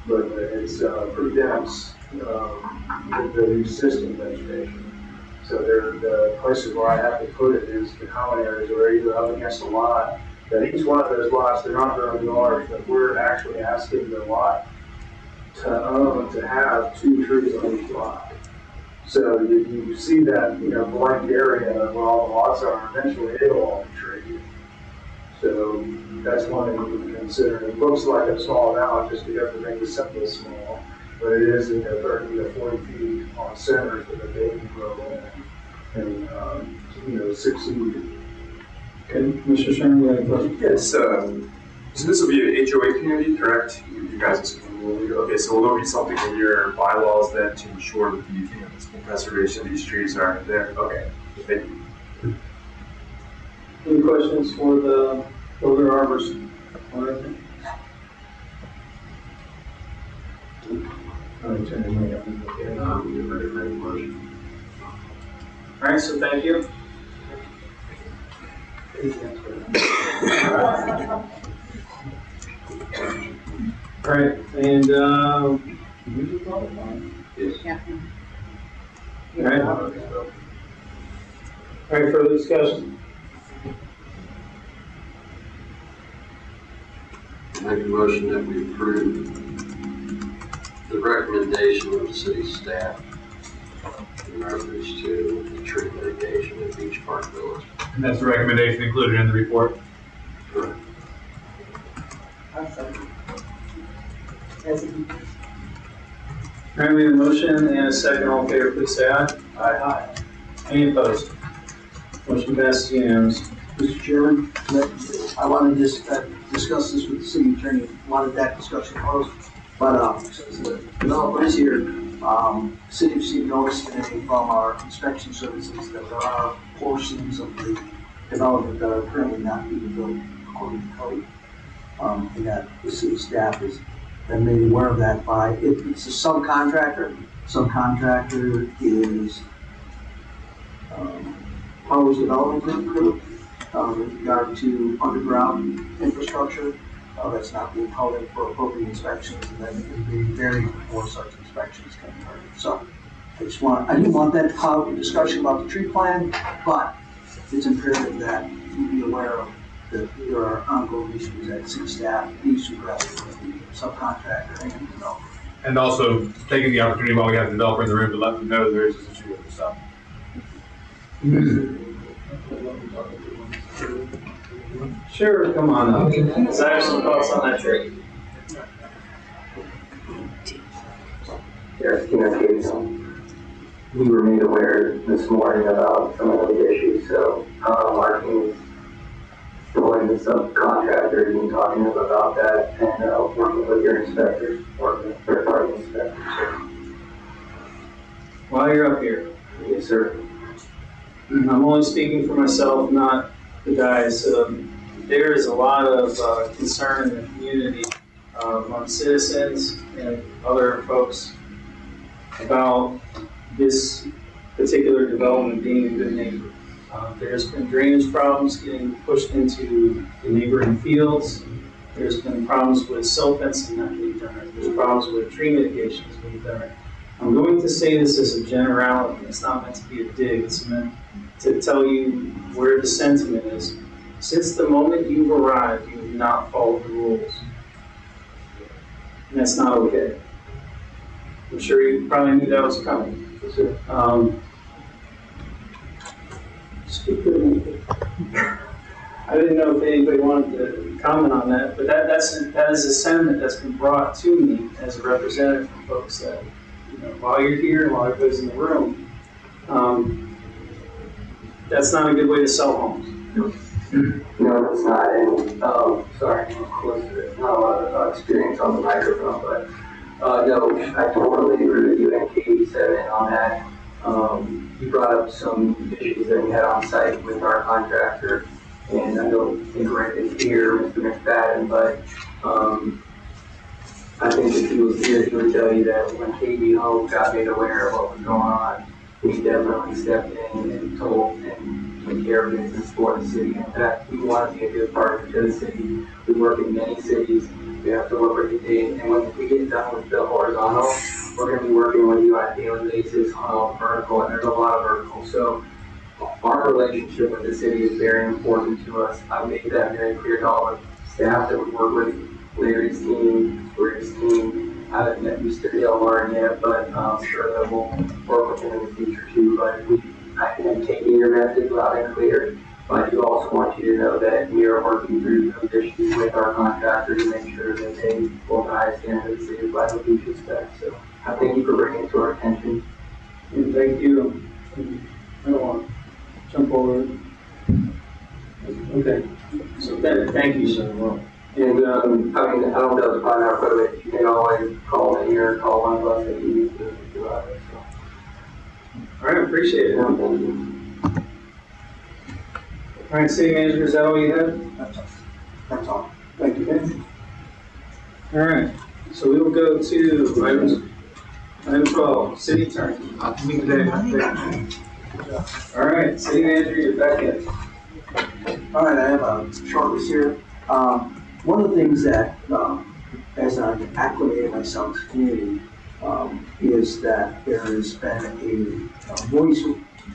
but it's pretty dense, the existing vegetation. So the places where I have to put it is the common areas are either up against a lot, that each one of those lots, they're not very large, but we're actually asking the lot to have 2 trees on each lot. So you see that, blank area where all the lots are, eventually it'll all be treed. So that's one thing you can consider. It looks like a small amount just because the thing is simple small, but it is 30 to 40 feet on center so that they can grow in and succeed. Okay, Mr. Sherman, you have a question? Yes, so this will be an HOA community, correct? You guys are okay, so will there be something in your bylaws then to ensure that the preservation of these trees are there? Okay, thank you. Any questions for the builder arborist? All right, so thank you. All right, and Yeah. all right, further discussion? Make a motion that we approve the recommendation of the city staff in reference to the tree mitigation at Beach Park Village. And that's the recommendation included in the report? Correct. All right, we have a motion and a second. All in favor, please say aye. Aye. Any opposed? Motion passes unanimously. Mr. Chairman, I want to just discuss this with the city attorney. Wanted that discussion closed, but since the developer is here, city received notice today from our inspection services that there are portions of the development that are currently not being built according to code, and that the city staff has been made aware of that by it's a subcontractor. Subcontractor is Powers Development Group. With regard to underground infrastructure, that's not being called in for appropriate inspections, and then it can be buried before such inspections can occur. So I didn't want that to cloud the discussion about the tree plan, but it's imperative that you be aware of that there are ongoing issues that city staff needs to address with the subcontractor and the developer. And also taking the opportunity while we have the developer in the room to let them know there is this issue with the stuff. Sure, come on up. So I have some thoughts on that tree. Yes, we were made aware this morning about some of the issues, so our team is going to subcontractors and talking to them about that, and working with your inspectors, working with third-party inspectors. While you're up here. Yes, sir. I'm only speaking for myself, not the guys. There is a lot of concern in the community among citizens and other folks about this particular development being a good neighbor. There's been drainage problems getting pushed into the neighboring fields. There's been problems with cell fencing not getting done. There's problems with tree mitigation not getting done. I'm going to say this as a generality. It's not meant to be a dig. It's meant to tell you where the sentiment is. Since the moment you've arrived, you have not followed the rules. And that's not okay. I'm sure you probably knew that was coming. I didn't know if anybody wanted to comment on that, but that is a sentiment that's been brought to me as a representative from folks that, while you're here, while everybody's in the room, that's not a good way to sell homes. No, it's not. And sorry, of course, there's not a lot of experience on the microphone, but no, I totally agree with you. And Katie said it on that. You brought up some issues that we had on site with our contractor, and I don't think Rick is here, Mr. McFadden, but I think if he was here, he would tell you that when KBO got made aware of what was going on, we definitely stepped in and told and took care of business for the city. In fact, we want to be a good partner to the city. We work in many cities. We have to work every day. And when we get done with the horizontal, we're going to be working with you on a daily basis on vertical, and there's a lot of vertical. So our relationship with the city is very important to us. I make that very clear to all the staff that we work with, Larry's team, Rick's team. I haven't met Mr. Delmar yet, but I'm sure that we'll work with him in the future too. But I am taking your message loud and clear. But I do also want you to know that we are working through those issues with our contractor to make sure that they will high standards the city of Black Beach expects. So I thank you for bringing it to our attention. And thank you. I don't want to jump over it. Okay. So thank you, sir. And I mean, I don't know if it's probably not equipment. You can always call me or call one of us if you need to do it. So. All right, appreciate it. Thank you. All right, city manager, is that all you have? That's all. Thank you. All right, so we will go to item 12, city attorney. All right, city manager, you're back in. All right, I have a short list here. One of the things that, as I've acclimated myself to the community, is that there has been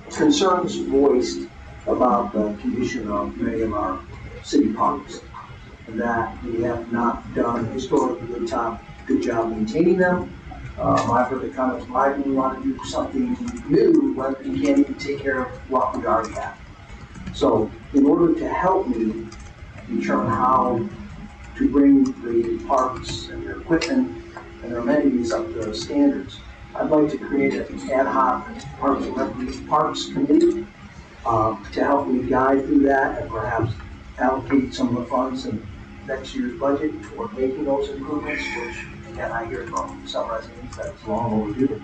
concerns voiced about the condition of many of our city parks, and that we have not done historically good job maintaining them. I've heard the comments, why do we want to do something new when we can't even take care of what we already have? So in order to help me determine how to bring the parks and their equipment and their amenities up to standards, I'd like to create an ad hoc parks committee to help me guide through that and perhaps allocate some of the funds in next year's budget for making those improvements, which again I hear from some residents that it's long overdue.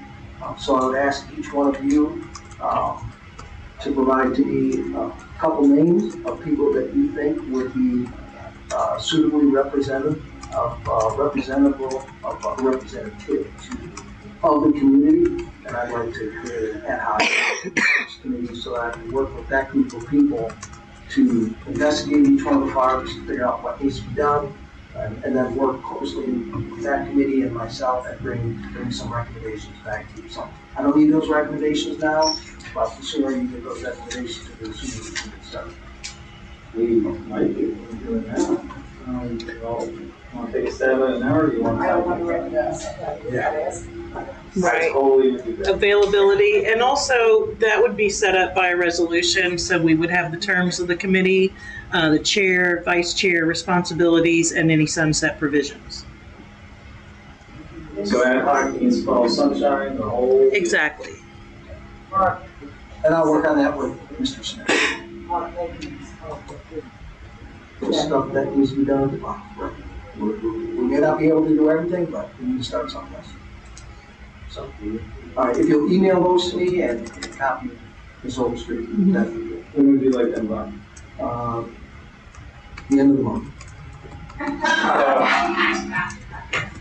So I would ask each one of you to provide to me a couple names of people that you think would be suitably representative of the community, and I'd like to create an ad hoc committee so that I can work with that group of people to investigate each one of the parks, figure out what needs to be done, and then work closely with that committee and myself and bring some recommendations back to you. So I don't need those recommendations now, but the sooner you get those recommendations, the sooner we can get started. We might be able to do it now. Want to take a stab at it now, or do you want to? I don't want to recognize that. Right. Availability, and also that would be set up by a resolution, so we would have the terms of the committee, the chair, vice chair responsibilities, and any sunset provisions. So ad hoc means fall sunshine, the whole. Exactly. And I'll work on that with Mr. Smith. The stuff that needs to be done, we may not be able to do everything, but we need to start someplace. So, all right, if you'll email those to me and copy Ms. Overstreet, that'd be good. When would you like them by? The end of the month.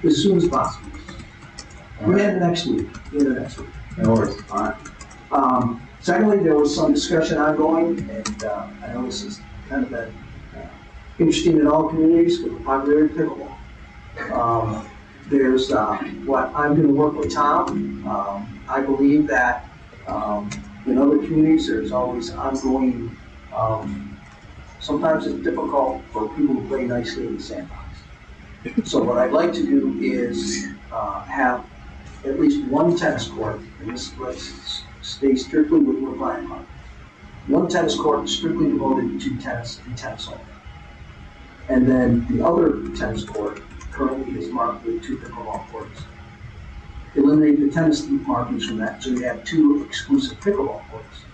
as soon as possible. We had it next week, No worries. All right. Secondly, there was some discussion ongoing, and I know this is kind of been interesting in all communities with the popularity of pickleball. There's what I'm going to work with Tom. I believe that in other communities, there's always ongoing. Sometimes it's difficult for people to play nicely in the sandbox. So what I'd like to do is have at least one tennis court, and this let's stay strictly with Woodline Park. One tennis court strictly devoted to tennis and tennis only. And then the other tennis court currently is marked with 2 pickleball courts. Eliminate the tennis markings from that, so you have 2 exclusive pickleball courts.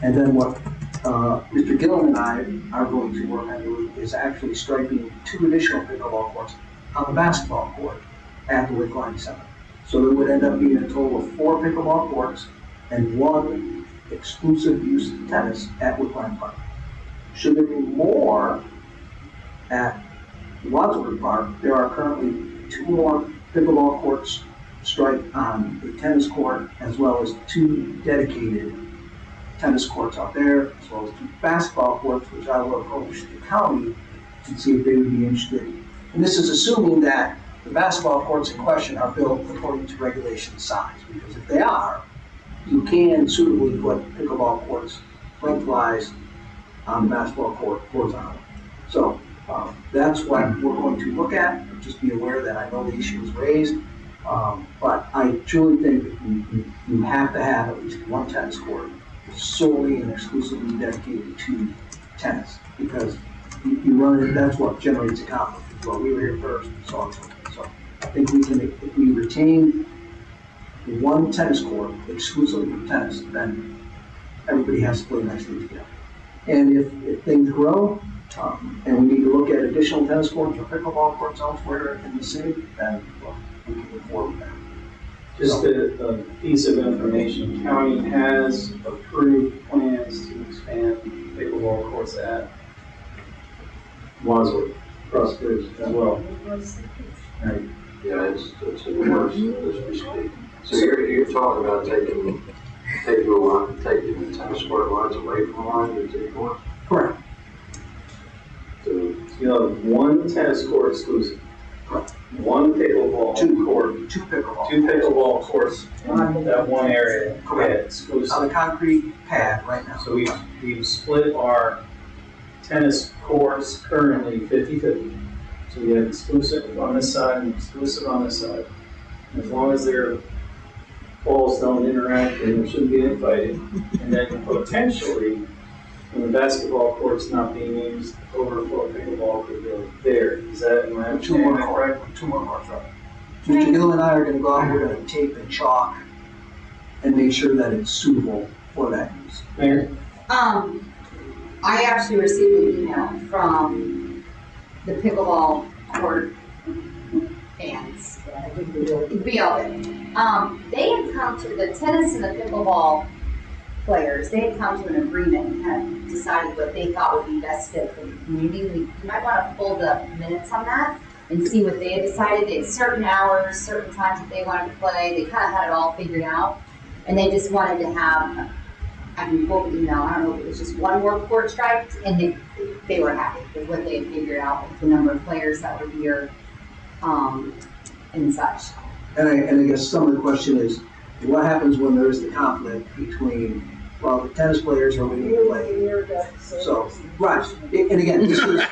And then what Mr. Gillen and I are going to work on doing is actually striping 2 additional pickleball courts on the basketball court at the Wickline Center. So there would end up being a total of 4 pickleball courts and 1 exclusive use tennis at Wickline Park. Should there be more at Wadsworth Park, there are currently 2 more pickleball courts striped on the tennis court, as well as 2 dedicated tennis courts out there, as well as 2 basketball courts, which I will approach the county to see if they would be interested. And this is assuming that the basketball courts in question are built according to regulation size, because if they are, you can suitably put pickleball courts lengthwise on the basketball court horizontally. So that's what we're going to look at. Just be aware that I know the issue was raised, but I truly think that you have to have at least 1 tennis court solely and exclusively dedicated to tennis, because you run it, that's what generates a conflict. Well, we were here first, and so on and so forth. So I think we can, if we retain 1 tennis court exclusively for tennis, then everybody has to play nicely together. And if things grow, and we need to look at additional tennis courts or pickleball courts elsewhere in the city, then we can move forward with that. Just a piece of information, county has approved plans to expand pickleball courts at Wadsworth, Crossbridge as well. Right. Yeah, it's in the works as we speak. So you're talking about taking the tennis court lines away from the line to take more? Correct. So you'll have 1 tennis court exclusive. 1 pickleball court. 2 pickleball. 2 pickleball courts in that one area. Correct. Exclusive. On a concrete pad right now. So we've split our tennis courts currently 50-50. So we have exclusive on this side and exclusive on this side. As long as their balls don't interact, and there shouldn't be infighting. And then potentially, when the basketball court's not being used, overflow pickleball could go there. Is that, am I 2 more understanding that courts. 2 more courts, right? Mr. Gill and I are going to go out, we're going to tape and chalk and make sure that it's suitable for that use. Mayor? I actually received an email from the pickleball court fans. They had come to the tennis and the pickleball players, they had come to an agreement and had decided what they thought would be best fit for the community. You might want to pull the minutes on that and see what they had decided. They had certain hours, certain times that they wanted to play. They kind of had it all figured out. And they just wanted to have, I can quote the email, I don't know if it was just 1 more court striped, and they were happy with what they had figured out, with the number of players that were here, and such. And I guess some of the question is, what happens when there is the conflict between, well, the tennis players are winning the play? So, right, and again, this is,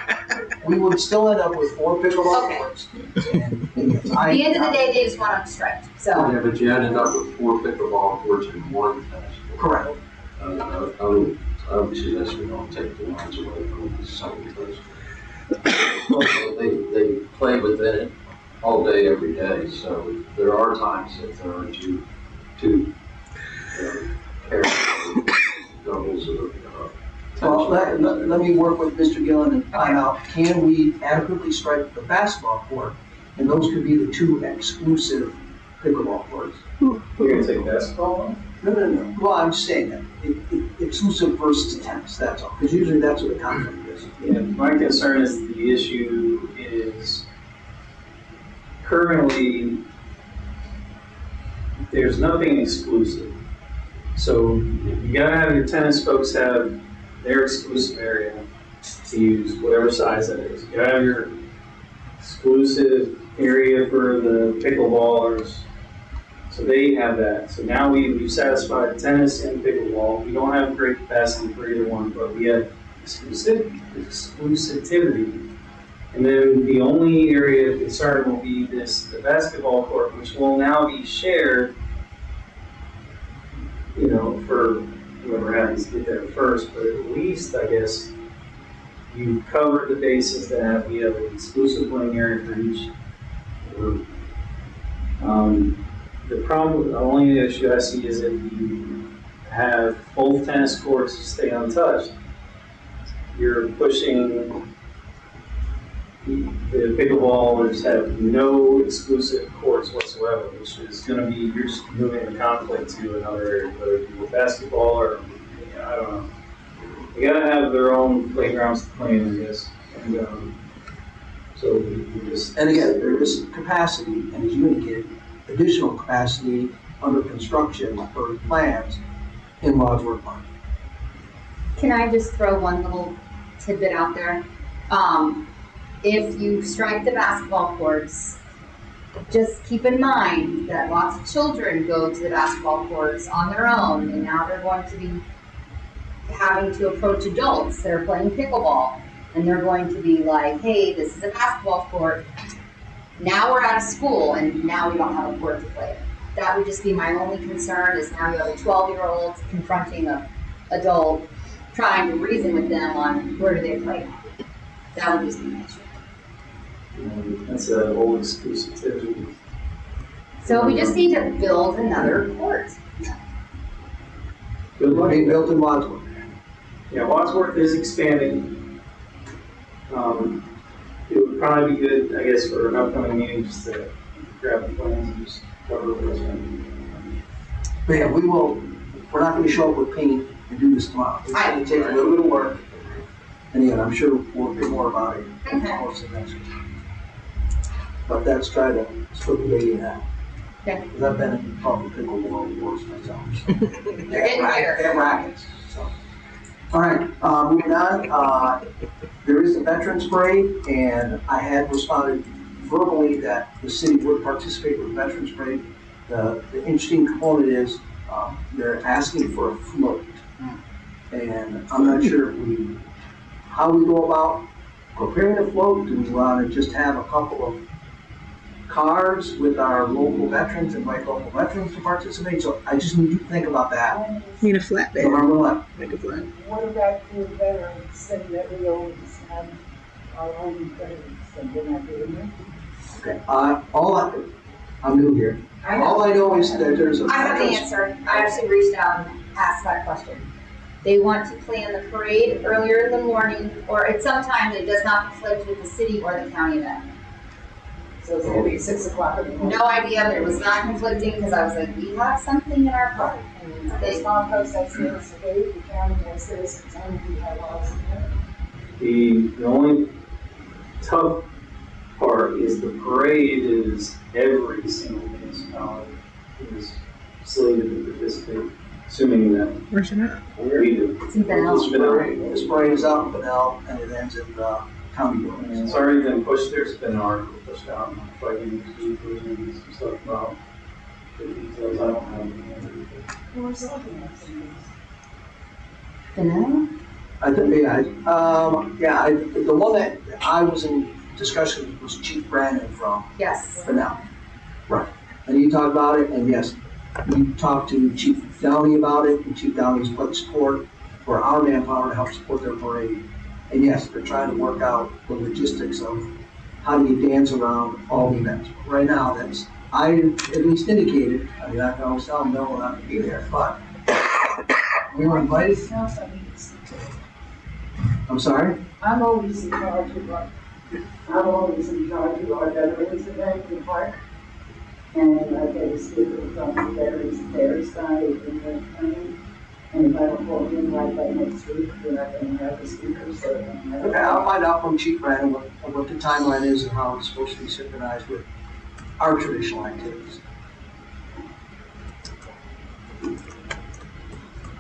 we would still end up with 4 pickleball courts. And yes, At the end of the day, they just want them striped, so. Yeah, but you ended up with 4 pickleball courts and 1 tennis court. Correct. I would suggest we don't take the lines away from some of those. They play within it all day, every day, so there are times that there are two doubles of Well, let me work with Mr. Gillen and find out, can we adequately stripe the basketball court? And those could be the 2 exclusive pickleball courts. You're going to take basketball on? No. Well, I'm just saying that, exclusive versus tennis, that's all, because usually that's what the conflict is. Yeah, my concern is the issue is currently, there's nothing exclusive. So you gotta have your tennis folks have their exclusive area to use, whatever size that is. You gotta have your exclusive area for the pickleballers. So they have that. So now we've satisfied tennis and pickleball. We don't have great capacity for either one, but we have exclusivity. And then the only area of concern will be the basketball court, which will now be shared, for whoever happens to get there first, but at least, I guess, you've covered the bases that we have an exclusive playing area for each group. The only issue I see is if you have both tennis courts stay untouched, you're pushing the pickleballers have no exclusive courts whatsoever, which is going to be, you're just moving the conflict to another area, whether it be with basketball or, I don't know. They got to have their own playgrounds to play in, I guess. And so we just. And again, there is capacity, and as you indicated, additional capacity under construction for plans in Wadsworth Park. Can I just throw one little tidbit out there? If you strike the basketball courts, just keep in mind that lots of children go to the basketball courts on their own, and now they're going to be having to approach adults that are playing pickleball, and they're going to be like, hey, this is a basketball court. Now we're out of school, and now we don't have a court to play. That would just be my only concern, is now you have a 12-year-old confronting an adult, trying to reason with them on where do they play. That would just be an issue. That's an old exclusivity. So we just need to build another court. Good luck. Being built in Wadsworth. Yeah, Wadsworth is expanding. It would probably be good, I guess, for an upcoming meeting just to grab the plans and just cover what's going on. But yeah, we're not gonna show up with paint and do this tomorrow. It's gonna take a little bit of work. And again, I'm sure we'll hear more about it in the course of next week. But that's try to slip the baby in that. Okay. Because I've been in probably pickleball wars myself. So. They're getting better. They have rackets. So. All right, moving on. There is a Veterans Parade, and I had responded verbally that the city would participate with the Veterans Parade. The interesting component is they're asking for a float. And I'm not sure how we go about preparing a float. Do we want to just have a couple of cars with our local veterans, invite local veterans to participate? So I just need you to think about that. Need a flatbed. Remember what? Make a flat. What about the veterans saying that we always have our own veterans and we're not doing it? Okay. I'm new here. All I know is that there's a. I have the answer. I actually reached out and asked that question. They want to plan the parade earlier in the morning, or at some time that does not conflict with the city or the county event. So it's gonna be 6 o'clock in the morning. No idea, but it was not conflicting because I was like, we have something in our park. They small post that says, okay, the county has this, and we have ours. The only tough part is the parade is every single municipality is slated to participate, assuming that Where's it at? we do. It's in Benel. This parade is out in Benel, and it ends in county buildings. And it's already been pushed, there's been an article pushed out, fighting and some stuff about the details, I don't have. Benel? I think, the one that I was in discussion with was Chief Brandon from Yes. Benel. Right. And he talked about it, and yes, we talked to Chief Downey about it, and Chief Downey's put support for our manpower to help support their parade. And yes, they're trying to work out the logistics of how do you dance around all the events. Right now, I at least indicated, I mean, I can always tell them no, we're not gonna be there, but we were invited. I'm sorry? I'm always in charge of our veterans event in the park. And I get a speaker from the veterans affairs side of the county. And if I don't call him right by next week, then I can have a speaker, so. Okay, I'll find out from Chief Brandon what the timeline is and how it's supposed to be synchronized with our traditional activities.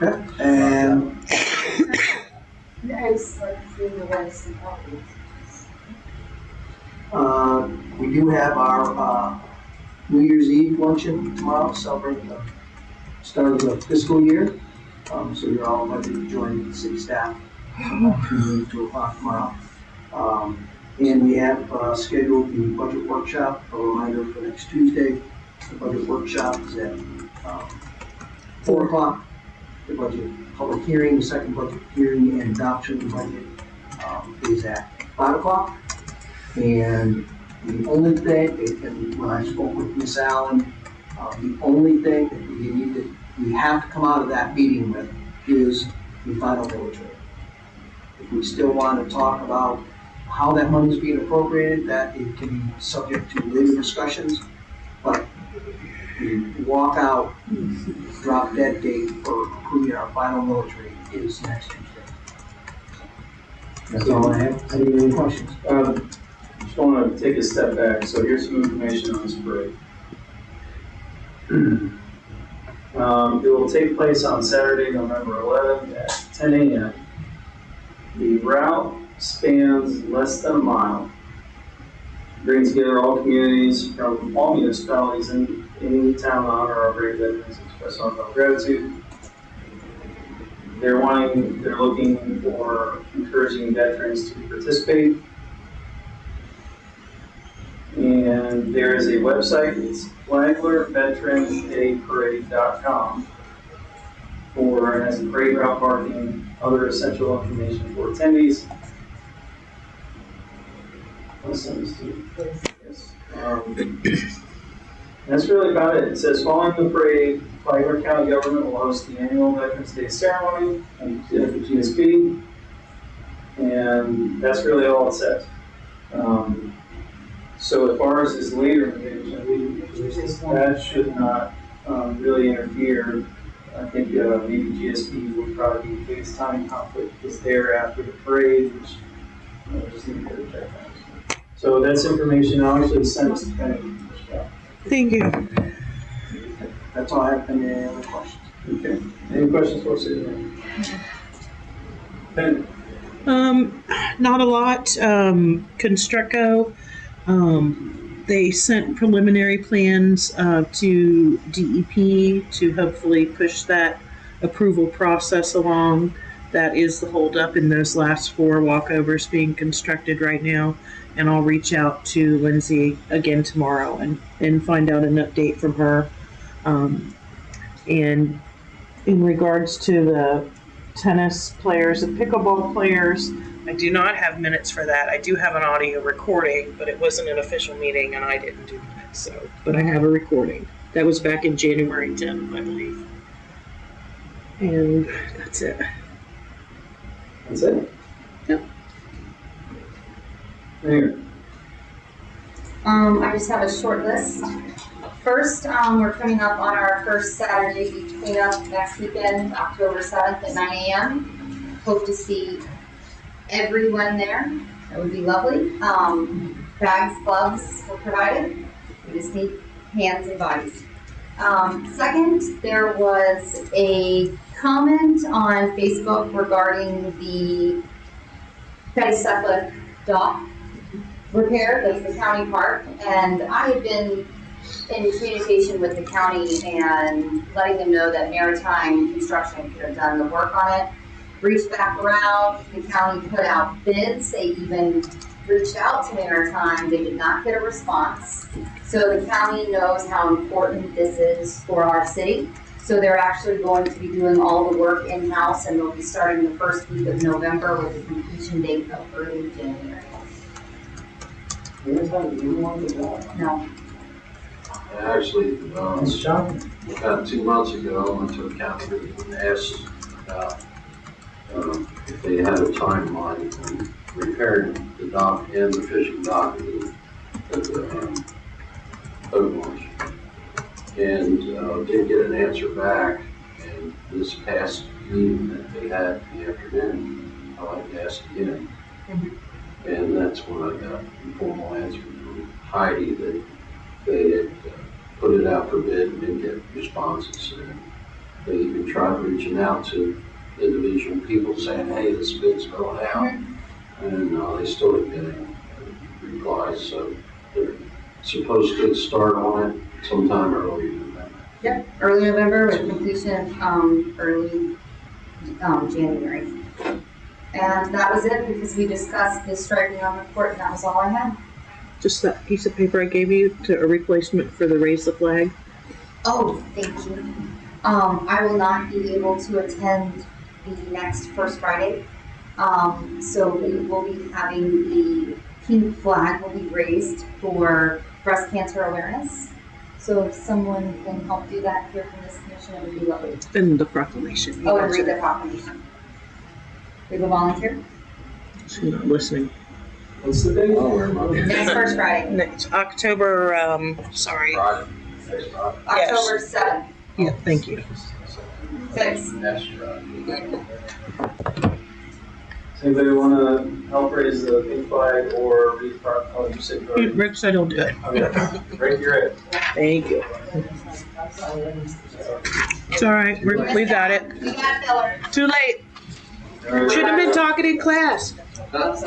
Okay, and we do have our New Year's Eve luncheon tomorrow, celebrating the start of the fiscal year. So you're all invited to join the city staff between 2 o'clock tomorrow. And we have scheduled the budget workshop, a reminder for next Tuesday. The budget workshop is at 4 o'clock. The budget public hearing, the second budget hearing and adoption of the budget is at 5 o'clock. And the only thing, and when I spoke with Ms. Allen, the only thing that we have to come out of that meeting with is the final village rate. If we still want to talk about how that money is being appropriated, that it can be subject to later discussions, but the walkout, drop dead date for approving our final village rate is next Tuesday. That's all I have. Any questions? Just want to take a step back. So here's some information on this parade. It will take place on Saturday, November 11th at 10 a.m. The route spans less than a mile, brings together all communities from all municipalities in the town to honor our brave veterans and express our gratitude. They're looking for encouraging veterans to participate. And there is a website, it's FlaglerVeteransDayParade.com, and has a parade route marking, other essential information for attendees. I'll send this to you. Yes. That's really about it. It says, following the parade, Flagler County government will host the annual Veterans Day ceremony at the GSP, and that's really all it says. So as far as this later engagement, that should not really interfere. I think maybe GSP would probably be the biggest time conflict is there after the parade, which I just need to check on. So that's information I'll actually send us to Penny. Thank you. That's all I have. Any other questions? Okay. Any questions for City Penny? Not a lot. Construcco, they sent preliminary plans to DEP to hopefully push that approval process along. That is the holdup in those last 4 walkovers being constructed right now. And I'll reach out to Lindsay again tomorrow and find out an update from her. And in regards to the tennis players and pickleball players, I do not have minutes for that. I do have an audio recording, but it wasn't an official meeting and I didn't do that. So, but I have a recording. That was back in January 10th, I believe. And that's it. That's it? Yep. Here. I just have a short list. First, we're coming up on our first Saturday beach cleanup next weekend, October 7th at 9 a.m. Hope to see everyone there. That would be lovely. Bags, gloves were provided. We just need hands and bodies. Second, there was a comment on Facebook regarding the Petty Suffolk dock repair, that's the county park, and I had been in communication with the county and letting them know that Maritime Construction could have done the work on it. Reached back around, the county put out bids, they even reached out to Maritime, they did not get a response. So the county knows how important this is for our city. So they're actually going to be doing all the work in-house and they'll be starting the first week of November with a completion date of early January. No. Actually, about 2 months ago, I went to a county meeting and asked about if they had a timeline on repairing the dock and the fishing dock at the boat launch. And didn't get an answer back. And this past meeting that they had in the afternoon, I asked again. And that's when I got a formal answer from Heidi that they had put it out for bid and didn't get responses. And they even tried reaching out to individual people saying, hey, this bid's going out. And they still didn't get any replies. So they're supposed to start on it sometime early in November. Yep, early November with completion early January. And that was it because we discussed the striping on the court and that was all I had. Just that piece of paper I gave you to a replacement for the raise the flag. Oh, thank you. I will not be able to attend the next First Friday. So we will be having the pink flag will be raised for breast cancer awareness. So if someone can help do that here from this commission, it would be lovely. And the proclamation. Oh, and read the proclamation. We have a volunteer? She's not listening. What's the date? Next First Friday. Next October, sorry. October 7th. Yeah, thank you. 6. Does anybody want to help raise the pink flag or read part? Oh, you said you already. Rick said he'll do it. Okay, Rick, you're it. Thank you. It's all right, Rick, we got it. We got filler. Too late. Should have been talking in class. I'm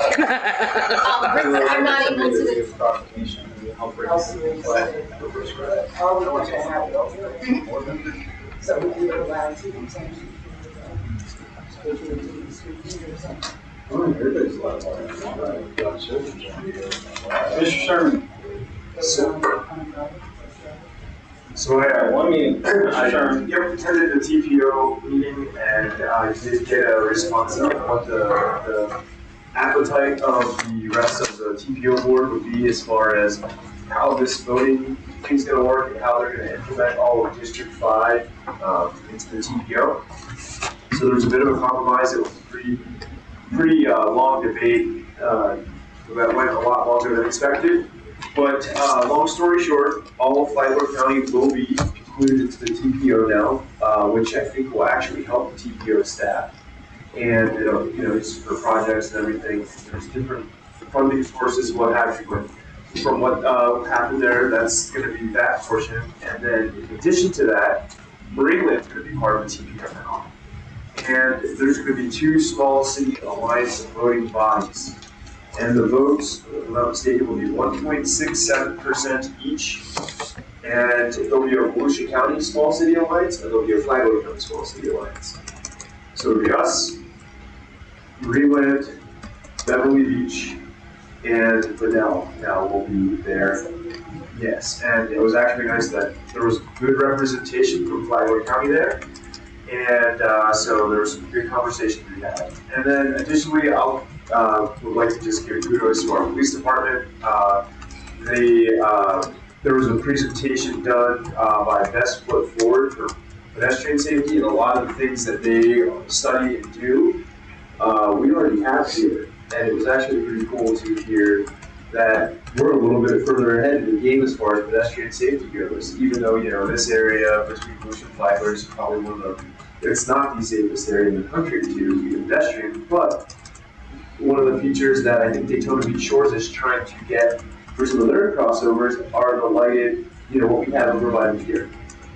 not able to. Proclamation. Help raise the pink flag for First Friday. So we can allow two exemptions. Everybody's allowed. Mr. Sherman. So I, One meeting. I Sherman. attended the TPO meeting and I did get a response on what the appetite of the rest of the TPO board would be as far as how this voting thing's gonna work and how they're gonna implement all of District 5 into the TPO. So there was a bit of a compromise. It was a pretty long debate that went a lot longer than expected. But long story short, all of Flagler County will be included into the TPO now, which I think will actually help the TPO staff. And just for projects and everything, there's different funding sources, what have you. But from what happened there, that's going to be that portion. And then in addition to that, Marineland's going to be part of the TPO now. And there's going to be 2 small city alliance voting bodies. And the votes, if I'm not mistaken, will be 1.67% each. And there'll be a Volusia County Small City Alliance, and there'll be a Flagler County Small City Alliance. So it'll be us, Marineland, Beverly Beach, and Liddell now will be there. Yes, and it was actually nice that there was good representation from Flagler County there. And so there was some good conversation to be had. And then additionally, would like to just give kudos to our police department. There was a presentation done by Best Foot Forward for pedestrian safety, and a lot of the things that they study and do, we already have here. And it was actually pretty cool to hear that we're a little bit further ahead of the game as far as pedestrian safety goes, even though, this area between Bush and Flagler is probably one of it's not the safest area in the country to be pedestrian, but one of the features that I think Daytona Beach Shores is trying to get for some of their crossovers are the lighted, what we have over by the pier.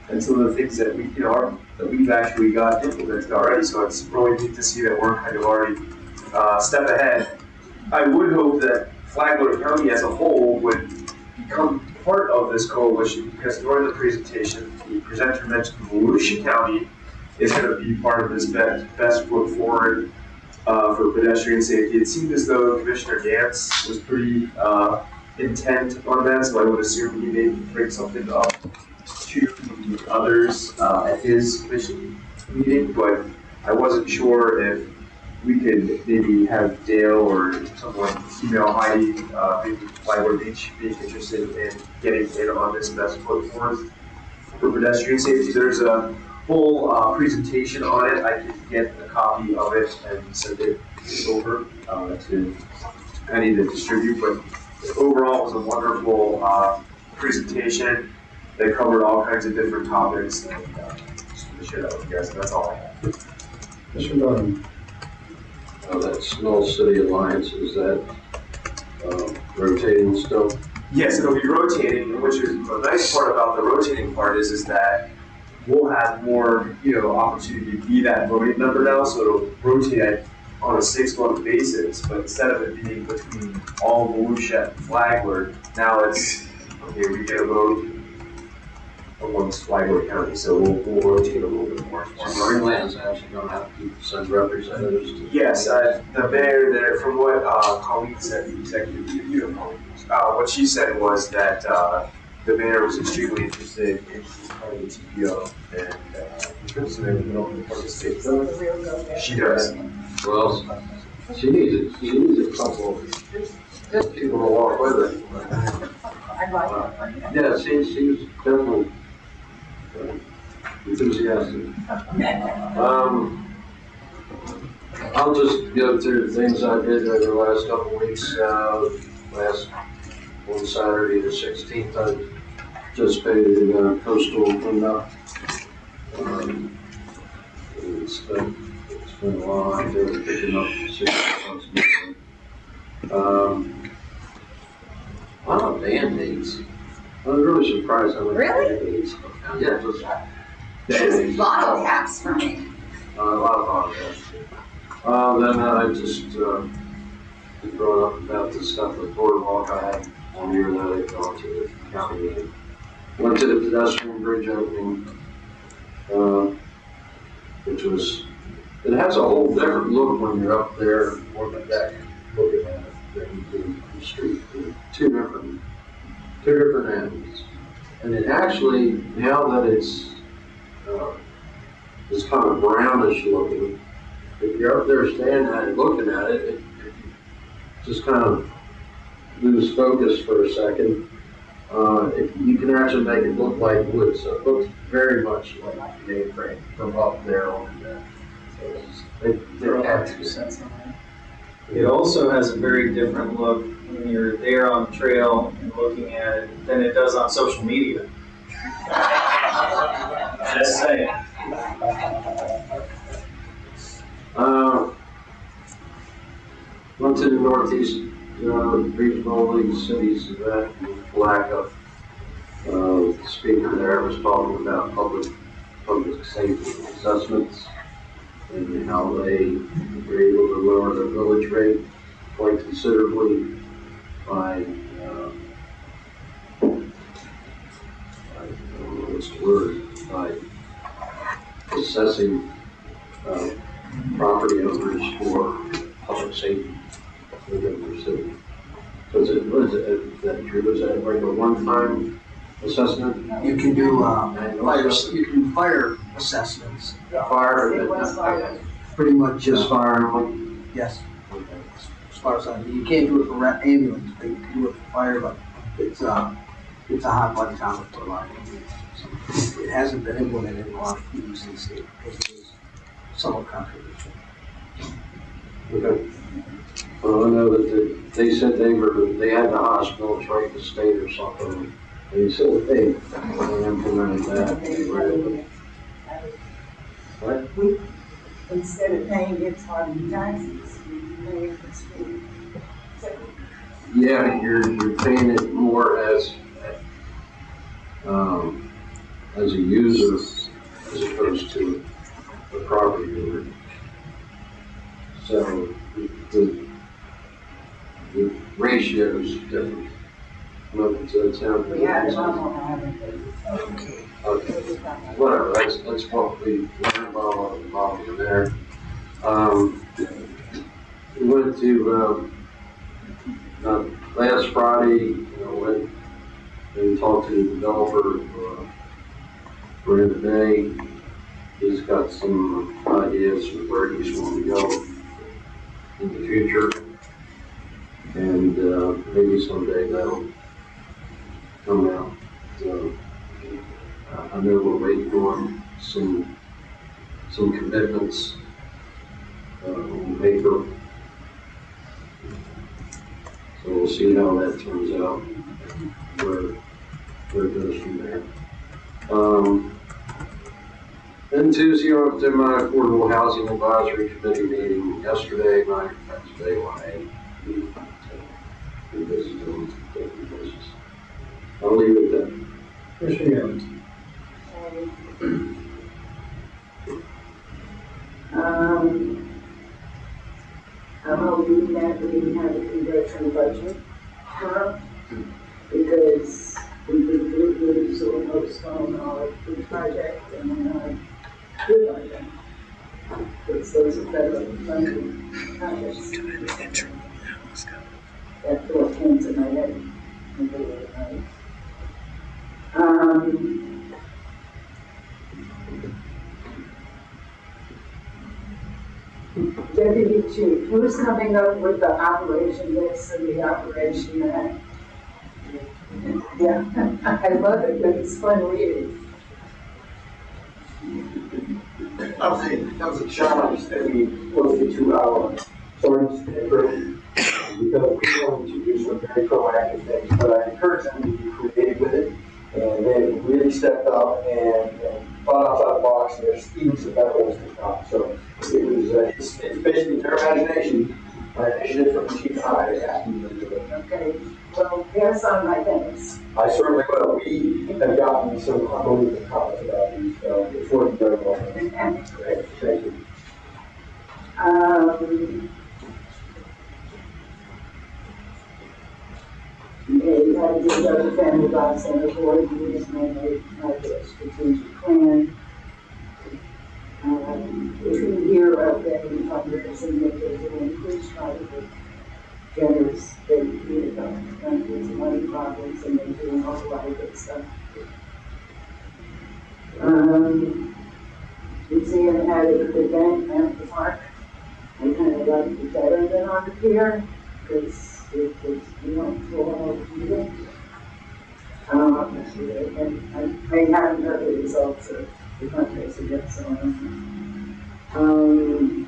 And some of the things that that we've actually got implemented already. So it's really neat to see that we're kind of already a step ahead. I would hope that Flagler County as a whole would become part of this coalition, because during the presentation, the presenter mentioned Volusia County is going to be part of this best foot forward for pedestrian safety. It seemed as though Commissioner Gantz was pretty intent on that, so I would assume he may bring something up to the others at his commission meeting, but I wasn't sure if we could maybe have Dale or someone email Heidi, maybe Flagler Beach, being interested in getting in on this best foot forward for pedestrian safety. There's a full presentation on it. I can get a copy of it and send it over to Penny to distribute, but overall it was a wonderful presentation. They covered all kinds of different topics, and just to share that with you guys. That's all I have. Mr. Norton. That Small City Alliance, is that rotating still? Yes, it'll be rotating, which is the nice part about the rotating part is that we'll have more, opportunity to be that voting member now, so it'll rotate on a 6-month basis, but instead of it being between all Volusia and Flagler, now it's, okay, we get a vote amongst Flagler County, so we'll rotate a little bit more. Marineland's actually gonna have to send representatives to. Yes, the mayor there, from what Colleen said, the executive, what she said was that the mayor was extremely interested in part of the TPO and because they were developing part of the state. She does. Well, she needs a couple of people to walk with her. Yeah, she was definitely enthusiastic. I'll just go through the things I did over the last couple of weeks. Last one Saturday, the 16th, I participated in a coastal cleanup. It's been a lot. They're picking up 6 months. A lot of Band-Aids. I was really surprised how many Band-Aids. Yeah, just Band-Aids. Bottle caps for me. A lot of bottle caps. Then I just brought up about the stuff with Boardwalk. I had 1 year that I'd gone to the county meeting. Went to the pedestrian bridge opening, which was, it has a whole different look when you're up there on the deck looking at it than you do the street. Two different ends. And it actually, now that it's kind of brownish looking, if you're up there standing at it, looking at it, it just kind of lose focus for a second. You can actually make it look like wood, so it looks very much like the A-frame from up there on the deck. They're at 2 cents on that. It also has a very different look when you're there on the trail and looking at it than it does on social media. Just saying. Went to the Northeast Regional League Cities event in Palaca. The speaker there was talking about public safety assessments and how they were able to lower the millage rate quite considerably by, I don't know what's the word, by assessing property owners for public safety within their city. Was that true? Was that like a one-time assessment? You can do, fire assessments. Fire? Pretty much. Just fire only? Yes. As far as I know, you can't do it for ambulance, but you can do it for fire, but it's a hot button topic for a lot of people. It hasn't been implemented in a lot of communities in the state because it was somewhat controversial. Okay. Well, I know that they said they had the hospital right in the state or something. They said they implemented that. What? Instead of paying its hardened taxes, you pay it for school. Yeah, you're paying it more as a user as opposed to the property owner. So the ratio is different. Welcome to the town. We had a lot more having. Okay, whatever, that's what we learned about the problem there. We went to, last Friday, went and talked to the developer for the day. He's got some ideas of where he's going to go in the future. And maybe someday that'll come out. I know we're waiting on some commitments on paper. So we'll see how that turns out, where it goes from there. Then Tuesday, I went to my Affordable Housing Advisory Committee meeting yesterday night. That's day 1A. We visited them, taking business. I'll leave it there. Commissioner Evans. I'm hoping that we can have a congressional budget, because we could do so postpone our big project and good budget. Because those are federal funding projects. That thought came to my head in the middle of the night. Deputy Chief, who's coming up with the operation this and the operation that? Yeah, I love it, but it's fun reading. That was a challenge that we close to 2 hours. Sorry, because we wanted to do some very proactive things, but I encourage them to be creative with it. And they really stepped up and thought outside the box, and there's even some better ones to come. So it was, it's basically their imagination, initiative from the chief and I that asked me to do it. Okay, well, pass on my thanks. I certainly will. We have gotten some unbelievable comments about these, so it's working very well. Great, thank you. Okay, I did other family law center board, we just made a strategic plan. If you hear of any fundraising that they're doing, please try to be generous. They really don't get some money problems and they're doing a whole lot of good stuff. Museum had a good event at the park. I kind of liked it better than on the pier because it was, you know, full of people. And I haven't heard the results of the fundraiser yet, so I don't know.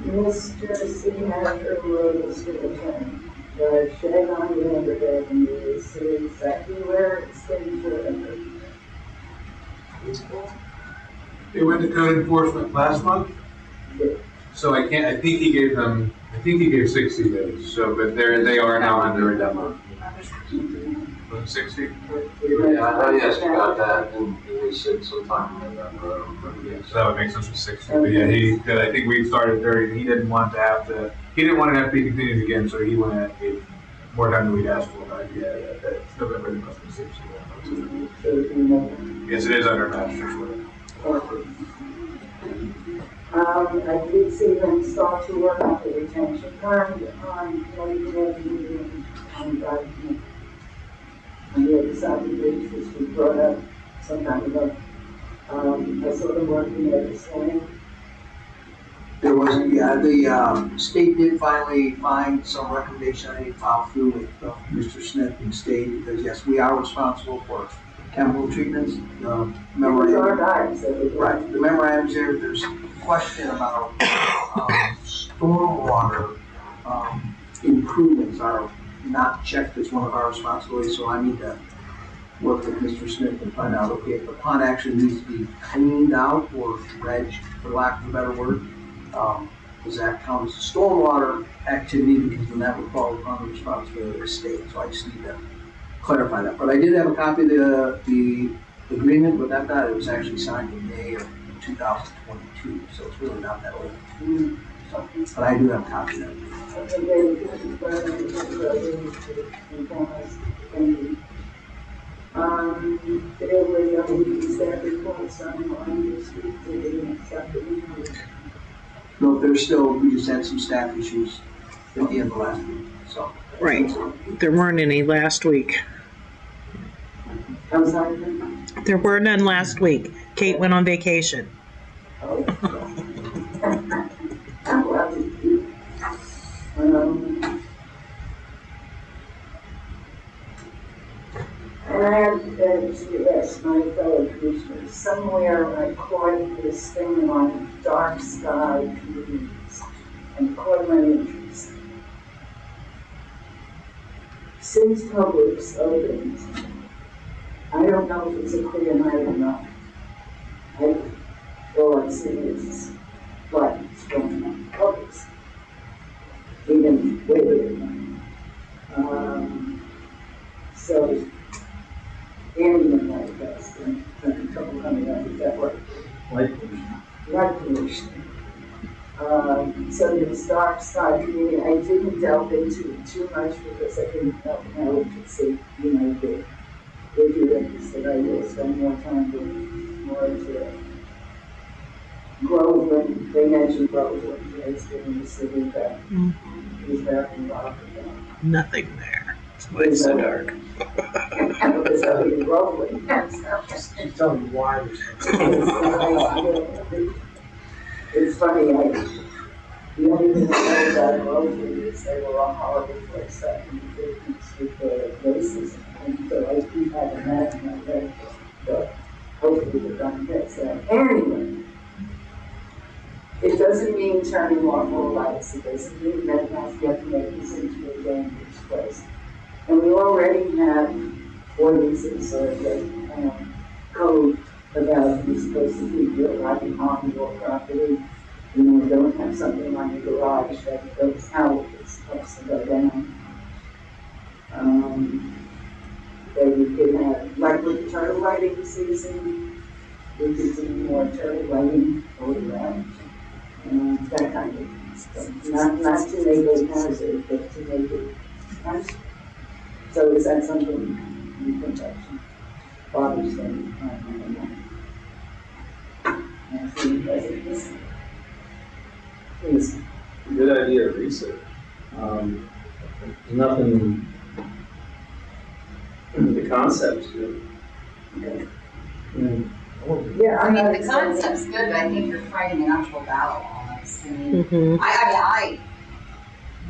Mr. City Manager wrote a school attorney. The shed on the Amber Avenue is exactly where it's been forever. They went to code enforcement last month? So I think he gave 60 days, so, but they are now under a demo. 60? Yeah, I asked about that, and they said sometime in November. So that would make sense with 60, but yeah, I think we started 30, he didn't want it to be continued again, so he went and gave more time than we'd asked for, but yeah, that's November, it must be 60. Yes, it is under master's work. I did see them start to work on the retention pond on Lake on the other side of the bridge, which was brought up some time ago. I saw them working there this morning. There was, the state did finally find some recommendation I didn't follow through with Mr. Smith and state, because yes, we are responsible for chemical treatments. Memorandum, right, the memorandums there's a question about stormwater improvements are not checked as one of our responsibilities, so I need to work with Mr. Smith and find out, okay, if the pond actually needs to be cleaned out or dredged, for lack of a better word, does that count as a stormwater activity, because then that would fall upon the responsibility of the state, so I just need to clarify that. But I did have a copy of the agreement with that. It was actually signed in May of 2022, so it's really not that old. So, but I do have a copy of that. There were staff reports on this week, they didn't accept it. No, we just had some staff issues at the end of last week, so. Right, there weren't any last week. I'm sorry? There were none last week. Kate went on vacation. Oh. And I have to ask my fellow commissioners, somewhere I caught this thing on dark sky communities and caught my interest. Since Publix opened, I don't know if it's a clear night or not. All I see is lights from Publix, even later at night. Commission. So this dark sky committee, I didn't delve into it too much because I didn't know how it could see, the hearings that I will spend more time with, more into Groveland. They mentioned Groveland, it's in the city that is very involved with that. Nothing there. That's why it's so dark. And it's up in Groveland. Just tell me why there's. It's funny, the only thing I know about Groveland is they were a horrible place back in the 50s with the racism. And so I keep having that in my head, but hopefully we're going to fix that. Anyway, it doesn't mean turning off all lights. It doesn't mean that you have to make this into a dangerous place. And we already have ordinances or code about who's supposed to keep your lighting on your property. Don't have something on your garage that goes out, it's supposed to go down. Then you can have, like with the turtle lighting season, we could do more turtle lighting all around. That kind of stuff. Not to make it hazard, but to make it nice. So is that something you think that bothers them? Please. Good idea of research. Nothing, the concept's good. Okay. Yeah, I mean, the concept's good, but I think you're fighting an actual battle almost. I mean, I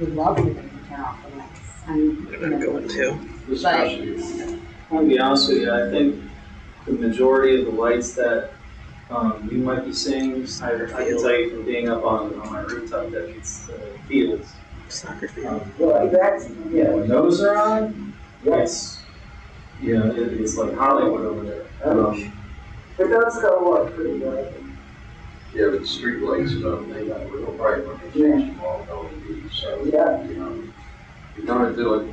would love for them to turn off the lights. I'm going to. I'll be honest with you, I think the majority of the lights that you might be seeing, I can tell you from being up on my rooftop that it's fields. Soccer field. Well, that's, When those are on, it's like Hollywood over there. But those go up pretty well. Yeah, but street lights, they got real bright when they change them all to LED, so. Yeah. You're gonna do it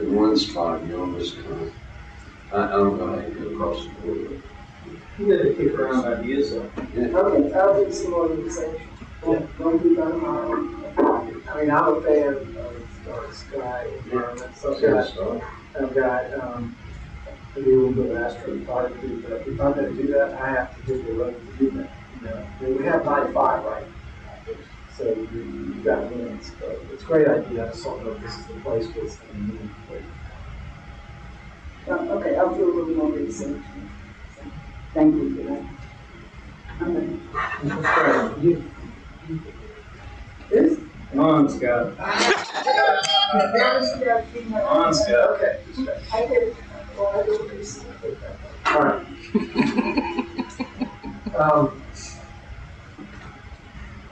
in one spot, you almost I don't know how you get across the board. You got to kick around ideas though. Okay, I'll do some more research. Don't be done tomorrow. I mean, I'm a fan of dark sky environment, so I've got, I do a little bit of astrophotography, but if I'm gonna do that, I have to do the road to do that. I mean, we have 95 right now, so you've got winds, but it's a great idea. I just don't know if this is the place where it's gonna move. Okay, I'll do a little more research. Thank you for that. This? Come on, Scott. Come on, Scott. Okay. I did, well, I did research. All right.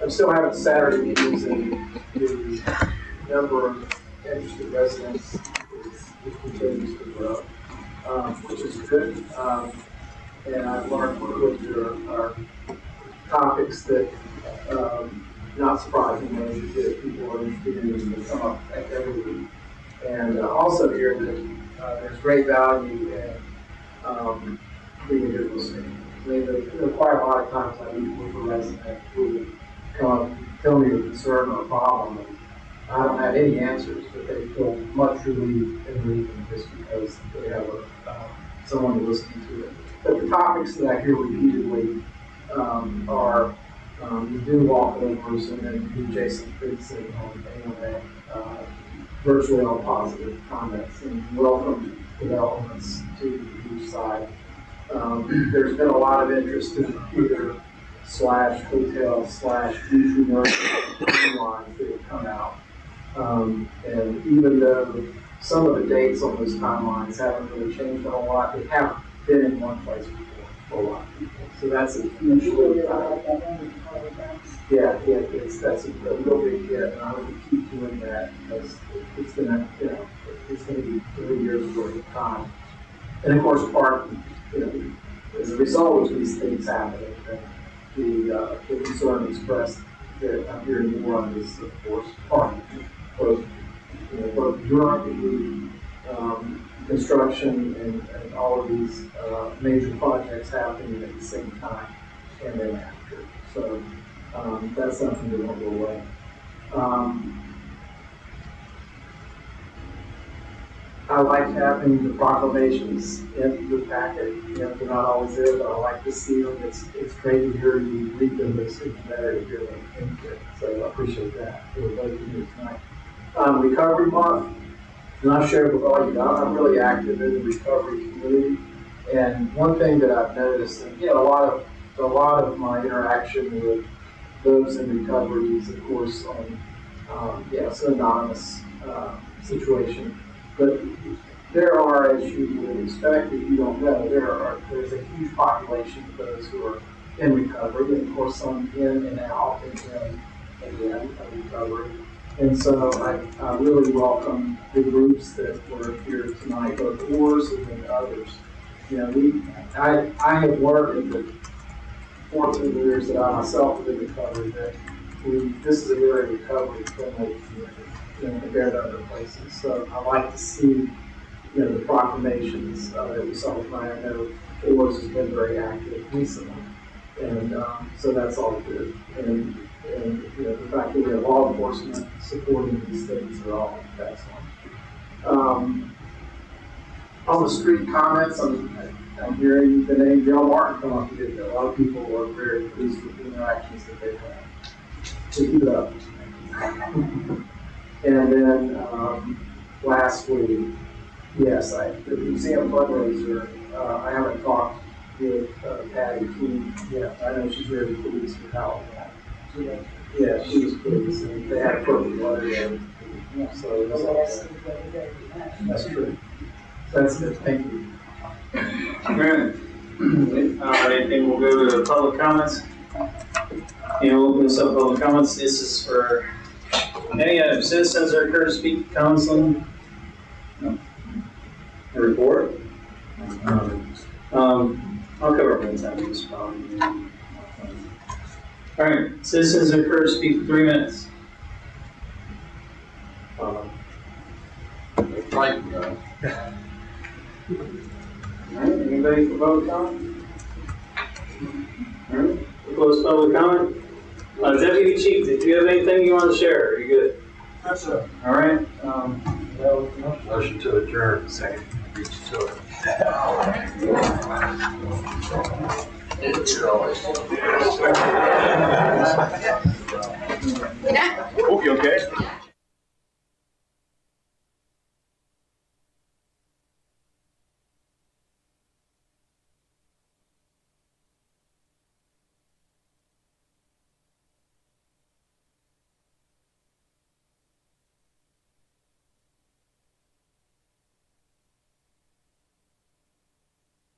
I'm still having Saturday meetings, and the number of interested residents continues to grow, which is good. And I've learned quickly there are topics that, not surprisingly, that people are interested in that come up every week. And also here that there's great value in being a good listener. I mean, there are quite a lot of times I meet with a resident who come up, tell me a concern or a problem, and I don't have any answers, but they feel much relieved and relieving just because they have someone to listen to it. But the topics that I hear repeatedly are you do walkovers and then you do Jason Friedson on AMA, virtually all positive comments and welcome developments to each side. There's been a lot of interest in theater / hotel / future timelines that have come out. And even though some of the dates on those timelines haven't really changed a whole lot, they haven't been in one place before for a lot of people. So that's a huge that's a real big hit, and I hope we keep doing that because it's gonna, it's gonna be 3 years worth of time. And of course, as a result of these things happening, the concern expressed that I'm hearing more on is, of course, parking. Both during the construction and all of these major projects happening at the same time and then after. So That's something that won't go away. I like having the proclamations in the packet. You know, they're not always there, but I like to see them. It's great to hear you read them. It's even better to hear them in here. So I appreciate that for both of you tonight. Recovery Month, and I've shared with all you, I'm really active in the recovery community. And one thing that I've noticed, and you know, a lot of my interaction with those in recovery is, of course, on it's an anonymous situation. But there are, as you would expect, if you don't know, there's a huge population of those who are in recovery, and of course some in and out and in again of recovery. And so I really welcome the groups that were here tonight, both yours and then others. You know, I have learned in the 14 years that I myself have been in recovery that this is a very recovery-friendly community, you know, compared to other places. So I like to see, you know, the proclamations that we saw tonight. I know yours has been very active recently, and so that's all good. And you know, the fact that we have law enforcement supporting these things are all excellent. On the street comments, I'm hearing the name Joe Martin come up here. A lot of people are very pleased with the interactions that they've had. So keep it up. And then lastly, yes, the museum fundraiser, I haven't talked with Patty King yet. I know she's very pleased with how it went. Yeah, she was pleased, and they had a perfect letter. So that's true. That's good. Thank you. All right. Anything, we'll go to public comments. And we'll open this up to public comments. This is for any citizens that are here to speak to council. No. A report? I'll cover it in time. All right, citizens are here to speak for 3 minutes. Right. All right, anybody for public comment? All right, we'll close public comment. Deputy Chief, did you have anything you want to share? Are you good? Yes, sir. All right. Motion to adjourn. Second. Beat you to it. It's always.